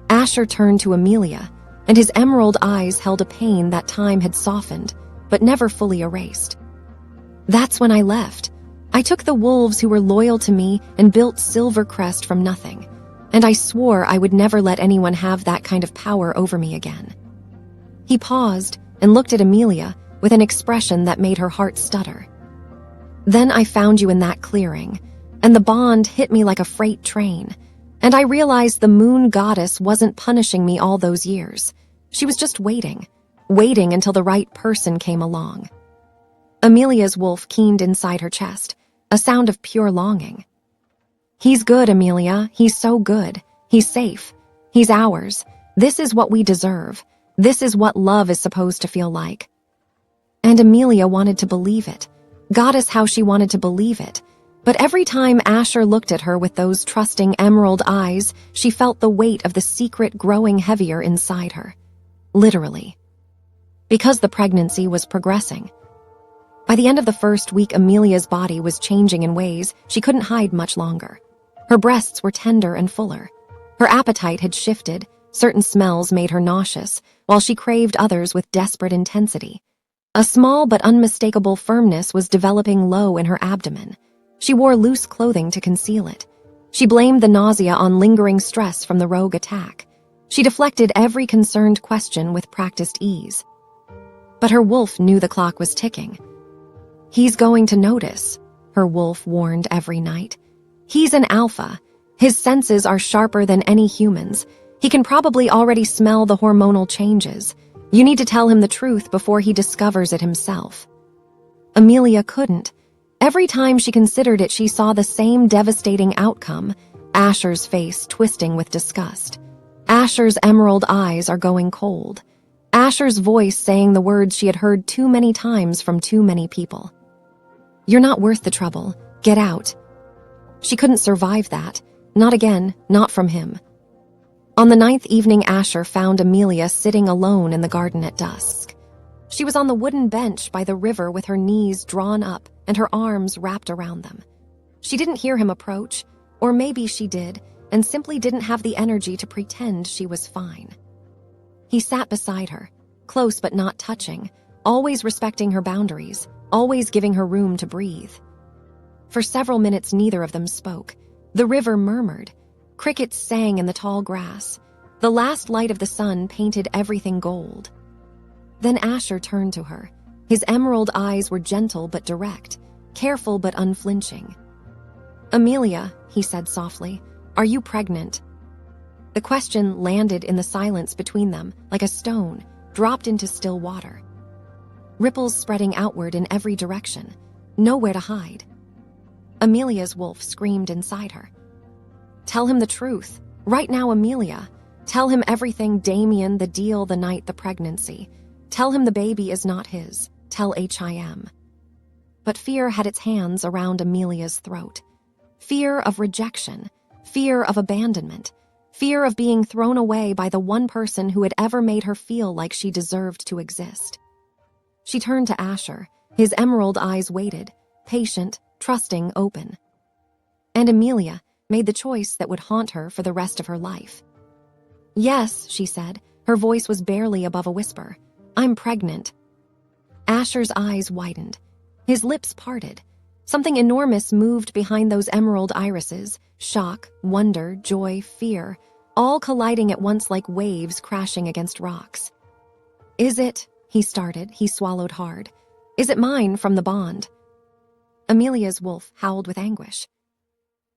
Asher turned to Amelia, and his emerald eyes held a pain that time had softened, but never fully erased. "That's when I left. I took the wolves who were loyal to me and built Silvercrest from nothing, and I swore I would never let anyone have that kind of power over me again." He paused and looked at Amelia with an expression that made her heart stutter. "Then I found you in that clearing, and the bond hit me like a freight train, and I realized the moon goddess wasn't punishing me all those years. She was just waiting until the right person came along." Amelia's wolf keened inside her chest, a sound of pure longing. "He's good, Amelia. He's so good. He's safe. He's ours. This is what we deserve. This is what love is supposed to feel like." And Amelia wanted to believe it. Goddess how she wanted to believe it. But every time Asher looked at her with those trusting emerald eyes, she felt the weight of the secret growing heavier inside her. Literally. Because the pregnancy was progressing. By the end of the first week, Amelia's body was changing in ways she couldn't hide much longer. Her breasts were tender and fuller. Her appetite had shifted. Certain smells made her nauseous, while she craved others with desperate intensity. A small but unmistakable firmness was developing low in her abdomen. She wore loose clothing to conceal it. She blamed the nausea on lingering stress from the rogue attack. She deflected every concerned question with practiced ease. But her wolf knew the clock was ticking. "He's going to notice," her wolf warned every night. "He's an alpha. His senses are sharper than any human's. He can probably already smell the hormonal changes. You need to tell him the truth before he discovers it himself. Amelia couldn't. Every time she considered it, she saw the same devastating outcome, Asher's face twisting with disgust. Asher's emerald eyes are going cold. Asher's voice saying the words she had heard too many times from too many people. You're not worth the trouble. Get out. She couldn't survive that. Not again, not from him. On the 9th evening, Asher found Amelia sitting alone in the garden at dusk. She was on the wooden bench by the river with her knees drawn up and her arms wrapped around them. She didn't hear him approach, or maybe she did, and simply didn't have the energy to pretend she was fine. He sat beside her, close but not touching, always respecting her boundaries, always giving her room to breathe. For several minutes, neither of them spoke. The river murmured. Crickets sang in the tall grass. The last light of the sun painted everything gold. Then Asher turned to her. His emerald eyes were gentle but direct, careful but unflinching. Amelia, he said softly, are you pregnant? The question landed in the silence between them like a stone dropped into still water. Ripples spreading outward in every direction, nowhere to hide. Amelia's wolf screamed inside her. Tell him the truth. Right now, Amelia. Tell him everything, Damien, the deal, the night, the pregnancy. Tell him the baby is not his. Tell him. But fear had its hands around Amelia's throat. Fear of rejection. Fear of abandonment. Fear of being thrown away by the one person who had ever made her feel like she deserved to exist. She turned to Asher. His emerald eyes waited, patient, trusting, open. And Amelia made the choice that would haunt her for the rest of her life. Yes, she said. Her voice was barely above a whisper. I'm pregnant. Asher's eyes widened. His lips parted. Something enormous moved behind those emerald irises. Shock, wonder, joy, fear, all colliding at once like waves crashing against rocks. Is it? He started. He swallowed hard. Is it mine from the bond? Amelia's wolf howled with anguish.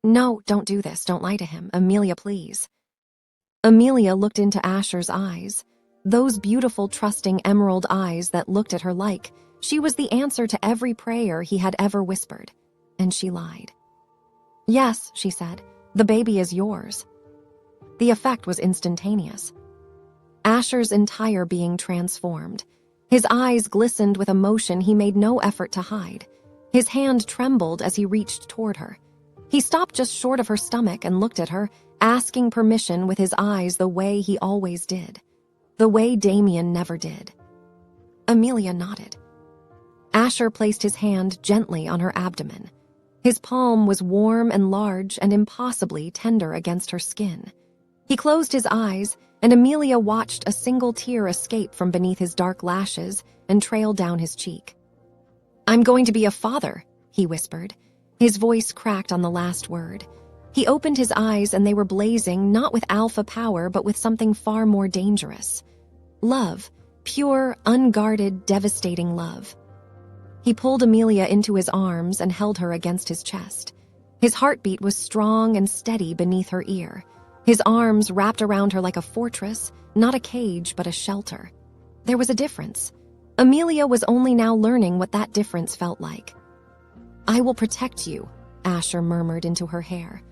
No, don't do this. Don't lie to him. Amelia, please. Amelia looked into Asher's eyes. Those beautiful, trusting emerald eyes that looked at her like she was the answer to every prayer he had ever whispered. And she lied. Yes, she said, the baby is yours. The effect was instantaneous. Asher's entire being transformed. His eyes glistened with emotion he made no effort to hide. His hand trembled as he reached toward her. He stopped just short of her stomach and looked at her, asking permission with his eyes the way he always did. The way Damien never did. Amelia nodded. Asher placed his hand gently on her abdomen. His palm was warm and large and impossibly tender against her skin. He closed his eyes, and Amelia watched a single tear escape from beneath his dark lashes and trail down his cheek. I'm going to be a father, he whispered. His voice cracked on the last word. He opened his eyes and they were blazing not with alpha power but with something far more dangerous. Love, pure, unguarded, devastating love. He pulled Amelia into his arms and held her against his chest. His heartbeat was strong and steady beneath her ear. His arms wrapped around her like a fortress, not a cage but a shelter. There was a difference. Amelia was only now learning what that difference felt like. I will protect you, Asher murmured into her hair.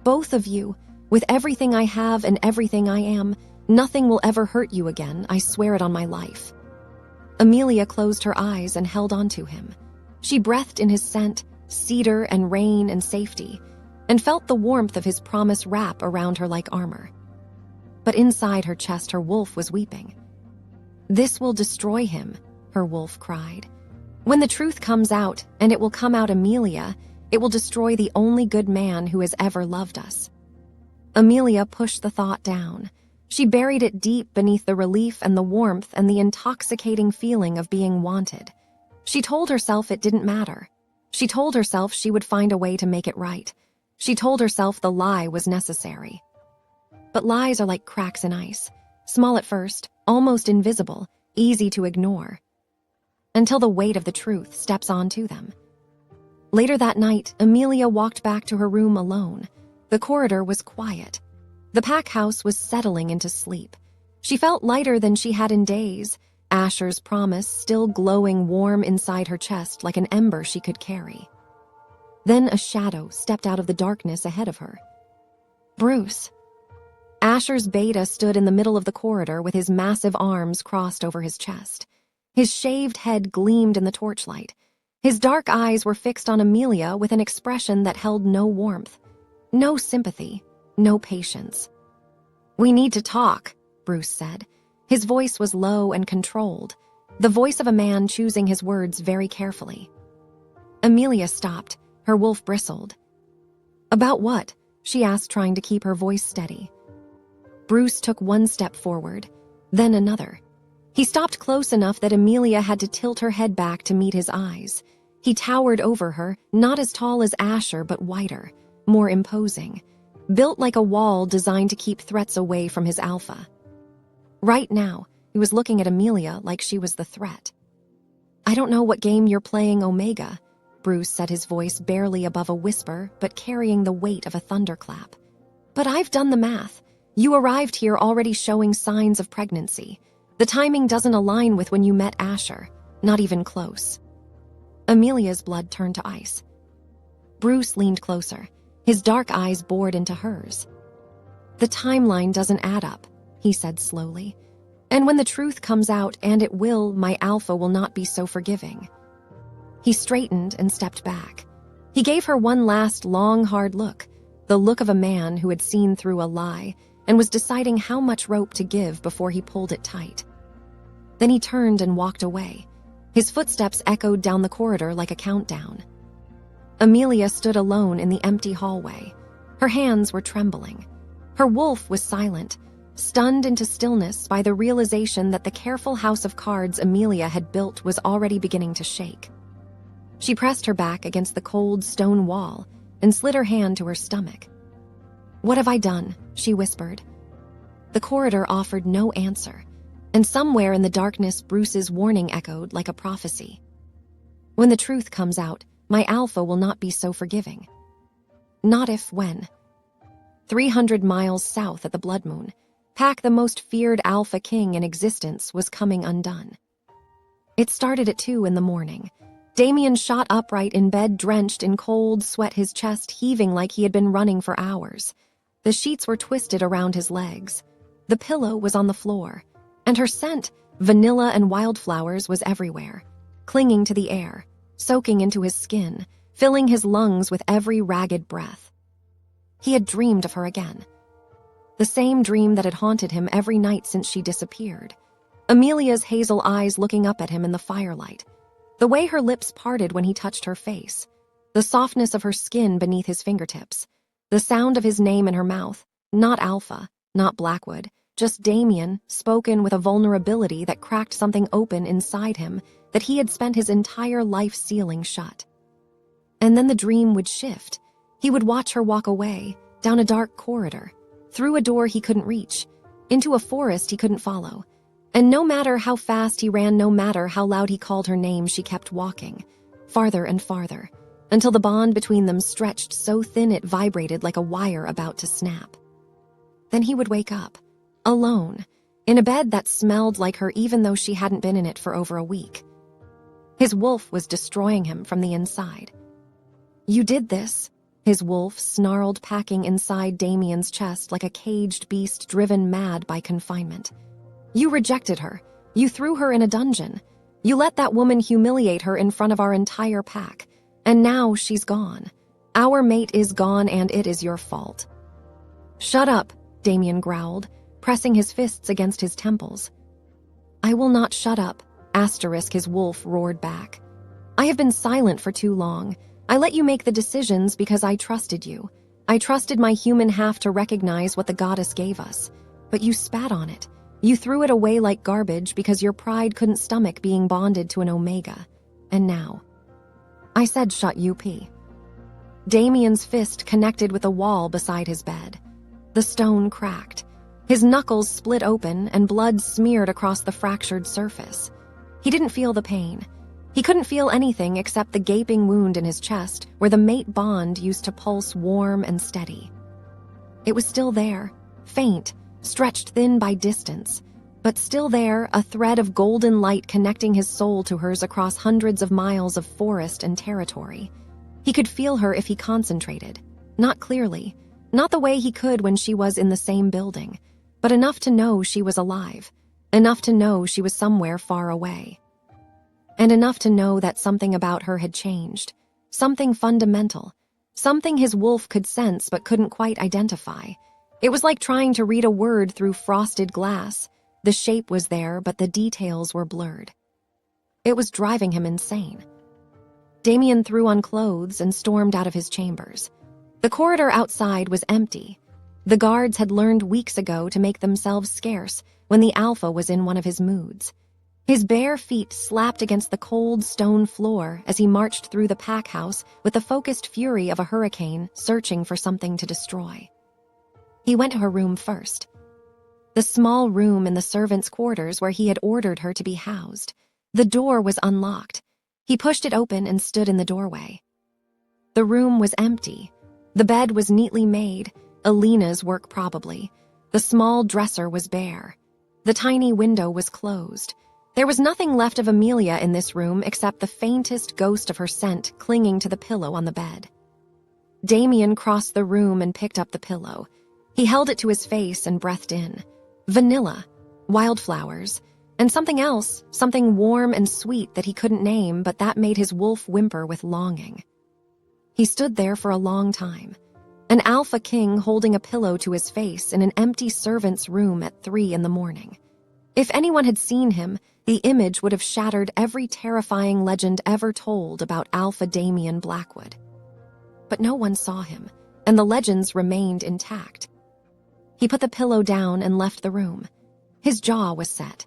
Both of you, with everything I have and everything I am, nothing will ever hurt you again, I swear it on my life. Amelia closed her eyes and held on to him. She breathed in his scent, cedar and rain and safety, and felt the warmth of his promise wrap around her like armor. But inside her chest, her wolf was weeping. This will destroy him, her wolf cried. When the truth comes out, and it will come out, Amelia, it will destroy the only good man who has ever loved us. Amelia pushed the thought down. She buried it deep beneath the relief and the warmth and the intoxicating feeling of being wanted. She told herself it didn't matter. She told herself she would find a way to make it right. She told herself the lie was necessary. But lies are like cracks in ice, small at first, almost invisible, easy to ignore, until the weight of the truth steps onto them. Later that night, Amelia walked back to her room alone. The corridor was quiet. The pack house was settling into sleep. She felt lighter than she had in days, Asher's promise still glowing warm inside her chest like an ember she could carry. Then a shadow stepped out of the darkness ahead of her. Bruce. Asher's beta stood in the middle of the corridor with his massive arms crossed over his chest. His shaved head gleamed in the torchlight. His dark eyes were fixed on Amelia with an expression that held no warmth, no sympathy, no patience. "We need to talk," Bruce said. His voice was low and controlled, the voice of a man choosing his words very carefully. Amelia stopped. Her wolf bristled. "About what?" she asked, trying to keep her voice steady. Bruce took one step forward, then another. He stopped close enough that Amelia had to tilt her head back to meet his eyes. He towered over her, not as tall as Asher, but wider, more imposing, built like a wall designed to keep threats away from his alpha. Right now, he was looking at Amelia like she was the threat. "I don't know what game you're playing, Omega," Bruce said, his voice barely above a whisper but carrying the weight of a thunderclap. "But I've done the math. You arrived here already showing signs of pregnancy. The timing doesn't align with when you met Asher, not even close." Amelia's blood turned to ice. Bruce leaned closer, his dark eyes bored into hers. "The timeline doesn't add up," he said slowly. "And when the truth comes out, and it will, my alpha will not be so forgiving." He straightened and stepped back. He gave her one last long, hard look, the look of a man who had seen through a lie and was deciding how much rope to give before he pulled it tight. Then he turned and walked away. His footsteps echoed down the corridor like a countdown. Amelia stood alone in the empty hallway. Her hands were trembling. Her wolf was silent, stunned into stillness by the realization that the careful house of cards Amelia had built was already beginning to shake. She pressed her back against the cold stone wall and slid her hand to her stomach. "What have I done?" she whispered. The corridor offered no answer, and somewhere in the darkness Bruce's warning echoed like a prophecy. "When the truth comes out, my alpha will not be so forgiving." Not if when. 300 miles south at the Blood Moon, Pack, the most feared Alpha King in existence, was coming undone. It started at 2 in the morning. Damien shot upright in bed, drenched in cold sweat, his chest heaving like he had been running for hours. The sheets were twisted around his legs. The pillow was on the floor, and her scent, vanilla and wildflowers, was everywhere, clinging to the air, soaking into his skin, filling his lungs with every ragged breath. He had dreamed of her again. The same dream that had haunted him every night since she disappeared. Amelia's hazel eyes looking up at him in the firelight. The way her lips parted when he touched her face. The softness of her skin beneath his fingertips. The sound of his name in her mouth. Not Alpha, not Blackwood, just Damien, spoken with a vulnerability that cracked something open inside him that he had spent his entire life sealing shut. And then the dream would shift. He would watch her walk away, down a dark corridor, through a door he couldn't reach, into a forest he couldn't follow. And no matter how fast he ran, no matter how loud he called her name, she kept walking, farther and farther, until the bond between them stretched so thin it vibrated like a wire about to snap. Then he would wake up, alone, in a bed that smelled like her even though she hadn't been in it for over a week. His wolf was destroying him from the inside. "You did this," his wolf snarled, packing inside Damien's chest like a caged beast driven mad by confinement. "You rejected her. You threw her in a dungeon. You let that woman humiliate her in front of our entire pack. And now she's gone. Our mate is gone, and it is your fault." "Shut up," Damien growled, pressing his fists against his temples. "I will not shut up," his wolf roared back. "I have been silent for too long. I let you make the decisions because I trusted you. I trusted my human half to recognize what the goddess gave us. But you spat on it. You threw it away like garbage because your pride couldn't stomach being bonded to an Omega. And now..." I said shut up. Damien's fist connected with the wall beside his bed. The stone cracked. His knuckles split open and blood smeared across the fractured surface. He didn't feel the pain. He couldn't feel anything except the gaping wound in his chest where the mate bond used to pulse warm and steady. It was still there, faint, stretched thin by distance, but still there, a thread of golden light connecting his soul to hers across hundreds of miles of forest and territory. He could feel her if he concentrated, not clearly, not the way he could when she was in the same building, but enough to know she was alive, enough to know she was somewhere far away. And enough to know that something about her had changed, something fundamental, something his wolf could sense but couldn't quite identify. It was like trying to read a word through frosted glass. The shape was there, but the details were blurred. It was driving him insane. Damien threw on clothes and stormed out of his chambers. The corridor outside was empty. The guards had learned weeks ago to make themselves scarce when the Alpha was in one of his moods. His bare feet slapped against the cold stone floor as he marched through the pack house with the focused fury of a hurricane searching for something to destroy. He went to her room first. The small room in the servants' quarters where he had ordered her to be housed. The door was unlocked. He pushed it open and stood in the doorway. The room was empty. The bed was neatly made, Alina's work probably. The small dresser was bare. The tiny window was closed. There was nothing left of Amelia in this room except the faintest ghost of her scent clinging to the pillow on the bed. Damien crossed the room and picked up the pillow. He held it to his face and breathed in. Vanilla, wildflowers, and something else, something warm and sweet that he couldn't name, but that made his wolf whimper with longing. He stood there for a long time, an Alpha King holding a pillow to his face in an empty servant's room at 3 a.m. If anyone had seen him, the image would have shattered every terrifying legend ever told about Alpha Damien Blackwood. But no one saw him, and the legends remained intact. He put the pillow down and left the room. His jaw was set.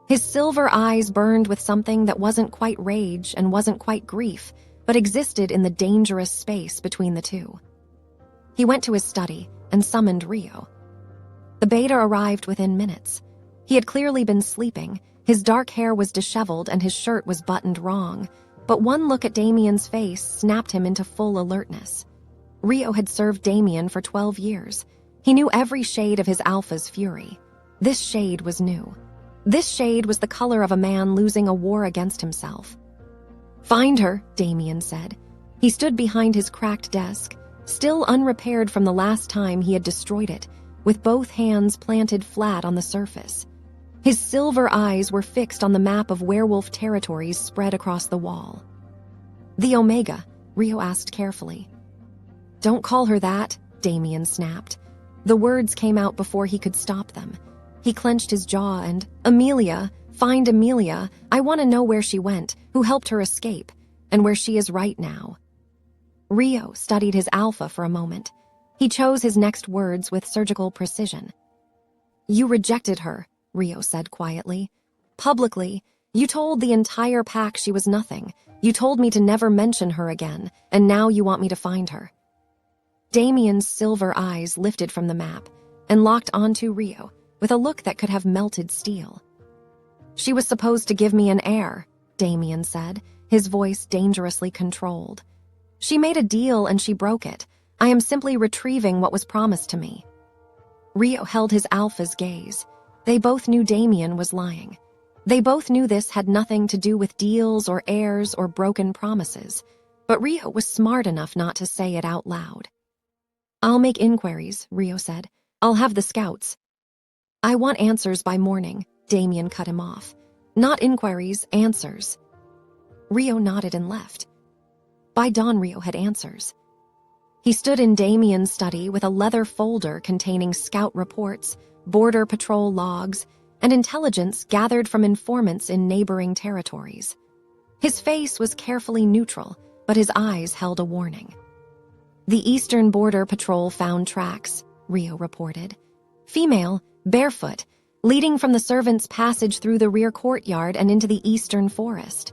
His silver eyes burned with something that wasn't quite rage and wasn't quite grief, but existed in the dangerous space between the two. He went to his study and summoned Rio. The beta arrived within minutes. He had clearly been sleeping. His dark hair was disheveled and his shirt was buttoned wrong, but one look at Damien's face snapped him into full alertness. Rio had served Damien for 12 years. He knew every shade of his Alpha's fury. This shade was new. This shade was the color of a man losing a war against himself. "Find her," Damien said. He stood behind his cracked desk, still unrepaired from the last time he had destroyed it, with both hands planted flat on the surface. His silver eyes were fixed on the map of werewolf territories spread across the wall. "The Omega," Rio asked carefully. "Don't call her that," Damien snapped. The words came out before he could stop them. He clenched his jaw and, "Amelia, find Amelia. I want to know where she went, who helped her escape, and where she is right now." Rio studied his Alpha for a moment. He chose his next words with surgical precision. "You rejected her," Rio said quietly. "Publicly, you told the entire pack she was nothing. You told me to never mention her again, and now you want me to find her." Damien's silver eyes lifted from the map and locked onto Rio with a look that could have melted steel. "She was supposed to give me an heir," Damien said, his voice dangerously controlled. "She made a deal and she broke it. I am simply retrieving what was promised to me." Rio held his Alpha's gaze. They both knew Damien was lying. They both knew this had nothing to do with deals or heirs or broken promises, but Rio was smart enough not to say it out loud. "I'll make inquiries," Rio said. "I'll have the scouts." "I want answers by morning," Damien cut him off. "Not inquiries, answers." Rio nodded and left. By dawn, Rio had answers. He stood in Damien's study with a leather folder containing scout reports, border patrol logs, and intelligence gathered from informants in neighboring territories. His face was carefully neutral, but his eyes held a warning. "The Eastern Border Patrol found tracks," Rio reported. "Female, barefoot, leading from the servants' passage through the rear courtyard and into the eastern forest.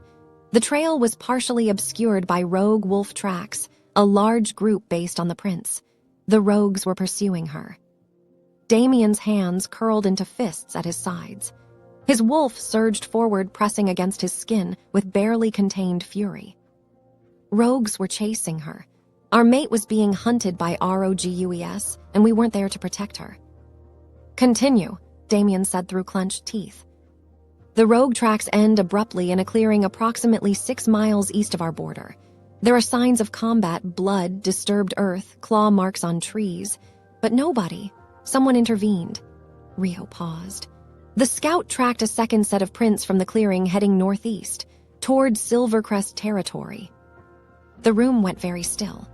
The trail was partially obscured by rogue wolf tracks, a large group based on the prints. The rogues were pursuing her." Damien's hands curled into fists at his sides. His wolf surged forward, pressing against his skin with barely contained fury. Rogues were chasing her. Our mate was being hunted by ROGUES, and we weren't there to protect her. Continue, Damien said through clenched teeth. The rogue tracks end abruptly in a clearing approximately 6 miles east of our border. There are signs of combat, blood, disturbed earth, claw marks on trees, but nobody. Someone intervened. Rio paused. The scout tracked a second set of prints from the clearing heading northeast, toward Silvercrest territory. The room went very still.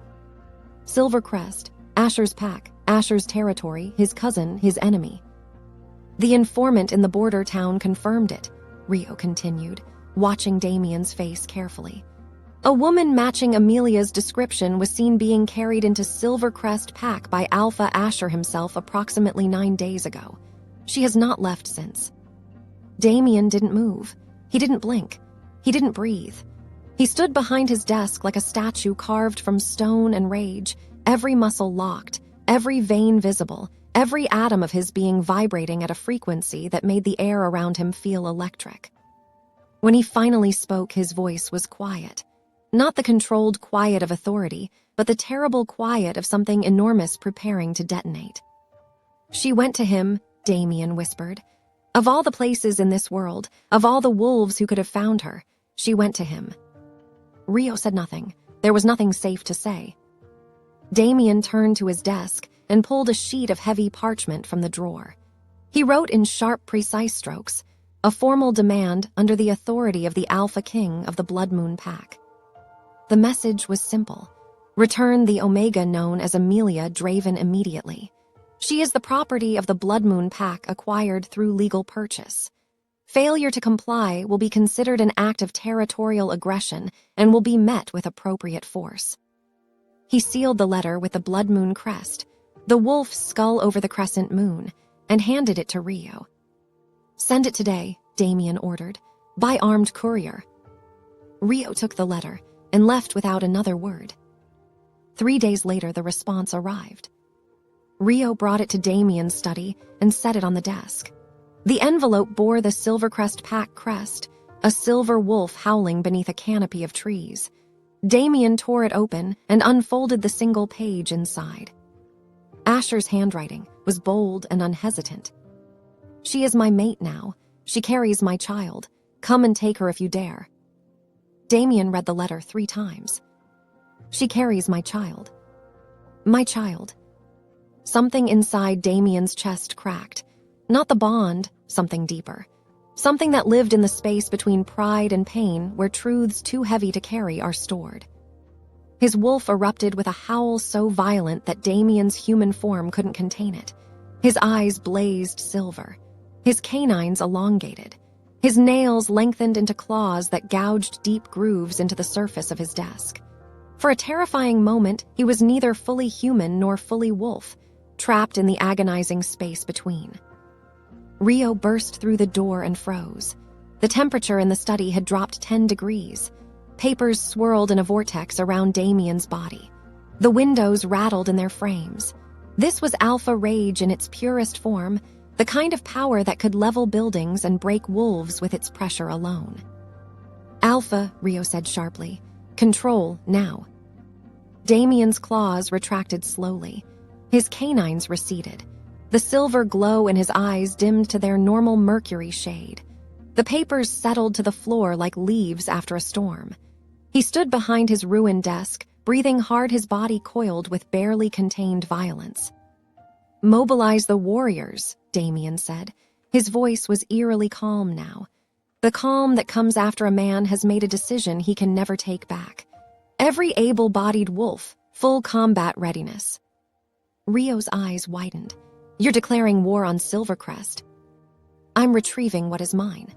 Silvercrest, Asher's pack, Asher's territory, his cousin, his enemy. The informant in the border town confirmed it, Rio continued, watching Damien's face carefully. A woman matching Amelia's description was seen being carried into Silvercrest pack by Alpha Asher himself approximately 9 days ago. She has not left since. Damien didn't move. He didn't blink. He didn't breathe. He stood behind his desk like a statue carved from stone and rage, every muscle locked, every vein visible, every atom of his being vibrating at a frequency that made the air around him feel electric. When he finally spoke, his voice was quiet. Not the controlled quiet of authority, but the terrible quiet of something enormous preparing to detonate. She went to him, Damien whispered. Of all the places in this world, of all the wolves who could have found her, she went to him. Rio said nothing. There was nothing safe to say. Damien turned to his desk and pulled a sheet of heavy parchment from the drawer. He wrote in sharp, precise strokes, a formal demand under the authority of the Alpha King of the Blood Moon Pack. The message was simple. Return the Omega known as Amelia Draven immediately. She is the property of the Blood Moon Pack acquired through legal purchase. Failure to comply will be considered an act of territorial aggression and will be met with appropriate force. He sealed the letter with the Blood Moon crest, the wolf's skull over the crescent moon, and handed it to Rio. Send it today, Damien ordered, by armed courier. Rio took the letter and left without another word. 3 days later, the response arrived. Rio brought it to Damien's study and set it on the desk. The envelope bore the Silvercrest Pack crest, a silver wolf howling beneath a canopy of trees. Damien tore it open and unfolded the single page inside. Asher's handwriting was bold and unhesitant. She is my mate now. She carries my child. Come and take her if you dare. Damien read the letter 3 times. She carries my child. My child. Something inside Damien's chest cracked. Not the bond, something deeper. Something that lived in the space between pride and pain where truths too heavy to carry are stored. His wolf erupted with a howl so violent that Damien's human form couldn't contain it. His eyes blazed silver. His canines elongated. His nails lengthened into claws that gouged deep grooves into the surface of his desk. For a terrifying moment, he was neither fully human nor fully wolf, trapped in the agonizing space between. Rio burst through the door and froze. The temperature in the study had dropped 10 degrees. Papers swirled in a vortex around Damien's body. The windows rattled in their frames. This was alpha rage in its purest form, the kind of power that could level buildings and break wolves with its pressure alone. Alpha, Rio said sharply. Control, now. Damien's claws retracted slowly. His canines receded. The silver glow in his eyes dimmed to their normal mercury shade. The papers settled to the floor like leaves after a storm. He stood behind his ruined desk, breathing hard, his body coiled with barely contained violence. Mobilize the warriors, Damien said. His voice was eerily calm now. The calm that comes after a man has made a decision he can never take back. Every able-bodied wolf, full combat readiness. Rio's eyes widened. You're declaring war on Silvercrest. I'm retrieving what is mine.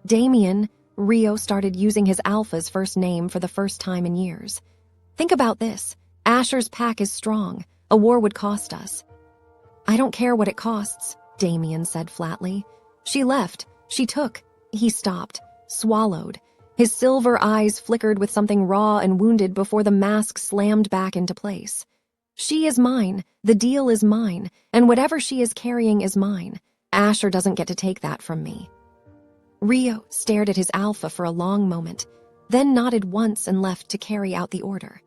Damien, Rio started using his alpha's first name for the first time in years. Think about this. Asher's pack is strong. A war would cost us. I don't care what it costs, Damien said flatly. She left. She took. He stopped, swallowed. His silver eyes flickered with something raw and wounded before the mask slammed back into place. She is mine. The deal is mine. And whatever she is carrying is mine. Asher doesn't get to take that from me. Rio stared at his alpha for a long moment, then nodded once and left to carry out the order.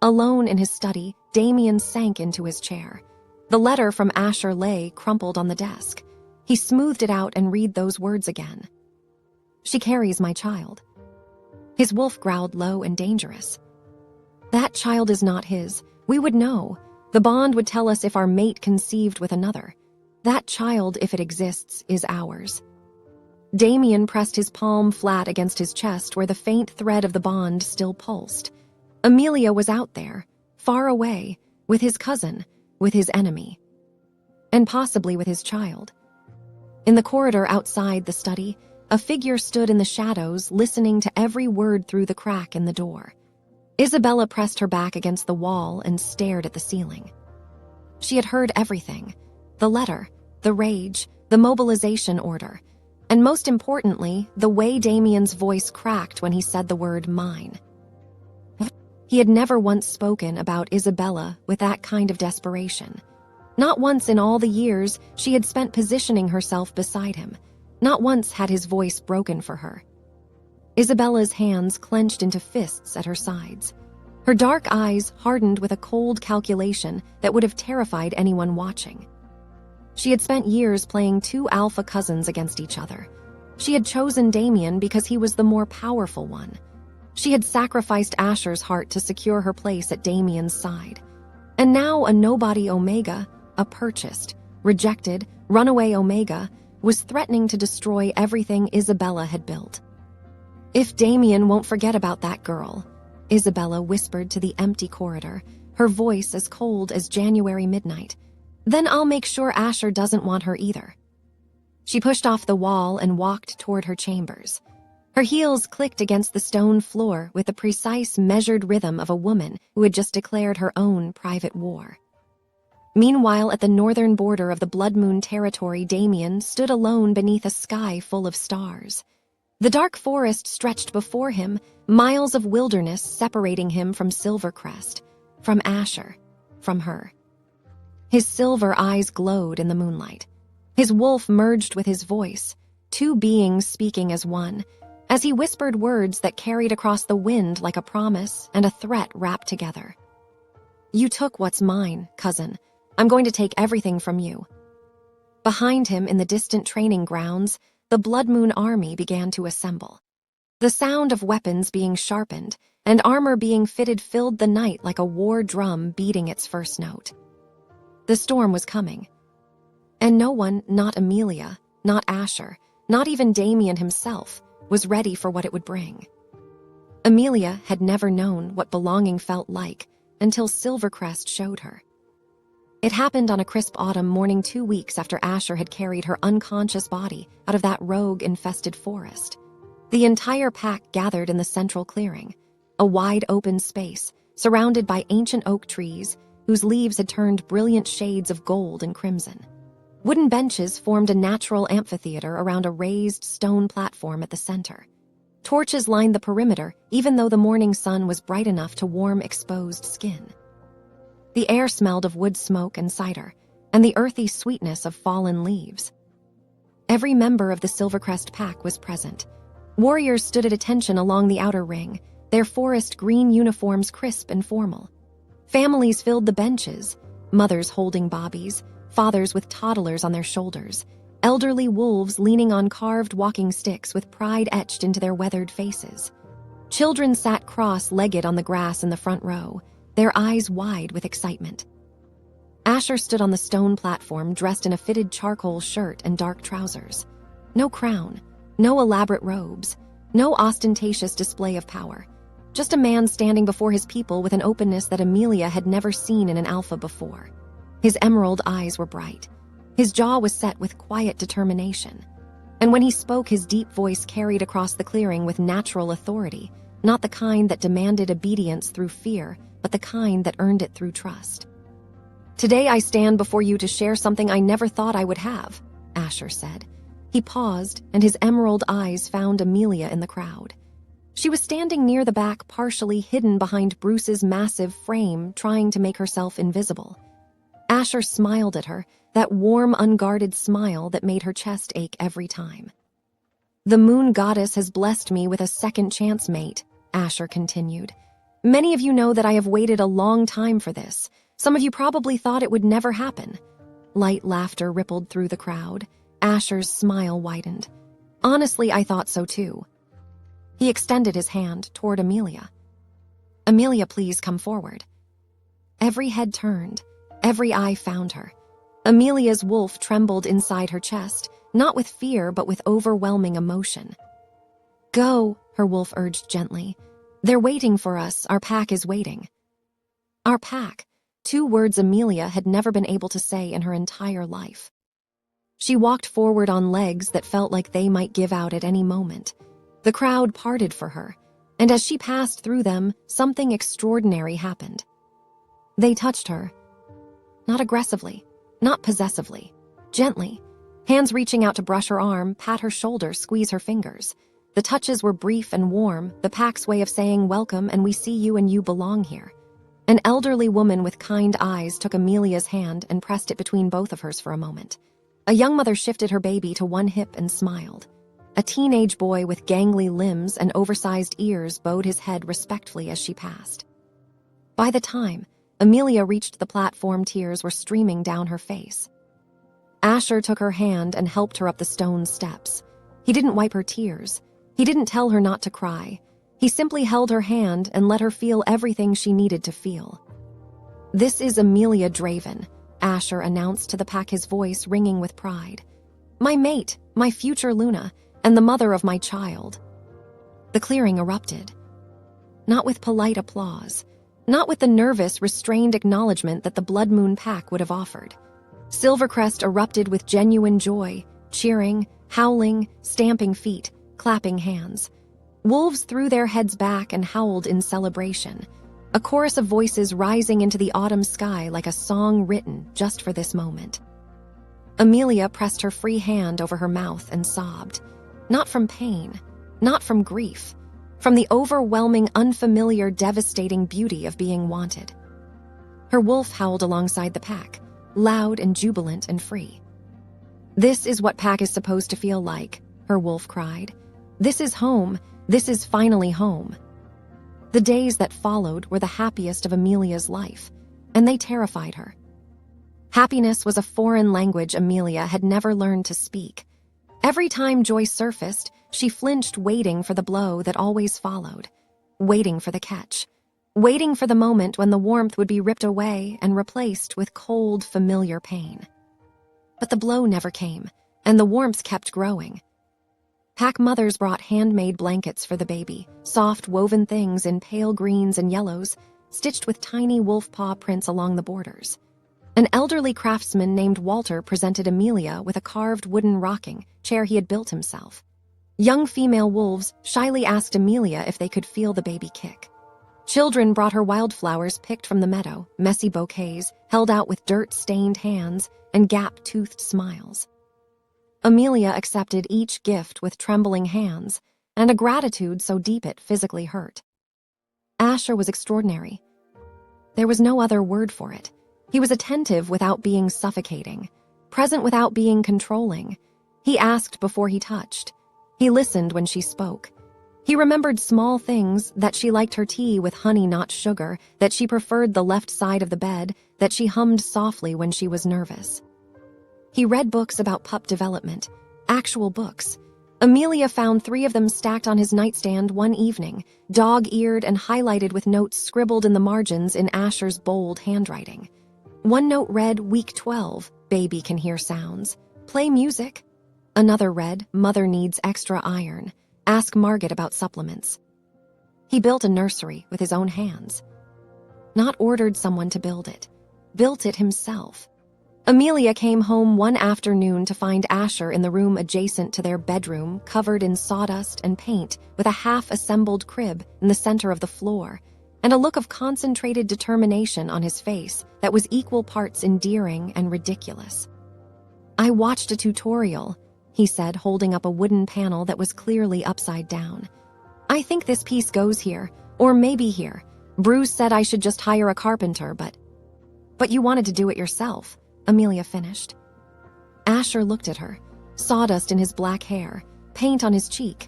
Alone in his study, Damien sank into his chair. The letter from Asher lay crumpled on the desk. He smoothed it out and read those words again. "She carries my child." His wolf growled low and dangerous. "That child is not his. We would know. The bond would tell us if our mate conceived with another. That child, if it exists, is ours." Damien pressed his palm flat against his chest where the faint thread of the bond still pulsed. Amelia was out there, far away, with his cousin, with his enemy. And possibly with his child. In the corridor outside the study, a figure stood in the shadows, listening to every word through the crack in the door. Isabella pressed her back against the wall and stared at the ceiling. She had heard everything: the letter, the rage, the mobilization order, and most importantly, the way Damien's voice cracked when he said the word mine. He had never once spoken about Isabella with that kind of desperation. Not once in all the years she had spent positioning herself beside him. Not once had his voice broken for her. Isabella's hands clenched into fists at her sides. Her dark eyes hardened with a cold calculation that would have terrified anyone watching. She had spent years playing two alpha cousins against each other. She had chosen Damien because he was the more powerful one. She had sacrificed Asher's heart to secure her place at Damien's side. And now a nobody Omega, a purchased, rejected, runaway Omega, was threatening to destroy everything Isabella had built. "If Damien won't forget about that girl," Isabella whispered to the empty corridor, her voice as cold as January midnight, "then I'll make sure Asher doesn't want her either." She pushed off the wall and walked toward her chambers. Her heels clicked against the stone floor with the precise, measured rhythm of a woman who had just declared her own private war. Meanwhile, at the northern border of the Blood Moon territory, Damien stood alone beneath a sky full of stars. The dark forest stretched before him, miles of wilderness separating him from Silvercrest, from Asher, from her. His silver eyes glowed in the moonlight. His wolf merged with his voice, two beings speaking as one, as he whispered words that carried across the wind like a promise and a threat wrapped together. "You took what's mine, cousin. I'm going to take everything from you." Behind him, in the distant training grounds, the Blood Moon army began to assemble. The sound of weapons being sharpened and armor being fitted filled the night like a war drum beating its first note. The storm was coming. And no one, not Amelia, not Asher, not even Damien himself, was ready for what it would bring. Amelia had never known what belonging felt like until Silvercrest showed her. It happened on a crisp autumn morning 2 weeks after Asher had carried her unconscious body out of that rogue-infested forest. The entire pack gathered in the central clearing, a wide open space surrounded by ancient oak trees whose leaves had turned brilliant shades of gold and crimson. Wooden benches formed a natural amphitheater around a raised stone platform at the center. Torches lined the perimeter, even though the morning sun was bright enough to warm exposed skin. The air smelled of wood smoke and cider, and the earthy sweetness of fallen leaves. Every member of the Silvercrest pack was present. Warriors stood at attention along the outer ring, their forest green uniforms crisp and formal. Families filled the benches, mothers holding bobbies, fathers with toddlers on their shoulders, elderly wolves leaning on carved walking sticks with pride etched into their weathered faces. Children sat cross-legged on the grass in the front row, their eyes wide with excitement. Asher stood on the stone platform dressed in a fitted charcoal shirt and dark trousers. No crown, no elaborate robes, no ostentatious display of power. Just a man standing before his people with an openness that Amelia had never seen in an alpha before. His emerald eyes were bright. His jaw was set with quiet determination. And when he spoke, his deep voice carried across the clearing with natural authority, not the kind that demanded obedience through fear, but the kind that earned it through trust. "Today I stand before you to share something I never thought I would have," Asher said. He paused, and his emerald eyes found Amelia in the crowd. She was standing near the back, partially hidden behind Bruce's massive frame, trying to make herself invisible. Asher smiled at her, that warm, unguarded smile that made her chest ache every time. "The moon goddess has blessed me with a second chance, mate," Asher continued. Many of you know that I have waited a long time for this. Some of you probably thought it would never happen." Light laughter rippled through the crowd. Asher's smile widened. "Honestly, I thought so too." He extended his hand toward Amelia. "Amelia, please come forward." Every head turned. Every eye found her. Amelia's wolf trembled inside her chest, not with fear but with overwhelming emotion. "Go," her wolf urged gently. "They're waiting for us. Our pack is waiting." Our pack. 2 words Amelia had never been able to say in her entire life. She walked forward on legs that felt like they might give out at any moment. The crowd parted for her, and as she passed through them, something extraordinary happened. They touched her. Not aggressively, not possessively, gently. Hands reaching out to brush her arm, pat her shoulder, squeeze her fingers. The touches were brief and warm, the pack's way of saying welcome and we see you and you belong here. An elderly woman with kind eyes took Amelia's hand and pressed it between both of hers for a moment. A young mother shifted her baby to one hip and smiled. A teenage boy with gangly limbs and oversized ears bowed his head respectfully as she passed. By the time Amelia reached the platform, tears were streaming down her face. Asher took her hand and helped her up the stone steps. He didn't wipe her tears. He didn't tell her not to cry. He simply held her hand and let her feel everything she needed to feel. "This is Amelia Draven," Asher announced to the pack, his voice ringing with pride. "My mate, my future Luna, and the mother of my child." The clearing erupted. Not with polite applause, not with the nervous, restrained acknowledgement that the Blood Moon pack would have offered. Silvercrest erupted with genuine joy, cheering, howling, stamping feet, clapping hands. Wolves threw their heads back and howled in celebration, a chorus of voices rising into the autumn sky like a song written just for this moment. Amelia pressed her free hand over her mouth and sobbed, not from pain, not from grief, from the overwhelming, unfamiliar, devastating beauty of being wanted. Her wolf howled alongside the pack, loud and jubilant and free. "This is what pack is supposed to feel like," her wolf cried. "This is home. This is finally home." The days that followed were the happiest of Amelia's life, and they terrified her. Happiness was a foreign language Amelia had never learned to speak. Every time joy surfaced, she flinched, waiting for the blow that always followed, waiting for the catch, waiting for the moment when the warmth would be ripped away and replaced with cold, familiar pain. But the blow never came, and the warmth kept growing. Pack mothers brought handmade blankets for the baby, soft woven things in pale greens and yellows, stitched with tiny wolf paw prints along the borders. An elderly craftsman named Walter presented Amelia with a carved wooden rocking chair he had built himself. Young female wolves shyly asked Amelia if they could feel the baby kick. Children brought her wildflowers picked from the meadow, messy bouquets held out with dirt-stained hands and gap-toothed smiles. Amelia accepted each gift with trembling hands and a gratitude so deep it physically hurt. Asher was extraordinary. There was no other word for it. He was attentive without being suffocating, present without being controlling. He asked before he touched. He listened when she spoke. He remembered small things, that she liked her tea with honey, not sugar, that she preferred the left side of the bed, that she hummed softly when she was nervous. He read books about pup development, actual books. Amelia found 3 of them stacked on his nightstand one evening, dog-eared and highlighted with notes scribbled in the margins in Asher's bold handwriting. One note read, "Week 12, baby can hear sounds. Play music." Another read, "Mother needs extra iron. Ask Margaret about supplements." He built a nursery with his own hands. Not ordered someone to build it. Built it himself. Amelia came home one afternoon to find Asher in the room adjacent to their bedroom, covered in sawdust and paint, with a half-assembled crib in the center of the floor, and a look of concentrated determination on his face that was equal parts endearing and ridiculous. "I watched a tutorial," he said, holding up a wooden panel that was clearly upside down. "I think this piece goes here, or maybe here. Bruce said I should just hire a carpenter, but you wanted to do it yourself," Amelia finished. Asher looked at her, sawdust in his black hair, paint on his cheek.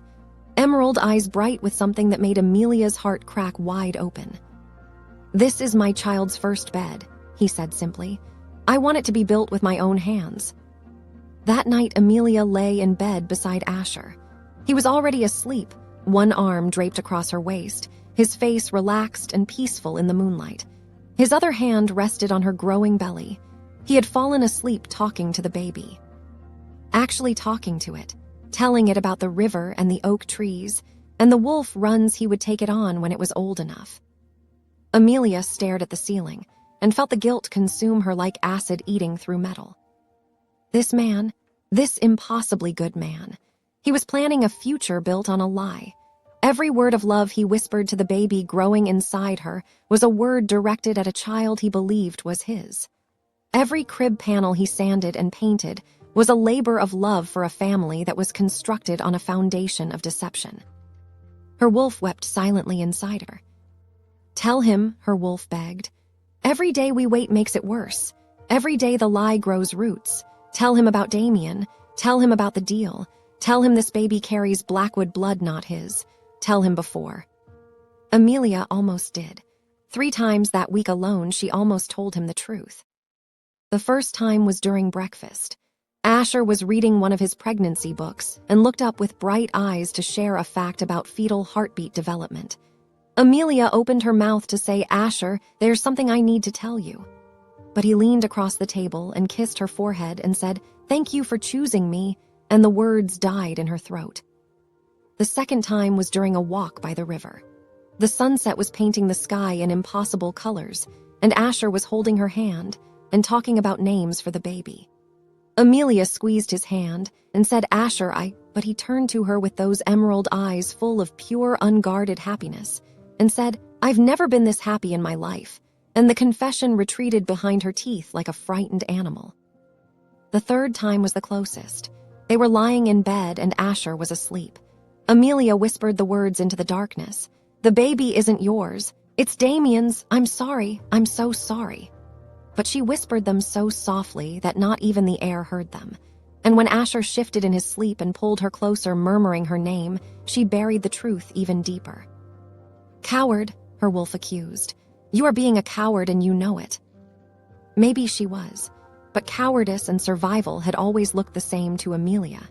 emerald eyes bright with something that made Amelia's heart crack wide open. "This is my child's first bed," he said simply. "I want it to be built with my own hands." That night, Amelia lay in bed beside Asher. He was already asleep, one arm draped across her waist, his face relaxed and peaceful in the moonlight. His other hand rested on her growing belly. He had fallen asleep talking to the baby. Actually talking to it, telling it about the river and the oak trees, and the wolf runs he would take it on when it was old enough. Amelia stared at the ceiling and felt the guilt consume her like acid eating through metal. This man, this impossibly good man, he was planning a future built on a lie. Every word of love he whispered to the baby growing inside her was a word directed at a child he believed was his. Every crib panel he sanded and painted was a labor of love for a family that was constructed on a foundation of deception. Her wolf wept silently inside her. "Tell him," her wolf begged. "Every day we wait makes it worse. Every day the lie grows roots. Tell him about Damien. Tell him about the deal. Tell him this baby carries Blackwood blood, not his. Tell him before." Amelia almost did. 3 times that week alone, she almost told him the truth. The first time was during breakfast. Asher was reading one of his pregnancy books and looked up with bright eyes to share a fact about fetal heartbeat development. Amelia opened her mouth to say, "Asher, there's something I need to tell you." But he leaned across the table and kissed her forehead and said, "Thank you for choosing me," and the words died in her throat. The second time was during a walk by the river. The sunset was painting the sky in impossible colors, and Asher was holding her hand and talking about names for the baby. Amelia squeezed his hand and said, "Asher, but he turned to her with those emerald eyes full of pure, unguarded happiness and said, "I've never been this happy in my life," and the confession retreated behind her teeth like a frightened animal. The third time was the closest. They were lying in bed and Asher was asleep. Amelia whispered the words into the darkness. "The baby isn't yours. It's Damien's. I'm sorry. I'm so sorry." But she whispered them so softly that not even the air heard them. And when Asher shifted in his sleep and pulled her closer, murmuring her name, she buried the truth even deeper. "Coward," her wolf accused. "You are being a coward and you know it." Maybe she was, but cowardice and survival had always looked the same to Amelia.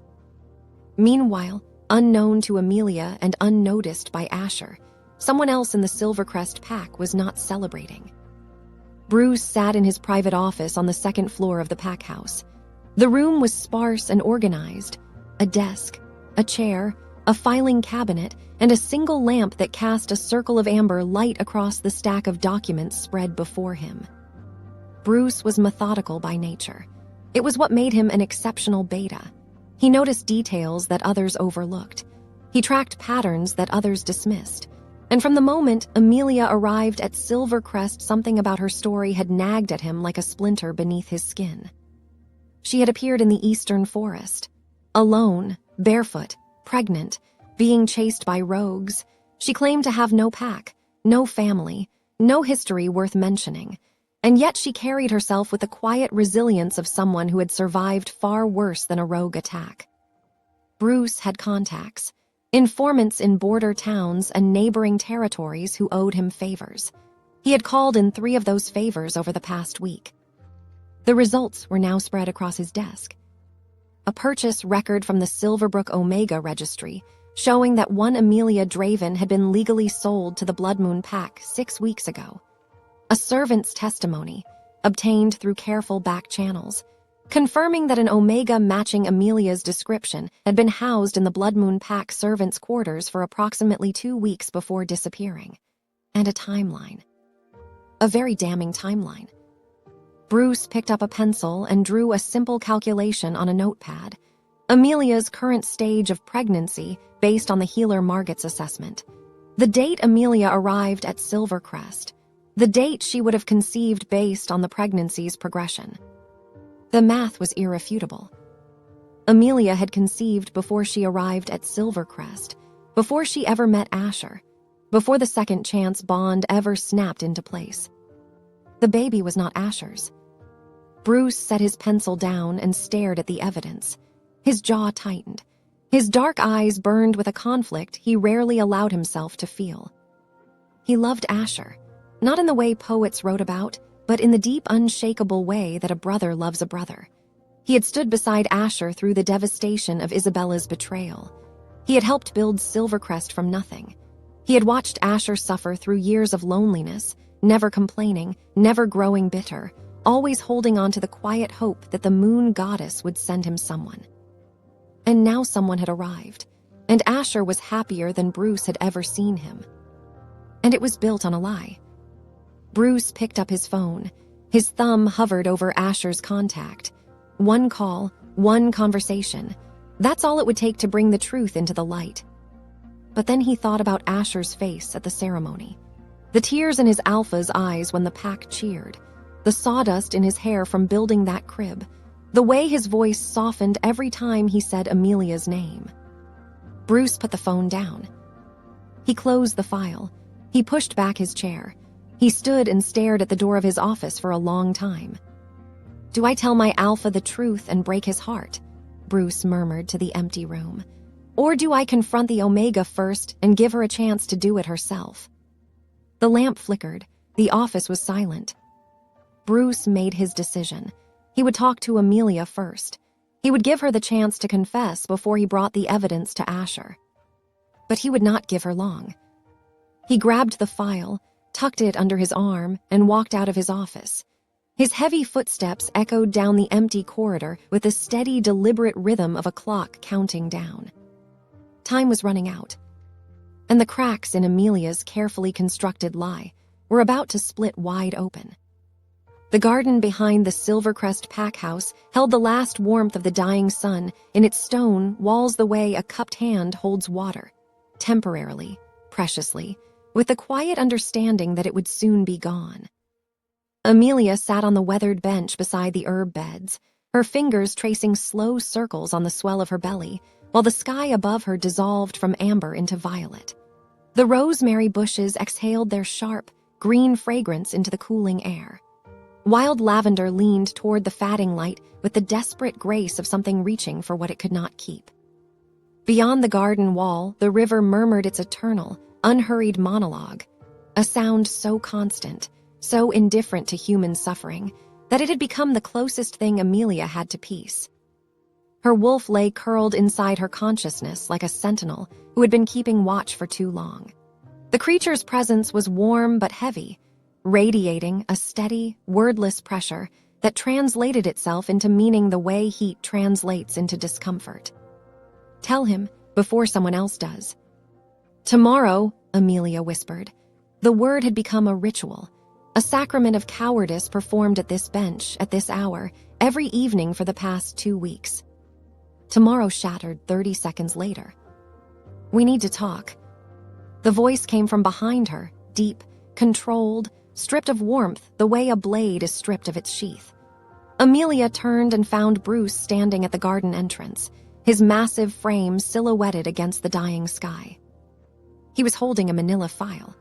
Meanwhile, unknown to Amelia and unnoticed by Asher, someone else in the Silvercrest pack was not celebrating. Bruce sat in his private office on the second floor of the pack house. The room was sparse and organized. A desk, a chair, a filing cabinet, and a single lamp that cast a circle of amber light across the stack of documents spread before him. Bruce was methodical by nature. It was what made him an exceptional beta. He noticed details that others overlooked. He tracked patterns that others dismissed. And from the moment Amelia arrived at Silvercrest, something about her story had nagged at him like a splinter beneath his skin. She had appeared in the eastern forest, alone, barefoot, pregnant, being chased by rogues. She claimed to have no pack, no family, no history worth mentioning, and yet she carried herself with the quiet resilience of someone who had survived far worse than a rogue attack. Bruce had contacts, informants in border towns and neighboring territories who owed him favors. He had called in 3 of those favors over the past week. The results were now spread across his desk. A purchase record from the Silverbrook Omega registry showing that one Amelia Draven had been legally sold to the Blood Moon Pack 6 weeks ago. A servant's testimony, obtained through careful back channels, confirming that an Omega matching Amelia's description had been housed in the Blood Moon Pack servants' quarters for approximately 2 weeks before disappearing. And a timeline. A very damning timeline. Bruce picked up a pencil and drew a simple calculation on a notepad. Amelia's current stage of pregnancy based on the healer Margot's assessment. The date Amelia arrived at Silvercrest. The date she would have conceived based on the pregnancy's progression. The math was irrefutable. Amelia had conceived before she arrived at Silvercrest, before she ever met Asher, before the second chance bond ever snapped into place. The baby was not Asher's. Bruce set his pencil down and stared at the evidence. His jaw tightened. His dark eyes burned with a conflict he rarely allowed himself to feel. He loved Asher, not in the way poets wrote about, but in the deep, unshakable way that a brother loves a brother. He had stood beside Asher through the devastation of Isabella's betrayal. He had helped build Silvercrest from nothing. He had watched Asher suffer through years of loneliness, never complaining, never growing bitter, always holding on to the quiet hope that the moon goddess would send him someone. And now someone had arrived, and Asher was happier than Bruce had ever seen him. And it was built on a lie. Bruce picked up his phone. His thumb hovered over Asher's contact. One call, one conversation. That's all it would take to bring the truth into the light. But then he thought about Asher's face at the ceremony. The tears in his Alpha's eyes when the pack cheered. The sawdust in his hair from building that crib. The way his voice softened every time he said Amelia's name. Bruce put the phone down. He closed the file. He pushed back his chair. He stood and stared at the door of his office for a long time. "Do I tell my Alpha the truth and break his heart?" Bruce murmured to the empty room. "Or do I confront the Omega first and give her a chance to do it herself?" The lamp flickered. The office was silent. Bruce made his decision. He would talk to Amelia first. He would give her the chance to confess before he brought the evidence to Asher. But he would not give her long. He grabbed the file, tucked it under his arm, and walked out of his office. His heavy footsteps echoed down the empty corridor with the steady, deliberate rhythm of a clock counting down. Time was running out, and the cracks in Amelia's carefully constructed lie were about to split wide open. The garden behind the Silvercrest pack house held the last warmth of the dying sun in its stone walls the way a cupped hand holds water, temporarily, preciously, with the quiet understanding that it would soon be gone. Amelia sat on the weathered bench beside the herb beds, her fingers tracing slow circles on the swell of her belly, while the sky above her dissolved from amber into violet. The rosemary bushes exhaled their sharp, green fragrance into the cooling air. Wild lavender leaned toward the fatting light with the desperate grace of something reaching for what it could not keep. Beyond the garden wall, the river murmured its eternal, unhurried monologue, a sound so constant, so indifferent to human suffering, that it had become the closest thing Amelia had to peace. Her wolf lay curled inside her consciousness like a sentinel who had been keeping watch for too long. The creature's presence was warm but heavy, radiating a steady, wordless pressure that translated itself into meaning the way heat translates into discomfort. "Tell him before someone else does." "Tomorrow," Amelia whispered. The word had become a ritual, a sacrament of cowardice performed at this bench, at this hour, every evening for the past 2 weeks. Tomorrow shattered 30 seconds later. "We need to talk." The voice came from behind her, deep, controlled, stripped of warmth the way a blade is stripped of its sheath. Amelia turned and found Bruce standing at the garden entrance, his massive frame silhouetted against the dying sky. He was holding a manila file.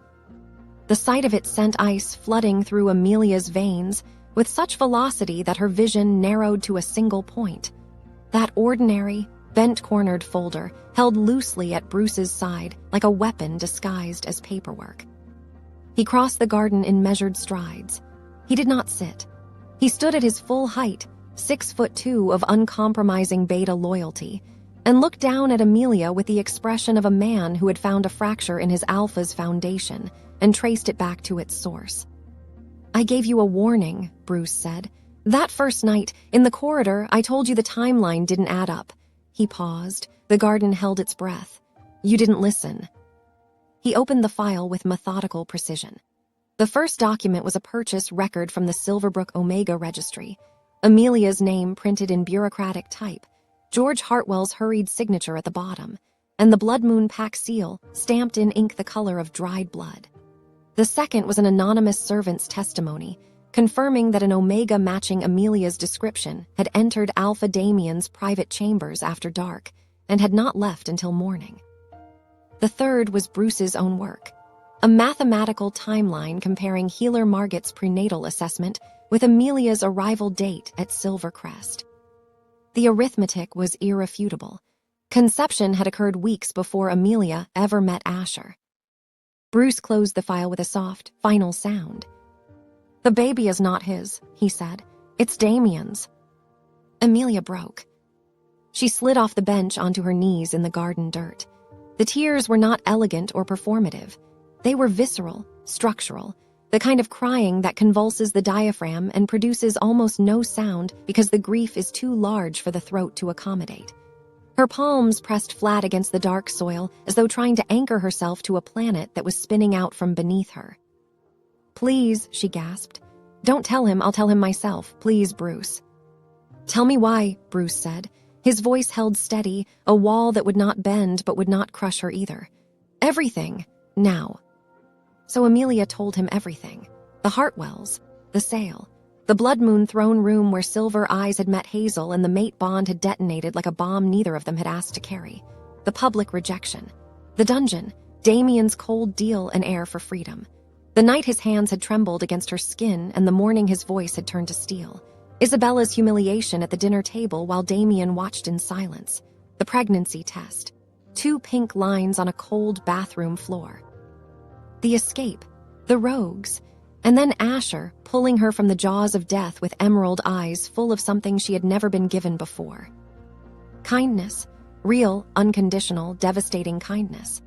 The sight of it sent ice flooding through Amelia's veins with such velocity that her vision narrowed to a single point. That ordinary, bent-cornered folder held loosely at Bruce's side like a weapon disguised as paperwork. He crossed the garden in measured strides. He did not sit. He stood at his full height, 6'2" of uncompromising beta loyalty, and looked down at Amelia with the expression of a man who had found a fracture in his Alpha's foundation and traced it back to its source. "I gave you a warning," Bruce said. "That first night, in the corridor, I told you the timeline didn't add up." He paused. The garden held its breath. "You didn't listen." He opened the file with methodical precision. The first document was a purchase record from the Silverbrook Omega registry. Amelia's name printed in bureaucratic type, George Hartwell's hurried signature at the bottom, and the Blood Moon pack seal stamped in ink the color of dried blood. The second was an anonymous servant's testimony, confirming that an Omega matching Amelia's description had entered Alpha Damien's private chambers after dark and had not left until morning. The third was Bruce's own work, a mathematical timeline comparing healer Margot's prenatal assessment with Amelia's arrival date at Silvercrest. The arithmetic was irrefutable. Conception had occurred weeks before Amelia ever met Asher. Bruce closed the file with a soft, final sound. "The baby is not his," he said. "It's Damien's." Amelia broke. She slid off the bench onto her knees in the garden dirt. The tears were not elegant or performative. They were visceral, structural, the kind of crying that convulses the diaphragm and produces almost no sound because the grief is too large for the throat to accommodate. Her palms pressed flat against the dark soil as though trying to anchor herself to a planet that was spinning out from beneath her. "Please," she gasped. "Don't tell him, I'll tell him myself. Please, Bruce." "Tell me why," Bruce said. His voice held steady, a wall that would not bend but would not crush her either. "Everything. Now." So Amelia told him everything. The Hartwells, the sale, the Blood Moon throne room where Silver Eyes had met Hazel and the mate bond had detonated like a bomb neither of them had asked to carry, the public rejection, the dungeon, Damien's cold deal and heir for freedom, the night his hands had trembled against her skin and the morning his voice had turned to steel, Isabella's humiliation at the dinner table while Damien watched in silence, the pregnancy test, 2 pink lines on a cold bathroom floor. The escape, the rogues, and then Asher pulling her from the jaws of death with emerald eyes full of something she had never been given before. Kindness, real, unconditional, devastating kindness.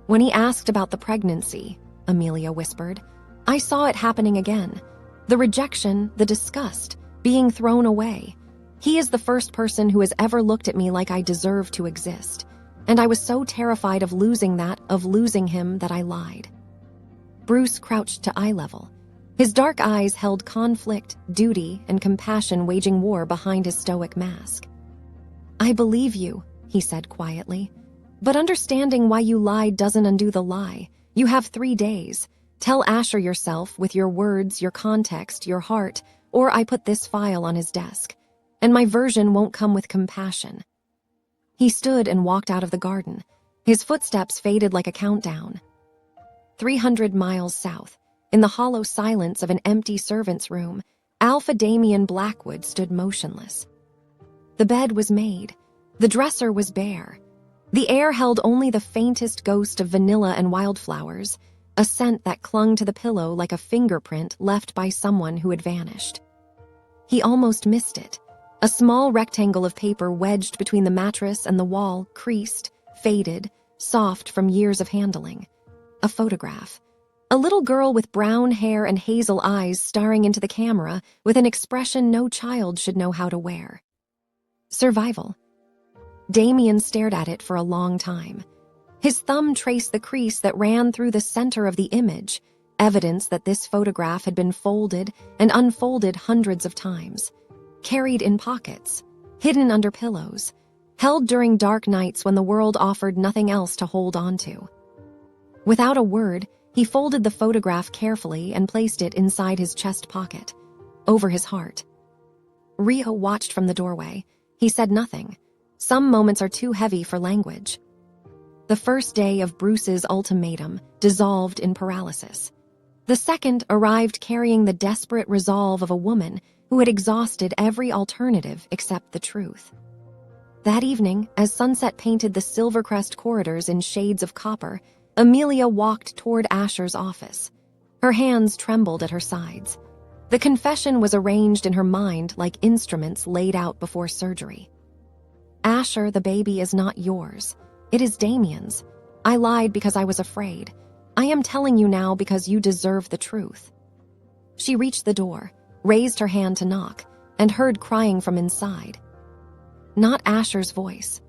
"When he asked about the pregnancy," Amelia whispered, "I saw it happening again. The rejection, the disgust, being thrown away. He is the first person who has ever looked at me like I deserve to exist. And I was so terrified of losing him that I lied." Bruce crouched to eye level. His dark eyes held conflict, duty, and compassion waging war behind his stoic mask. "I believe you," he said quietly. "But understanding why you lied doesn't undo the lie. You have 3 days. Tell Asher yourself with your words, your context, your heart, or I put this file on his desk. And my version won't come with compassion." He stood and walked out of the garden. His footsteps faded like a countdown. 300 miles south, in the hollow silence of an empty servant's room, Alpha Damien Blackwood stood motionless. The bed was made. The dresser was bare. The air held only the faintest ghost of vanilla and wildflowers, a scent that clung to the pillow like a fingerprint left by someone who had vanished. He almost missed it. A small rectangle of paper wedged between the mattress and the wall, creased, faded, soft from years of handling. A photograph. A little girl with brown hair and hazel eyes staring into the camera with an expression no child should know how to wear. Survival. Damien stared at it for a long time. His thumb traced the crease that ran through the center of the image, evidence that this photograph had been folded and unfolded hundreds of times. Carried in pockets, hidden under pillows, held during dark nights when the world offered nothing else to hold on to. Without a word, he folded the photograph carefully and placed it inside his chest pocket, over his heart. Rio watched from the doorway. He said nothing. Some moments are too heavy for language. The first day of Bruce's ultimatum dissolved in paralysis. The second arrived carrying the desperate resolve of a woman who had exhausted every alternative except the truth. That evening, as sunset painted the Silvercrest corridors in shades of copper, Amelia walked toward Asher's office. Her hands trembled at her sides. The confession was arranged in her mind like instruments laid out before surgery. "Asher, the baby is not yours. It is Damien's. I lied because I was afraid. I am telling you now because you deserve the truth." She reached the door, raised her hand to knock, and heard crying from inside. Not Asher's voice.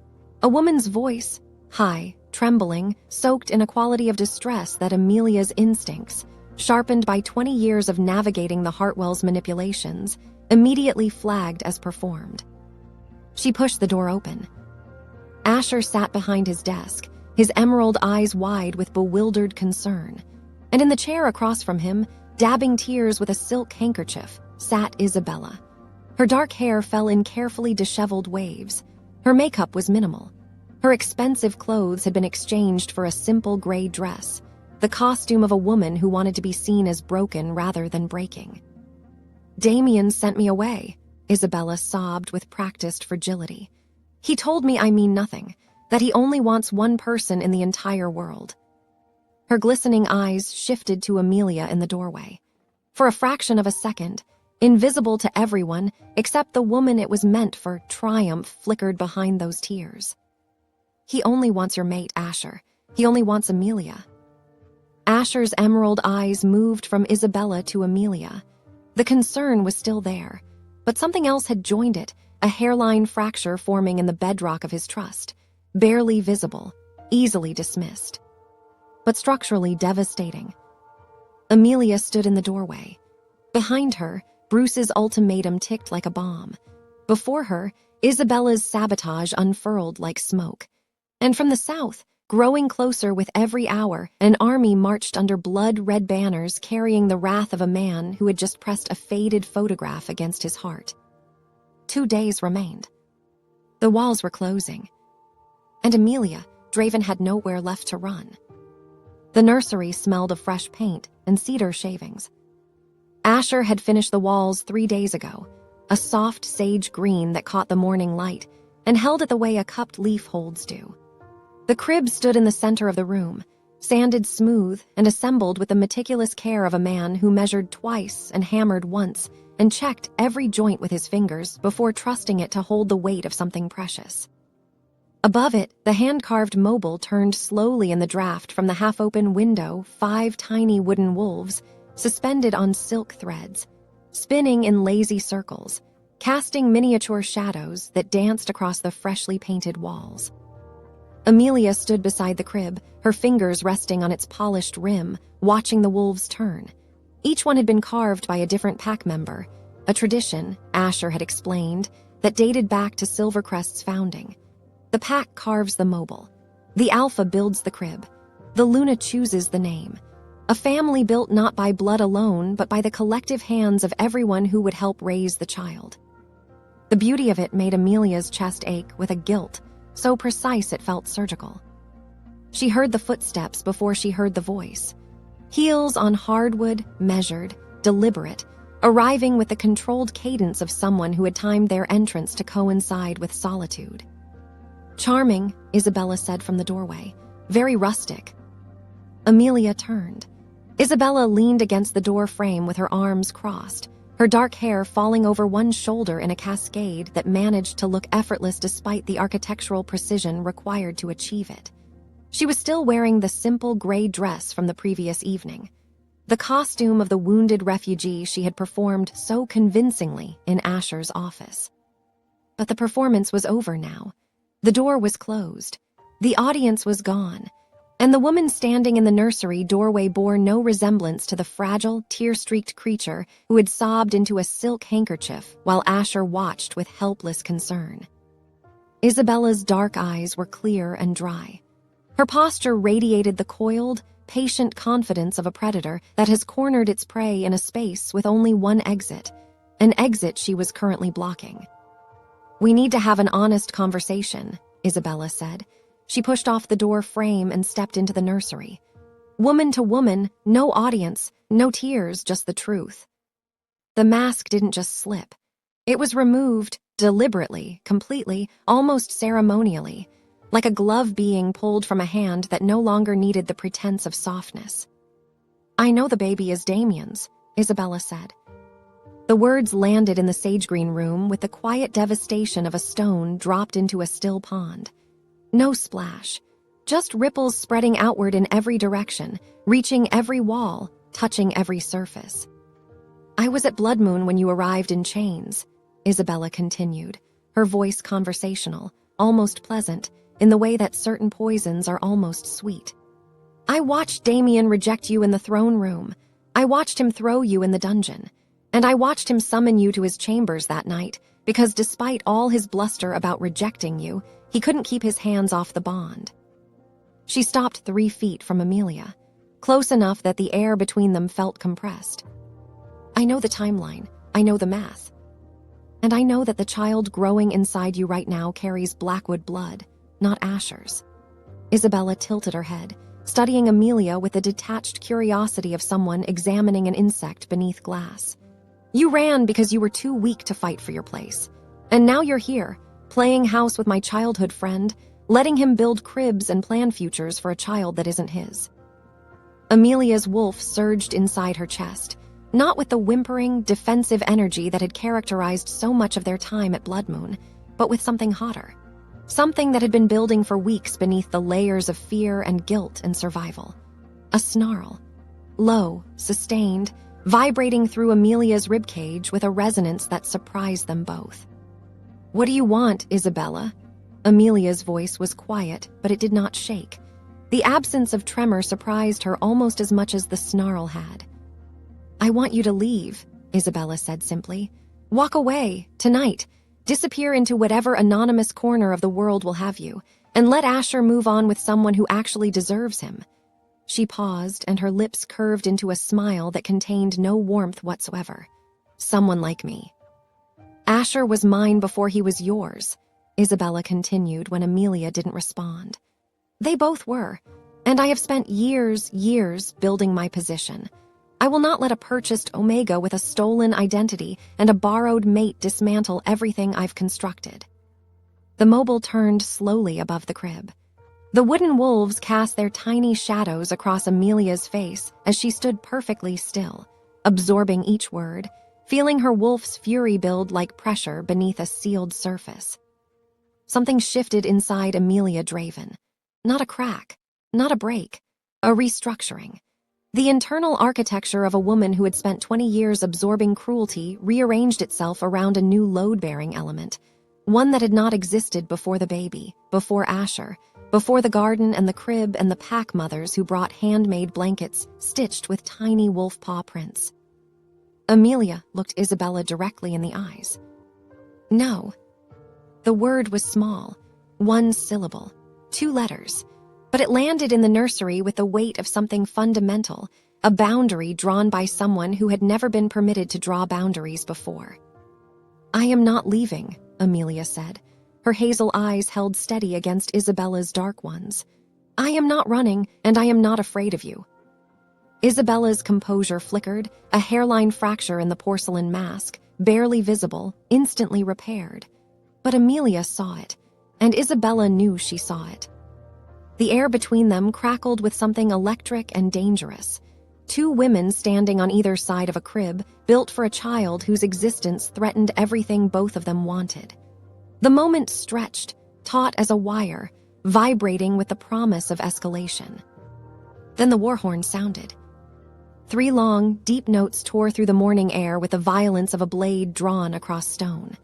A woman's voice, high, trembling, soaked in a quality of distress that Amelia's instincts, sharpened by 20 years of navigating the Hartwell's manipulations, immediately flagged as performed. She pushed the door open. Asher sat behind his desk, his emerald eyes wide with bewildered concern. And in the chair across from him, dabbing tears with a silk handkerchief, sat Isabella. Her dark hair fell in carefully disheveled waves. Her makeup was minimal. Her expensive clothes had been exchanged for a simple gray dress, the costume of a woman who wanted to be seen as broken rather than breaking. "Damien sent me away," Isabella sobbed with practiced fragility. He told me I mean nothing, that he only wants one person in the entire world. Her glistening eyes shifted to Amelia in the doorway. For a fraction of a second, invisible to everyone except the woman it was meant for, triumph flickered behind those tears. He only wants your mate, Asher. He only wants Amelia. Asher's emerald eyes moved from Isabella to Amelia. The concern was still there, but something else had joined it, a hairline fracture forming in the bedrock of his trust, barely visible, easily dismissed, but structurally devastating. Amelia stood in the doorway. Behind her, Bruce's ultimatum ticked like a bomb. Before her, Isabella's sabotage unfurled like smoke. And from the south, growing closer with every hour, an army marched under blood-red banners carrying the wrath of a man who had just pressed a faded photograph against his heart. 2 days remained. The walls were closing. And Amelia, Draven had nowhere left to run. The nursery smelled of fresh paint and cedar shavings. Asher had finished the walls 3 days ago, a soft sage green that caught the morning light and held it the way a cupped leaf holds do. The crib stood in the center of the room, sanded smooth and assembled with the meticulous care of a man who measured twice and hammered once and checked every joint with his fingers before trusting it to hold the weight of something precious. Above it, the hand-carved mobile turned slowly in the draft from the half-open window, 5 tiny wooden wolves, suspended on silk threads, spinning in lazy circles, casting miniature shadows that danced across the freshly painted walls. Amelia stood beside the crib, her fingers resting on its polished rim, watching the wolves turn. Each one had been carved by a different pack member, a tradition, Asher had explained, that dated back to Silvercrest's founding. The pack carves the mobile. The Alpha builds the crib. The Luna chooses the name. A family built not by blood alone, but by the collective hands of everyone who would help raise the child. The beauty of it made Amelia's chest ache with a guilt, so precise it felt surgical. She heard the footsteps before she heard the voice. Heels on hardwood, measured, deliberate, arriving with the controlled cadence of someone who had timed their entrance to coincide with solitude. "Charming," Isabella said from the doorway. "Very rustic." Amelia turned. Isabella leaned against the door frame with her arms crossed, her dark hair falling over one shoulder in a cascade that managed to look effortless despite the architectural precision required to achieve it. She was still wearing the simple gray dress from the previous evening, the costume of the wounded refugee she had performed so convincingly in Asher's office. But the performance was over now. The door was closed. The audience was gone. And the woman standing in the nursery doorway bore no resemblance to the fragile, tear-streaked creature who had sobbed into a silk handkerchief while Asher watched with helpless concern. Isabella's dark eyes were clear and dry. Her posture radiated the coiled, patient confidence of a predator that has cornered its prey in a space with only one exit, an exit she was currently blocking. "We need to have an honest conversation," Isabella said. She pushed off the door frame and stepped into the nursery. Woman to woman, no audience, no tears, just the truth. The mask didn't just slip. It was removed, deliberately, completely, almost ceremonially, like a glove being pulled from a hand that no longer needed the pretense of softness. "I know the baby is Damien's," Isabella said. The words landed in the sage-green room with the quiet devastation of a stone dropped into a still pond. No splash, just ripples spreading outward in every direction, reaching every wall, touching every surface. "I was at Blood Moon when you arrived in chains," Isabella continued, her voice conversational, almost pleasant, in the way that certain poisons are almost sweet. "I watched Damien reject you in the throne room. I watched him throw you in the dungeon. And I watched him summon you to his chambers that night, because despite all his bluster about rejecting you, he couldn't keep his hands off the bond." She stopped 3 feet from Amelia, close enough that the air between them felt compressed. "I know the timeline. I know the math. And I know that the child growing inside you right now carries Blackwood blood, not Asher's." Isabella tilted her head, studying Amelia with the detached curiosity of someone examining an insect beneath glass. "You ran because you were too weak to fight for your place. And now you're here, playing house with my childhood friend, letting him build cribs and plan futures for a child that isn't his. Amelia's wolf surged inside her chest, not with the whimpering, defensive energy that had characterized so much of their time at Blood Moon, but with something hotter. Something that had been building for weeks beneath the layers of fear and guilt and survival. A snarl. Low, sustained, vibrating through Amelia's ribcage with a resonance that surprised them both. "What do you want, Isabella?" Amelia's voice was quiet, but it did not shake. The absence of tremor surprised her almost as much as the snarl had. "I want you to leave," Isabella said simply. "Walk away, tonight. Disappear into whatever anonymous corner of the world will have you, and let Asher move on with someone who actually deserves him." She paused, and her lips curved into a smile that contained no warmth whatsoever. "Someone like me." "Asher was mine before he was yours," Isabella continued when Amelia didn't respond. "They both were, and I have spent years building my position. I will not let a purchased Omega with a stolen identity and a borrowed mate dismantle everything I've constructed." The mobile turned slowly above the crib. The wooden wolves cast their tiny shadows across Amelia's face as she stood perfectly still, absorbing each word, feeling her wolf's fury build like pressure beneath a sealed surface. Something shifted inside Amelia Draven. Not a crack, not a break, a restructuring. The internal architecture of a woman who had spent 20 years absorbing cruelty rearranged itself around a new load-bearing element, one that had not existed before the baby, before Asher, before the garden and the crib and the pack mothers who brought handmade blankets stitched with tiny wolf paw prints. Amelia looked Isabella directly in the eyes. "No." The word was small, one syllable, 2 letters, but it landed in the nursery with the weight of something fundamental, a boundary drawn by someone who had never been permitted to draw boundaries before. "I am not leaving," Amelia said, her hazel eyes held steady against Isabella's dark ones. "I am not running, and I am not afraid of you." Isabella's composure flickered, a hairline fracture in the porcelain mask, barely visible, instantly repaired. But Amelia saw it, and Isabella knew she saw it. The air between them crackled with something electric and dangerous. 2 women standing on either side of a crib, built for a child whose existence threatened everything both of them wanted. The moment stretched, taut as a wire, vibrating with the promise of escalation. Then the war horn sounded. 3 long, deep notes tore through the morning air with the violence of a blade drawn across stone.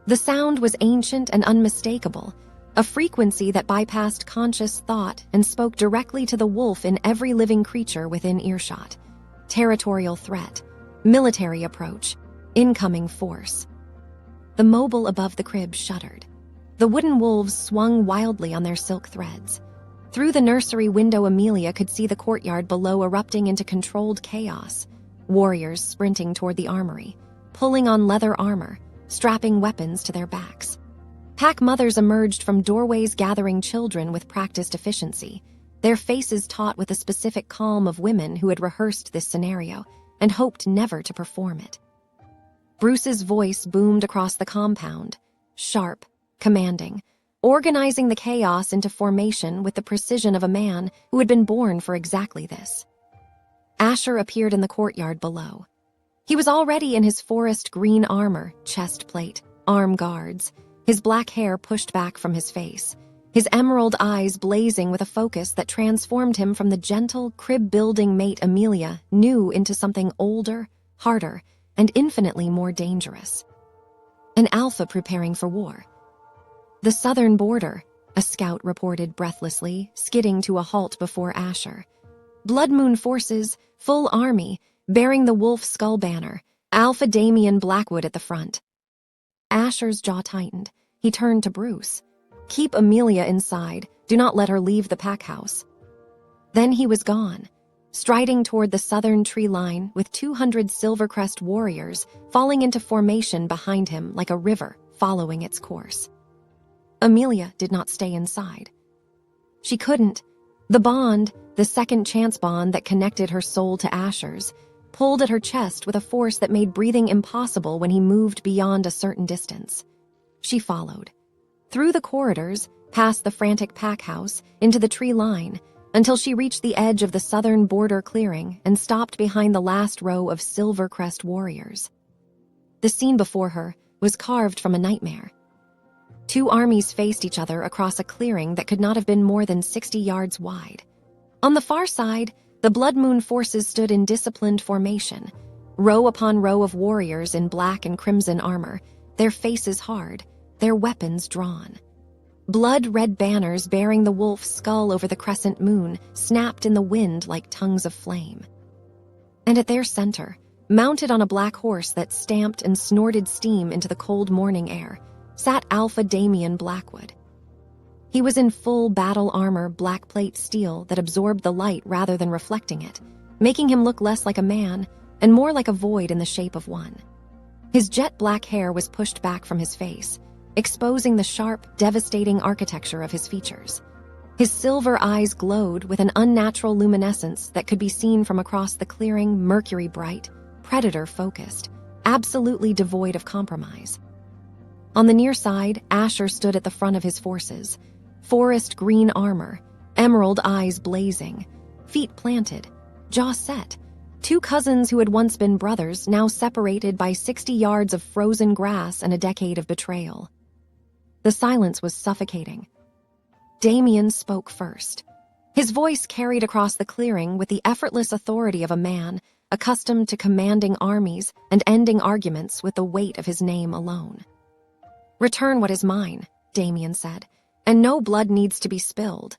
The sound was ancient and unmistakable, a frequency that bypassed conscious thought and spoke directly to the wolf in every living creature within earshot. Territorial threat, military approach, incoming force. The mobile above the crib shuddered. The wooden wolves swung wildly on their silk threads. Through the nursery window, Amelia could see the courtyard below erupting into controlled chaos. Warriors sprinting toward the armory, pulling on leather armor, strapping weapons to their backs. Pack mothers emerged from doorways gathering children with practiced efficiency, their faces taut with the specific calm of women who had rehearsed this scenario and hoped never to perform it. Bruce's voice boomed across the compound, sharp, commanding, organizing the chaos into formation with the precision of a man who had been born for exactly this. Asher appeared in the courtyard below. He was already in his forest green armor, chest plate, arm guards, his black hair pushed back from his face, his emerald eyes blazing with a focus that transformed him from the gentle, crib-building mate Amelia knew into something older, harder, and infinitely more dangerous. An alpha preparing for war. "The southern border," a scout reported breathlessly, skidding to a halt before Asher. "Blood Moon forces, full army, bearing the wolf skull banner, Alpha Damien Blackwood at the front." Asher's jaw tightened. He turned to Bruce. "Keep Amelia inside. Do not let her leave the pack house." Then he was gone, striding toward the southern tree line with 200 Silvercrest warriors falling into formation behind him like a river following its course. Amelia did not stay inside. She couldn't. The bond, the second chance bond that connected her soul to Asher's, pulled at her chest with a force that made breathing impossible when he moved beyond a certain distance. She followed. Through the corridors, past the frantic pack house, into the tree line, until she reached the edge of the southern border clearing and stopped behind the last row of Silvercrest warriors. The scene before her was carved from a nightmare. Two armies faced each other across a clearing that could not have been more than 60 yards wide. On the far side, the Blood Moon forces stood in disciplined formation, row upon row of warriors in black and crimson armor, their faces hard, their weapons drawn. Blood-red banners bearing the wolf's skull over the crescent moon snapped in the wind like tongues of flame. And at their center, mounted on a black horse that stamped and snorted steam into the cold morning air, sat Alpha Damien Blackwood. He was in full battle armor black plate steel that absorbed the light rather than reflecting it, making him look less like a man and more like a void in the shape of one. His jet black hair was pushed back from his face, exposing the sharp, devastating architecture of his features. His silver eyes glowed with an unnatural luminescence that could be seen from across the clearing, mercury bright, predator-focused, absolutely devoid of compromise. On the near side, Asher stood at the front of his forces, forest green armor, emerald eyes blazing, feet planted, jaw set. Two cousins who had once been brothers, now separated by 60 yards of frozen grass and a decade of betrayal. The silence was suffocating. Damien spoke first. His voice carried across the clearing with the effortless authority of a man accustomed to commanding armies and ending arguments with the weight of his name alone. "Return what is mine," Damien said, "and no blood needs to be spilled."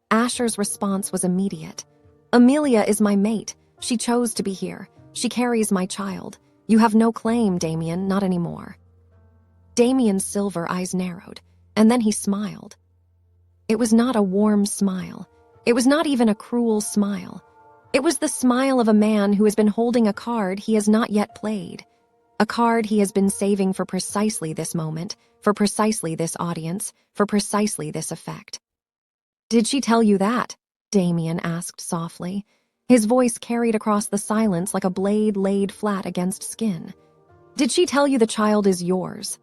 Asher's response was immediate. "Amelia is my mate. She chose to be here. She carries my child. You have no claim, Damien, not anymore." Damien's silver eyes narrowed, and then he smiled. It was not a warm smile. It was not even a cruel smile. It was the smile of a man who has been holding a card he has not yet played, a card he has been saving for precisely this moment, for precisely this audience, for precisely this effect. "Did she tell you that?" Damien asked softly. His voice carried across the silence like a blade laid flat against skin. "Did she tell you the child is yours?"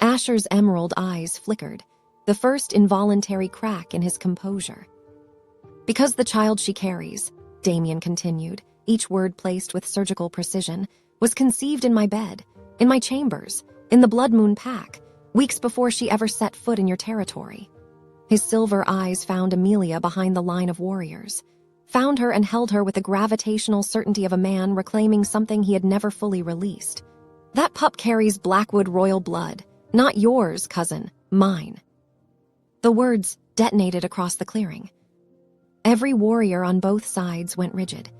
Asher's emerald eyes flickered, the first involuntary crack in his composure. "Because the child she carries," Damien continued, each word placed with surgical precision, "was conceived in my bed, in my chambers, in the Blood Moon Pack, weeks before she ever set foot in your territory." His silver eyes found Amelia behind the line of warriors, found her and held her with the gravitational certainty of a man reclaiming something he had never fully released. "That pup carries Blackwood royal blood. Not yours, cousin, mine." The words detonated across the clearing. Every warrior on both sides went rigid.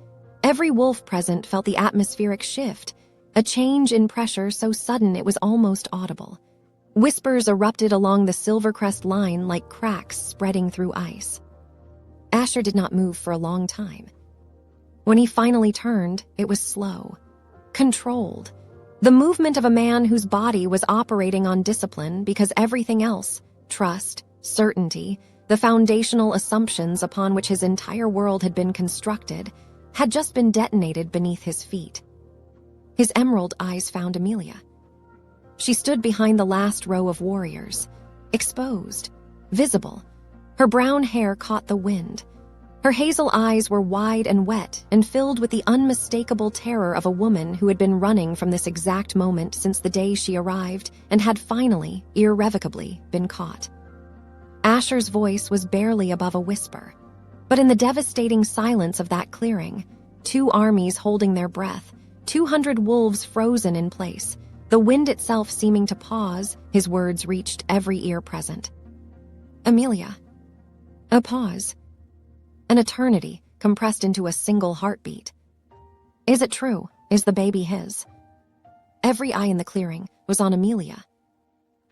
Every wolf present felt the atmospheric shift, a change in pressure so sudden it was almost audible. Whispers erupted along the Silvercrest line like cracks spreading through ice. Asher did not move for a long time. When he finally turned, it was slow, controlled. The movement of a man whose body was operating on discipline because everything else, trust, certainty, the foundational assumptions upon which his entire world had been constructed, had just been detonated beneath his feet. His emerald eyes found Amelia. She stood behind the last row of warriors, exposed, visible. Her brown hair caught the wind. Her hazel eyes were wide and wet and filled with the unmistakable terror of a woman who had been running from this exact moment since the day she arrived and had finally, irrevocably, been caught. Asher's voice was barely above a whisper, but in the devastating silence of that clearing, two armies holding their breath, 200 wolves frozen in place, the wind itself seeming to pause, his words reached every ear present. "Amelia." A pause. An eternity compressed into a single heartbeat. "Is it true? Is the baby his?" Every eye in the clearing was on Amelia.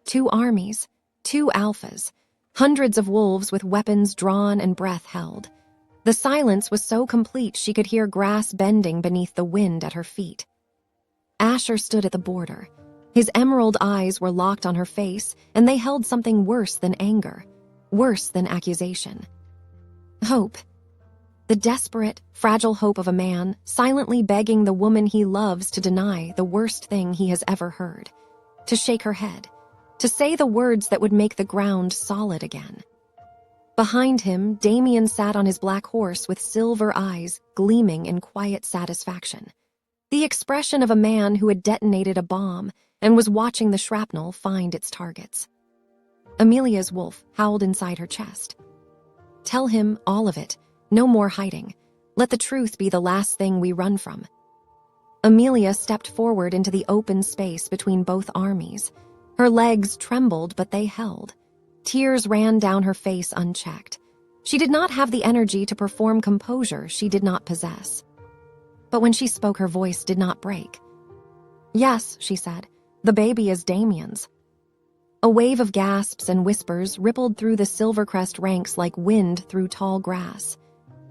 Two armies, two alphas, hundreds of wolves with weapons drawn and breath held. The silence was so complete she could hear grass bending beneath the wind at her feet. Asher stood at the border. His emerald eyes were locked on her face, and they held something worse than anger, worse than accusation. Hope. The desperate, fragile hope of a man silently begging the woman he loves to deny the worst thing he has ever heard, to shake her head, to say the words that would make the ground solid again. Behind him, Damien sat on his black horse with silver eyes gleaming in quiet satisfaction. The expression of a man who had detonated a bomb and was watching the shrapnel find its targets. Amelia's wolf howled inside her chest. Tell him all of it, no more hiding. Let the truth be the last thing we run from. Amelia stepped forward into the open space between both armies. Her legs trembled, but they held. Tears ran down her face unchecked. She did not have the energy to perform composure she did not possess. But when she spoke, her voice did not break. Yes, she said, the baby is Damien's. A wave of gasps and whispers rippled through the Silvercrest ranks like wind through tall grass.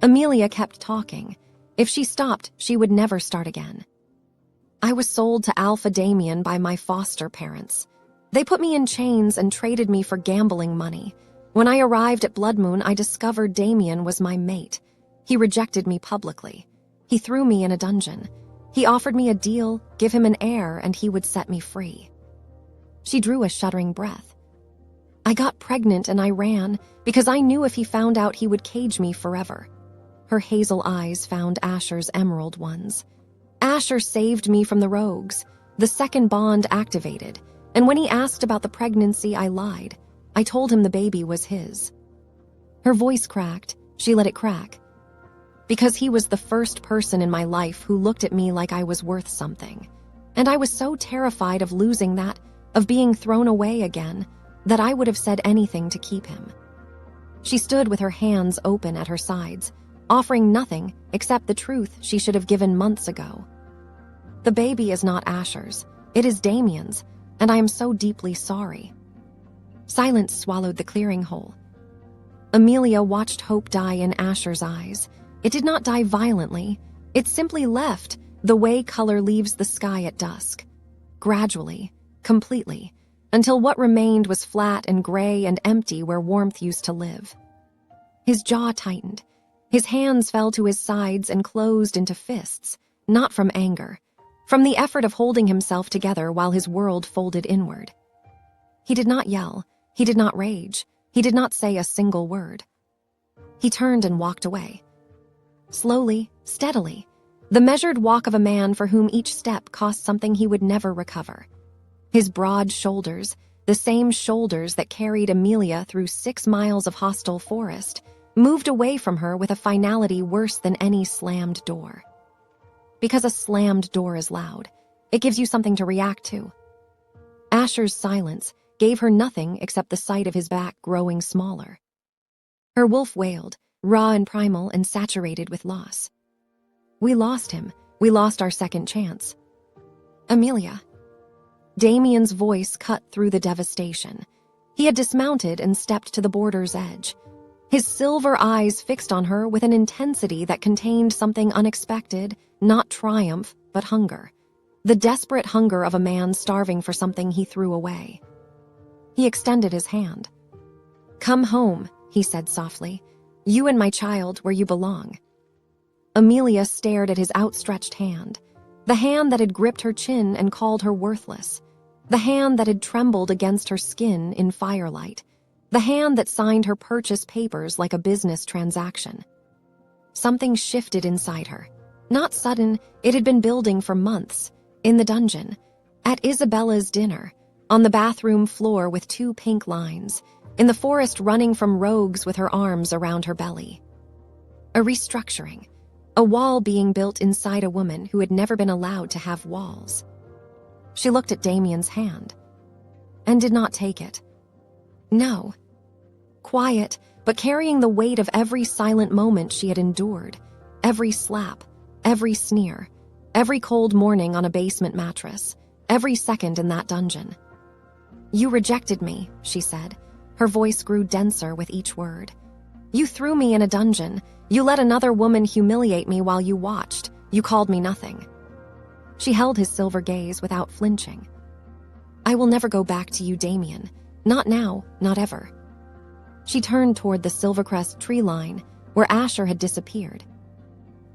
Amelia kept talking. If she stopped, she would never start again. I was sold to Alpha Damien by my foster parents. They put me in chains and traded me for gambling money. When I arrived at Blood Moon, I discovered Damien was my mate. He rejected me publicly. He threw me in a dungeon. He offered me a deal, give him an heir, and he would set me free. She drew a shuddering breath. I got pregnant and I ran because I knew if he found out he would cage me forever. Her hazel eyes found Asher's emerald ones. Asher saved me from the rogues. The second bond activated, and when he asked about the pregnancy, I lied. I told him the baby was his. Her voice cracked. She let it crack. Because he was the first person in my life who looked at me like I was worth something. And I was so terrified of losing that, of being thrown away again, that I would have said anything to keep him. She stood with her hands open at her sides, offering nothing except the truth she should have given months ago. The baby is not Asher's. It is Damien's, and I am so deeply sorry. Silence swallowed the clearing hole. Amelia watched hope die in Asher's eyes. It did not die violently. It simply left, the way color leaves the sky at dusk. Gradually, completely, until what remained was flat and gray and empty where warmth used to live. His jaw tightened. His hands fell to his sides and closed into fists, not from anger, from the effort of holding himself together while his world folded inward. He did not yell. He did not rage. He did not say a single word. He turned and walked away. Slowly, steadily, the measured walk of a man for whom each step cost something he would never recover. His broad shoulders, the same shoulders that carried Amelia through 6 miles of hostile forest, moved away from her with a finality worse than any slammed door. Because a slammed door is loud, it gives you something to react to. Asher's silence gave her nothing except the sight of his back growing smaller. Her wolf wailed, raw and primal and saturated with loss. We lost him. We lost our second chance. Amelia. Damien's voice cut through the devastation. He had dismounted and stepped to the border's edge. His silver eyes fixed on her with an intensity that contained something unexpected, not triumph, but hunger. The desperate hunger of a man starving for something he threw away. He extended his hand. Come home, he said softly. You and my child where you belong. Amelia stared at his outstretched hand, the hand that had gripped her chin and called her worthless, the hand that had trembled against her skin in firelight, the hand that signed her purchase papers like a business transaction. Something shifted inside her. Not sudden, it had been building for months. In the dungeon, at Isabella's dinner, on the bathroom floor with 2 pink lines, in the forest running from rogues with her arms around her belly. A restructuring, a wall being built inside a woman who had never been allowed to have walls. She looked at Damien's hand and did not take it. No. Quiet, but carrying the weight of every silent moment she had endured, every slap, every sneer, every cold morning on a basement mattress, every second in that dungeon. You rejected me, she said. Her voice grew denser with each word. You threw me in a dungeon. You let another woman humiliate me while you watched. You called me nothing. She held his silver gaze without flinching. I will never go back to you, Damien. Not now, not ever. She turned toward the Silvercrest tree line, where Asher had disappeared.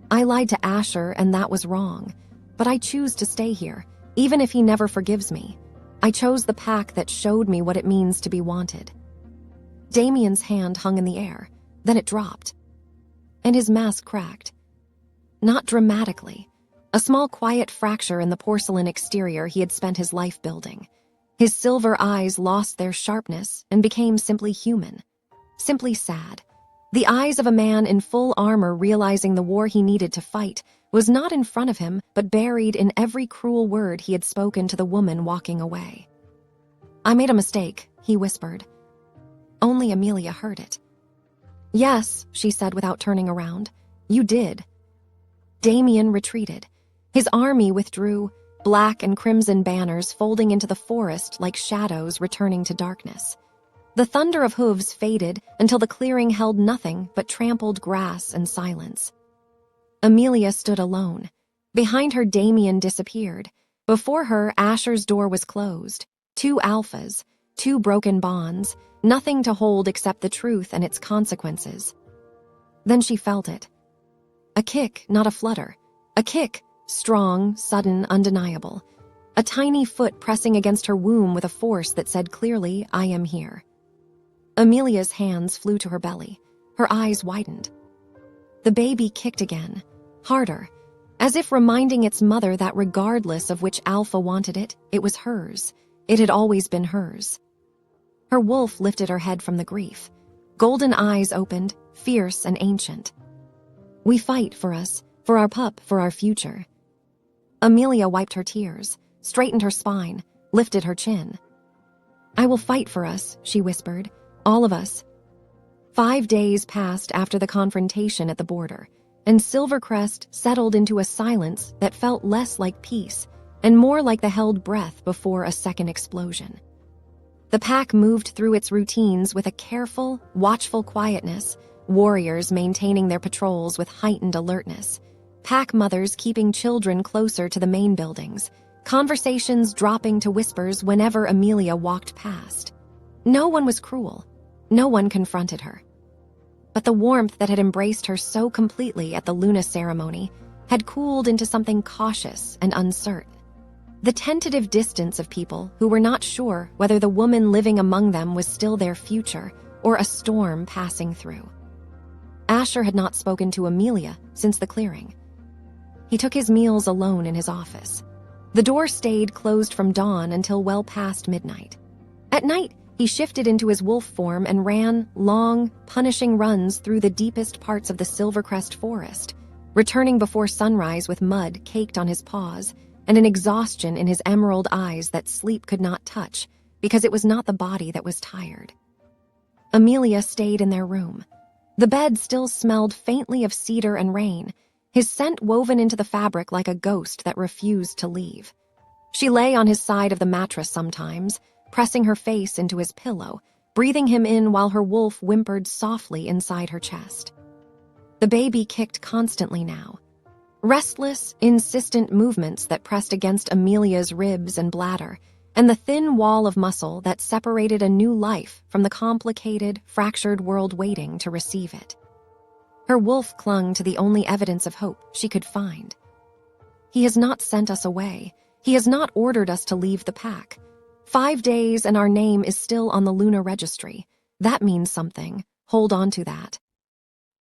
I lied to Asher, and that was wrong. But I choose to stay here, even if he never forgives me. I chose the pack that showed me what it means to be wanted." Damien's hand hung in the air, then it dropped, and his mask cracked. Not dramatically. A small quiet fracture in the porcelain exterior he had spent his life building. His silver eyes lost their sharpness and became simply human. Simply sad. The eyes of a man in full armor realizing the war he needed to fight was not in front of him, but buried in every cruel word he had spoken to the woman walking away. "I made a mistake," he whispered. Only Amelia heard it. "Yes," she said without turning around. "You did." Damien retreated. His army withdrew, black and crimson banners folding into the forest like shadows returning to darkness. The thunder of hooves faded until the clearing held nothing but trampled grass and silence. Amelia stood alone. Behind her, Damien disappeared. Before her, Asher's door was closed. 2 alphas, 2 broken bonds, nothing to hold except the truth and its consequences. Then she felt it. A kick, not a flutter. A kick, strong, sudden, undeniable. A tiny foot pressing against her womb with a force that said clearly, "I am here." Amelia's hands flew to her belly. Her eyes widened. The baby kicked again, harder, as if reminding its mother that regardless of which alpha wanted it, it was hers. It had always been hers. Her wolf lifted her head from the grief. Golden eyes opened, fierce and ancient. "We fight for us, for our pup, for our future." Amelia wiped her tears, straightened her spine, lifted her chin. "I will fight for us," she whispered. "All of us." 5 days passed after the confrontation at the border, and Silvercrest settled into a silence that felt less like peace and more like the held breath before a second explosion. The pack moved through its routines with a careful, watchful quietness, warriors maintaining their patrols with heightened alertness, pack mothers keeping children closer to the main buildings, conversations dropping to whispers whenever Amelia walked past. No one was cruel. No one confronted her. But the warmth that had embraced her so completely at the Luna ceremony had cooled into something cautious and uncertain. The tentative distance of people who were not sure whether the woman living among them was still their future or a storm passing through. Asher had not spoken to Amelia since the clearing. He took his meals alone in his office. The door stayed closed from dawn until well past midnight. At night, he shifted into his wolf form and ran long, punishing runs through the deepest parts of the Silvercrest forest, returning before sunrise with mud caked on his paws and an exhaustion in his emerald eyes that sleep could not touch because it was not the body that was tired. Amelia stayed in their room. The bed still smelled faintly of cedar and rain, his scent woven into the fabric like a ghost that refused to leave. She lay on his side of the mattress sometimes, pressing her face into his pillow, breathing him in while her wolf whimpered softly inside her chest. The baby kicked constantly now. Restless, insistent movements that pressed against Amelia's ribs and bladder, and the thin wall of muscle that separated a new life from the complicated, fractured world waiting to receive it. Her wolf clung to the only evidence of hope she could find. "He has not sent us away. He has not ordered us to leave the pack. 5 days and our name is still on the Luna registry. That means something. Hold on to that."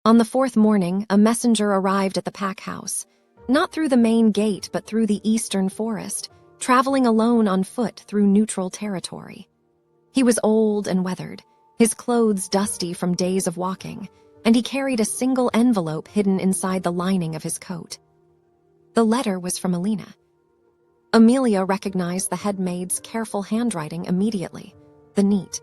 On the 4th morning, a messenger arrived at the pack house, not through the main gate but through the eastern forest, traveling alone on foot through neutral territory. He was old and weathered, his clothes dusty from days of walking, and he carried a single envelope hidden inside the lining of his coat. The letter was from Alina. Amelia recognized the headmaid's careful handwriting immediately, the neat,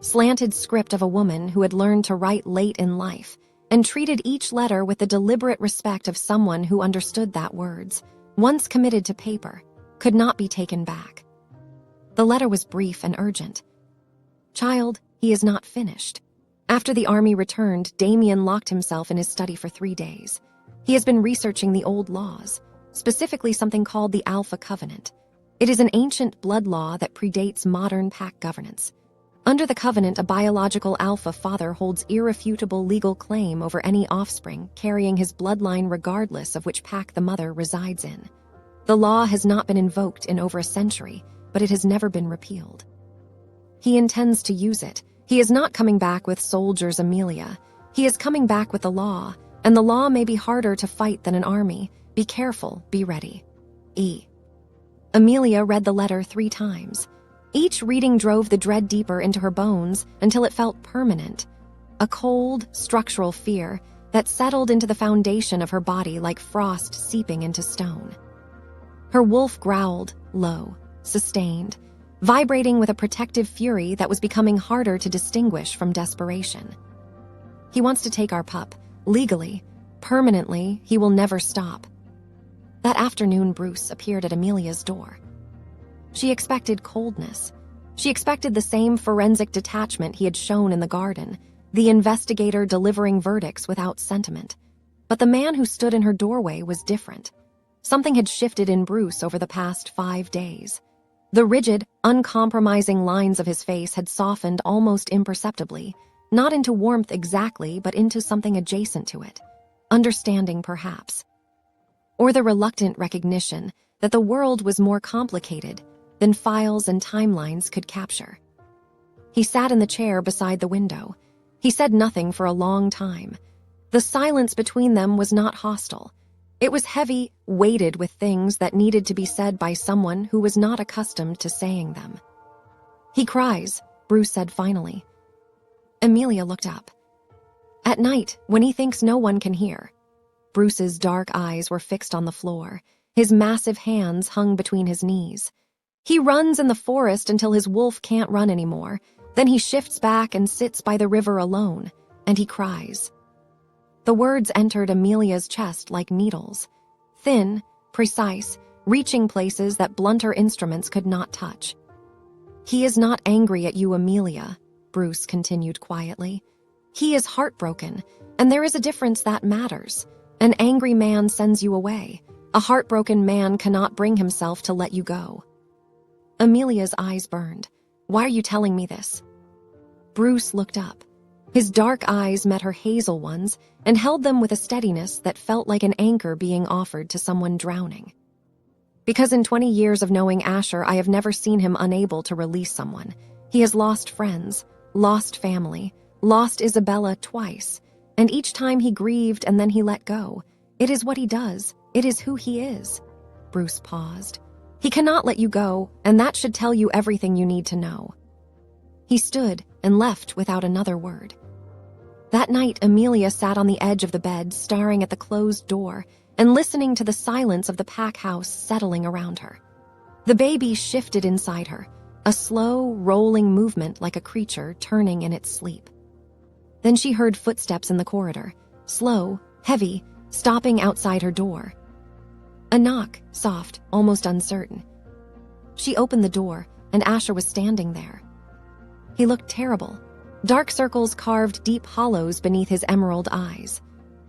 slanted script of a woman who had learned to write late in life and treated each letter with the deliberate respect of someone who understood that words, once committed to paper, could not be taken back. The letter was brief and urgent. "Child, he is not finished." After the army returned, Damien locked himself in his study for 3 days. He has been researching the old laws, specifically something called the Alpha Covenant. It is an ancient blood law that predates modern pack governance. Under the covenant, a biological alpha father holds irrefutable legal claim over any offspring carrying his bloodline regardless of which pack the mother resides in. The law has not been invoked in over a century, but it has never been repealed. He intends to use it. He is not coming back with soldiers, Amelia. He is coming back with the law, and the law may be harder to fight than an army. Be careful, be ready. E. Amelia read the letter 3 times. Each reading drove the dread deeper into her bones until it felt permanent. A cold, structural fear that settled into the foundation of her body like frost seeping into stone. Her wolf growled, low, sustained, vibrating with a protective fury that was becoming harder to distinguish from desperation. He wants to take our pup, legally, permanently. He will never stop. That afternoon, Bruce appeared at Amelia's door. She expected coldness. She expected the same forensic detachment he had shown in the garden, the investigator delivering verdicts without sentiment. But the man who stood in her doorway was different. Something had shifted in Bruce over the past 5 days. The rigid, uncompromising lines of his face had softened almost imperceptibly, not into warmth exactly, but into something adjacent to it. Understanding, perhaps. Or the reluctant recognition that the world was more complicated than files and timelines could capture. He sat in the chair beside the window. He said nothing for a long time. The silence between them was not hostile. It was heavy, weighted with things that needed to be said by someone who was not accustomed to saying them. He cries, Bruce said finally. Amelia looked up. At night, when he thinks no one can hear. Bruce's dark eyes were fixed on the floor. His massive hands hung between his knees. He runs in the forest until his wolf can't run anymore. Then he shifts back and sits by the river alone, and he cries. The words entered Amelia's chest like needles, thin, precise, reaching places that blunter instruments could not touch. He is not angry at you, Amelia, Bruce continued quietly. He is heartbroken, and there is a difference that matters. An angry man sends you away. A heartbroken man cannot bring himself to let you go. Amelia's eyes burned. Why are you telling me this? Bruce looked up. His dark eyes met her hazel ones and held them with a steadiness that felt like an anchor being offered to someone drowning. Because in 20 years of knowing Asher, I have never seen him unable to release someone. He has lost friends, lost family, lost Isabella twice, and each time he grieved and then he let go. It is what he does. It is who he is. Bruce paused. He cannot let you go, and that should tell you everything you need to know. He stood and left without another word. That night, Amelia sat on the edge of the bed, staring at the closed door and listening to the silence of the pack house settling around her. The baby shifted inside her, a slow, rolling movement like a creature turning in its sleep. Then she heard footsteps in the corridor, slow, heavy, stopping outside her door. A knock, soft, almost uncertain. She opened the door, and Asher was standing there. He looked terrible. Dark circles carved deep hollows beneath his emerald eyes.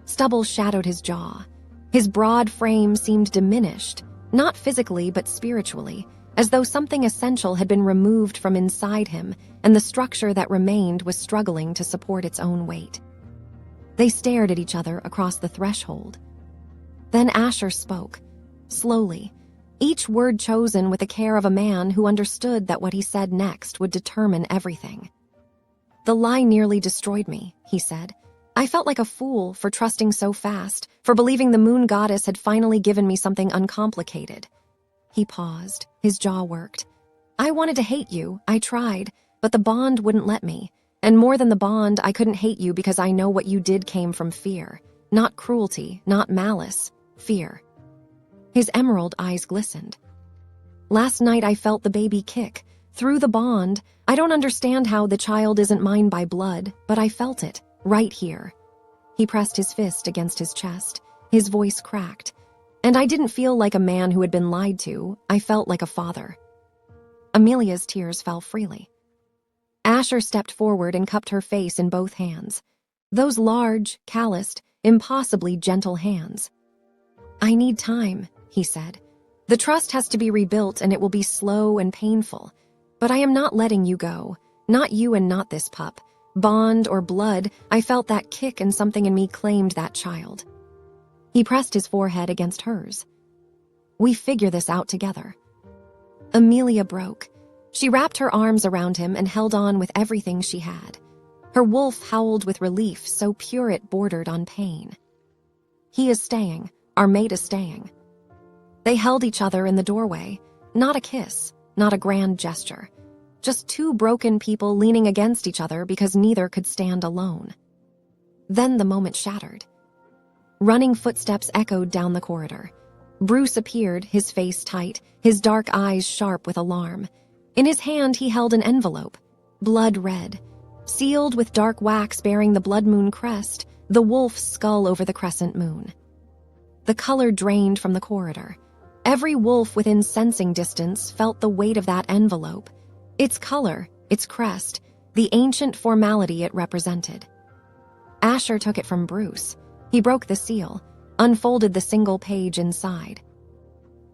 Stubble shadowed his jaw. His broad frame seemed diminished, not physically but spiritually, as though something essential had been removed from inside him and the structure that remained was struggling to support its own weight. They stared at each other across the threshold. Then Asher spoke, slowly, each word chosen with the care of a man who understood that what he said next would determine everything. The lie nearly destroyed me, he said. I felt like a fool for trusting so fast, for believing the moon goddess had finally given me something uncomplicated. He paused, his jaw worked. I wanted to hate you, I tried, but the bond wouldn't let me. And more than the bond, I couldn't hate you because I know what you did came from fear. Not cruelty, not malice, fear. His emerald eyes glistened. Last night I felt the baby kick. Through the bond, I don't understand how the child isn't mine by blood, but I felt it, right here. He pressed his fist against his chest. His voice cracked. And I didn't feel like a man who had been lied to. I felt like a father. Amelia's tears fell freely. Asher stepped forward and cupped her face in both hands. Those large, calloused, impossibly gentle hands. I need time, he said. The trust has to be rebuilt and it will be slow and painful. But I am not letting you go. Not you and not this pup. Bond or blood, I felt that kick and something in me claimed that child. He pressed his forehead against hers. We figure this out together. Amelia broke. She wrapped her arms around him and held on with everything she had. Her wolf howled with relief so pure it bordered on pain. "He is staying. Our mate is staying." They held each other in the doorway. Not a kiss, not a grand gesture. Just two broken people leaning against each other because neither could stand alone. Then the moment shattered. Running footsteps echoed down the corridor. Bruce appeared, his face tight, his dark eyes sharp with alarm. In his hand he held an envelope, blood red, sealed with dark wax bearing the blood moon crest, the wolf's skull over the crescent moon. The color drained from the corridor. Every wolf within sensing distance felt the weight of that envelope. Its color, its crest, the ancient formality it represented. Asher took it from Bruce. He broke the seal, unfolded the single page inside.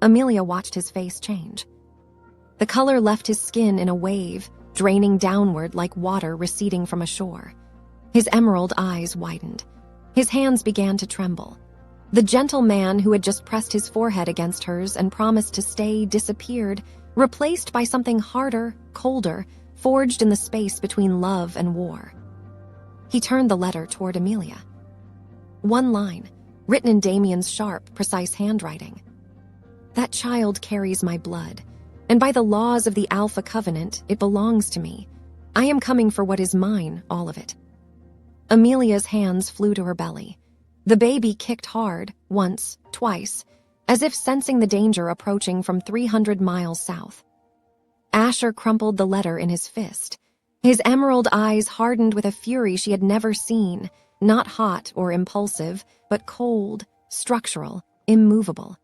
Amelia watched his face change. The color left his skin in a wave, draining downward like water receding from a shore. His emerald eyes widened. His hands began to tremble. The gentle man who had just pressed his forehead against hers and promised to stay disappeared, replaced by something harder, colder, forged in the space between love and war. He turned the letter toward Amelia. One line, written in Damien's sharp, precise handwriting. "That child carries my blood, and by the laws of the Alpha Covenant, it belongs to me. I am coming for what is mine, all of it." Amelia's hands flew to her belly. The baby kicked hard, once, twice, as if sensing the danger approaching from 300 miles south. Asher crumpled the letter in his fist. His emerald eyes hardened with a fury she had never seen, not hot or impulsive, but cold, structural, immovable.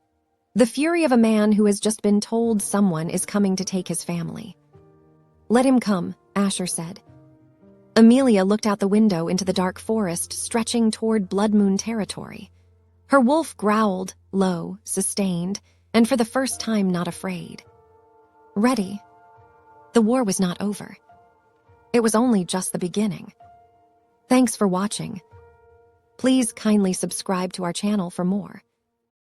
The fury of a man who has just been told someone is coming to take his family. "Let him come," Asher said. Amelia looked out the window into the dark forest stretching toward Blood Moon territory. Her wolf growled, low, sustained, and for the first time not afraid. Ready. The war was not over. It was only just the beginning. Thanks for watching. Please kindly subscribe to our channel for more.